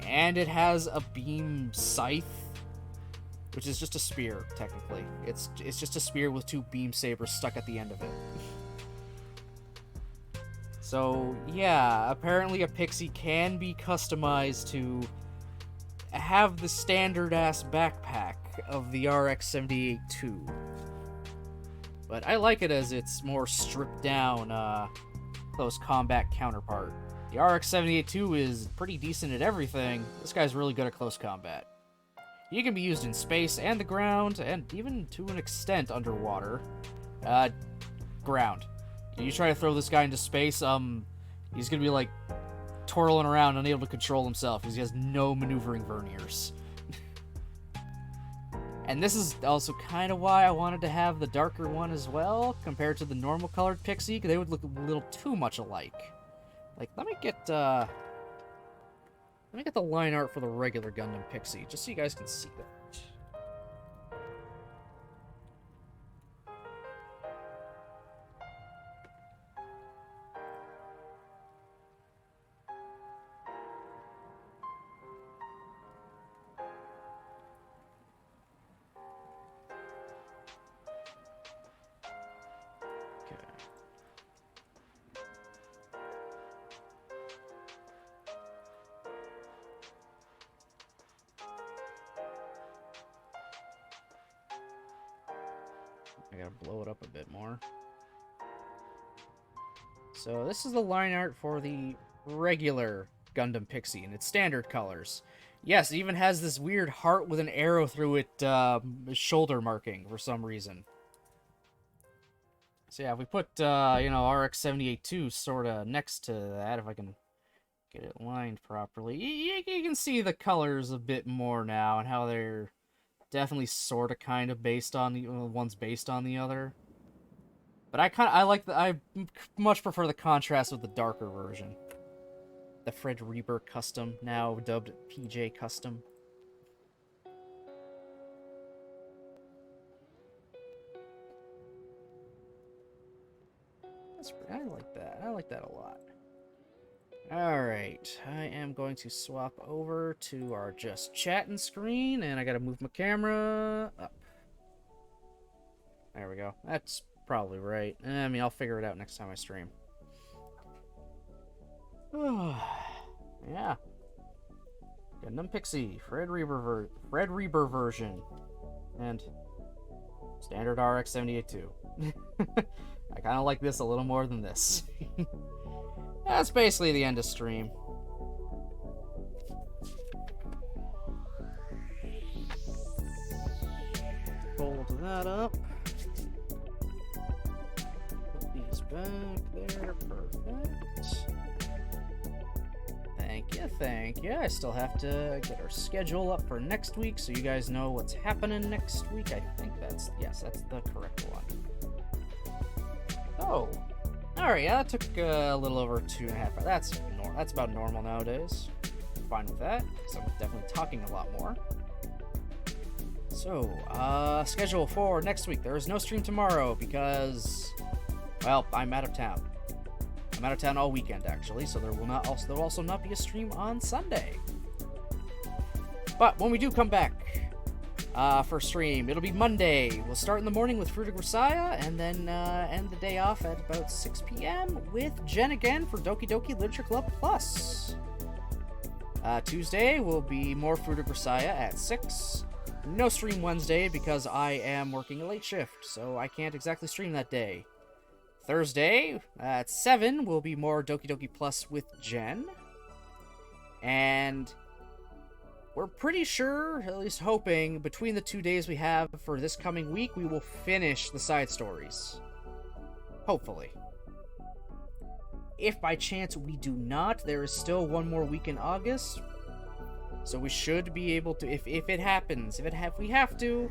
and it has a beam scythe, which is just a spear, technically. It's just a spear with two beam sabers stuck at the end of it. So, yeah, apparently a Pixy can be customized to have the standard-ass backpack of the RX-78-2. But I like it as its more stripped-down, close combat counterpart. The RX-78-2 is pretty decent at everything. This guy's really good at close combat. He can be used in space and the ground, and even to an extent underwater. Ground. You try to throw this guy into space, he's gonna be like twirling around, unable to control himself because he has no maneuvering verniers. And this is also kind of why I wanted to have the darker one as well, compared to the normal colored Pixy, because they would look a little too much alike. Like, let me get the line art for the regular Gundam Pixy, just so you guys can see that. I gotta blow it up a bit more. So this is the line art for the regular Gundam Pixy in its standard colors. Yes, it even has this weird heart with an arrow through it, shoulder marking for some reason. So yeah, if we put, RX-78-2 sorta next to that, if I can get it lined properly, you can see the colors a bit more now and how they're definitely sorta kind of based on the one's based on the other. But I much prefer the contrast with the darker version. The Fred Reber custom, now dubbed PJ custom. I like that. I like that a lot. Alright, I am going to swap over to our just chatting screen, and I gotta move my camera up. There we go. That's probably right. I mean, I'll figure it out next time I stream. Yeah. Gundam Pixy, Fred Reber version. And standard RX-78-2. I kind of like this a little more than this. That's basically the end of stream. Fold that up. Put these back there. Perfect. Thank you. I still have to get our schedule up for next week so you guys know what's happening next week. I think that's the correct one. Oh. Alright, yeah, that took a little over 2.5 hours. That's about normal nowadays. Fine with that, because I'm definitely talking a lot more. So, schedule for next week. There is no stream tomorrow because, well, I'm out of town. I'm out of town all weekend, actually, so there will also not be a stream on Sunday. But when we do come back for stream, it'll be Monday. We'll start in the morning with Fruit of Grisaya, and then end the day off at about 6 p.m. with Jen again for Doki Doki Literature Club Plus. Tuesday will be more Fruit of Grisaya at 6. No stream Wednesday because I am working a late shift, so I can't exactly stream that day. Thursday at 7 will be more Doki Doki Plus with Jen. And we're pretty sure, at least hoping, between the 2 days we have for this coming week, we will finish the side stories. Hopefully. If by chance we do not, there is still one more week in August. So we should be able to, if it happens, if we have to,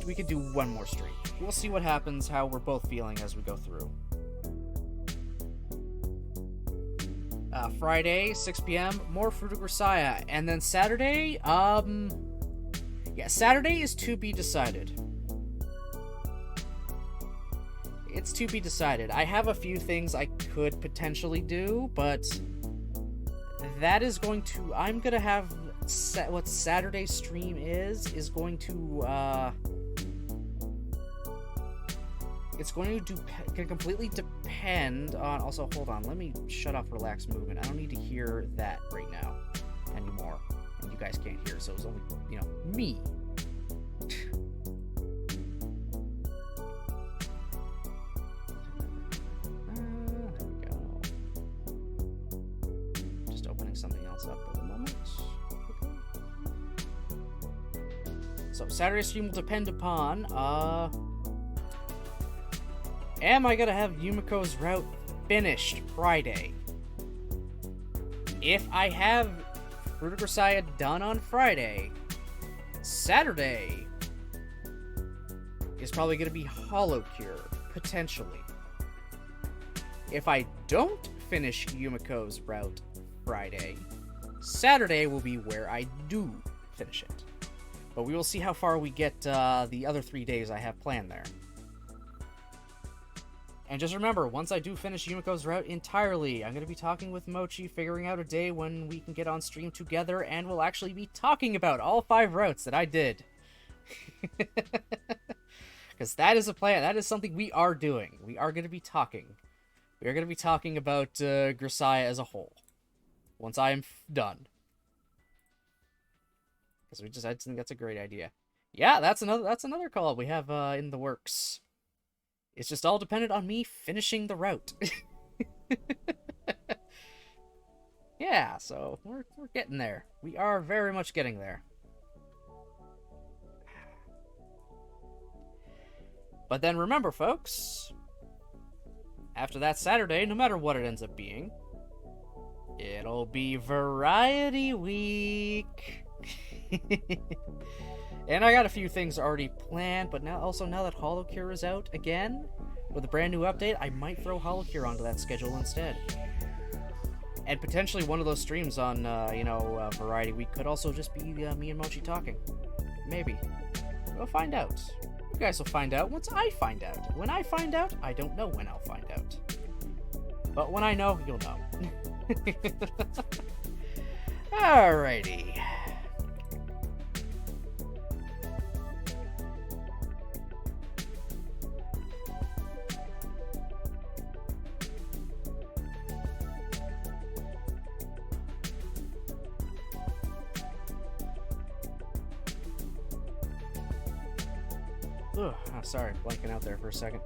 we could do one more stream. We'll see what happens, how we're both feeling as we go through. Friday, 6 p.m., more Fruit of Grisaya. And then Saturday, Saturday is to be decided. It's to be decided. I have a few things I could potentially do, but that is going to, I'm gonna have, what Saturday's stream is going to, It's going to completely depend on... Also, hold on. Let me shut off relaxed movement. I don't need to hear that right now anymore. And you guys can't hear, so it's only, you know, me. There we go. Just opening something else up for the moment. So, Saturday stream will depend upon, am I gonna have Yumiko's route finished Friday? If I have Fruit of Grisaya done on Friday, Saturday is probably gonna be Hollow Cure, potentially. If I don't finish Yumiko's route Friday, Saturday will be where I do finish it. But we will see how far we get the other 3 days I have planned there. And just remember, once I do finish Yumiko's route entirely, I'm going to be talking with Mochi, figuring out a day when we can get on stream together, and we'll actually be talking about all 5 routes that I did. Because that is a plan. That is something we are doing. We are going to be talking. We are going to be talking about Grisaya as a whole. Once I am done. Because I think that's a great idea. Yeah, that's another call we have in the works. It's just all dependent on me finishing the route. Yeah, so we're getting there. We are very much getting there. But then remember, folks, after that Saturday, no matter what it ends up being, it'll be Variety Week. And I got a few things already planned, but now that Hollow Cure is out again, with a brand new update, I might throw Hollow Cure onto that schedule instead. And potentially one of those streams on, Variety Week could also just be me and Mochi talking. Maybe. We'll find out. You guys will find out once I find out. When I find out, I don't know when I'll find out. But when I know, you'll know. Alrighty. Ugh, oh, sorry, blanking out there for a second.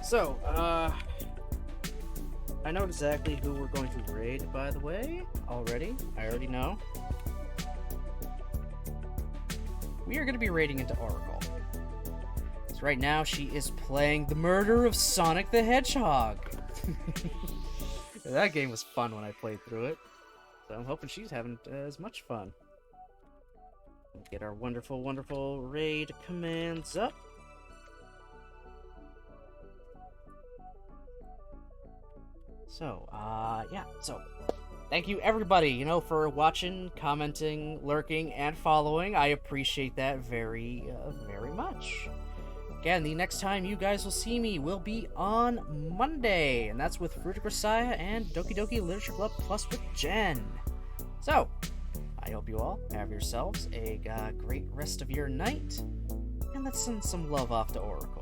So, I know exactly who we're going to raid, by the way, already. I already know. We are going to be raiding into Oracle. So right now, she is playing the murder of Sonic the Hedgehog. That game was fun when I played through it. So I'm hoping she's having as much fun. Get our wonderful, wonderful raid commands up. So, yeah. So, thank you everybody, for watching, commenting, lurking, and following. I appreciate that very, very much. Again, the next time you guys will see me will be on Monday, and that's with Fruit of Grisaya and Doki Doki Literature Club Plus with Jen. So, I hope you all have yourselves a great rest of your night, and let's send some love off to Oracle.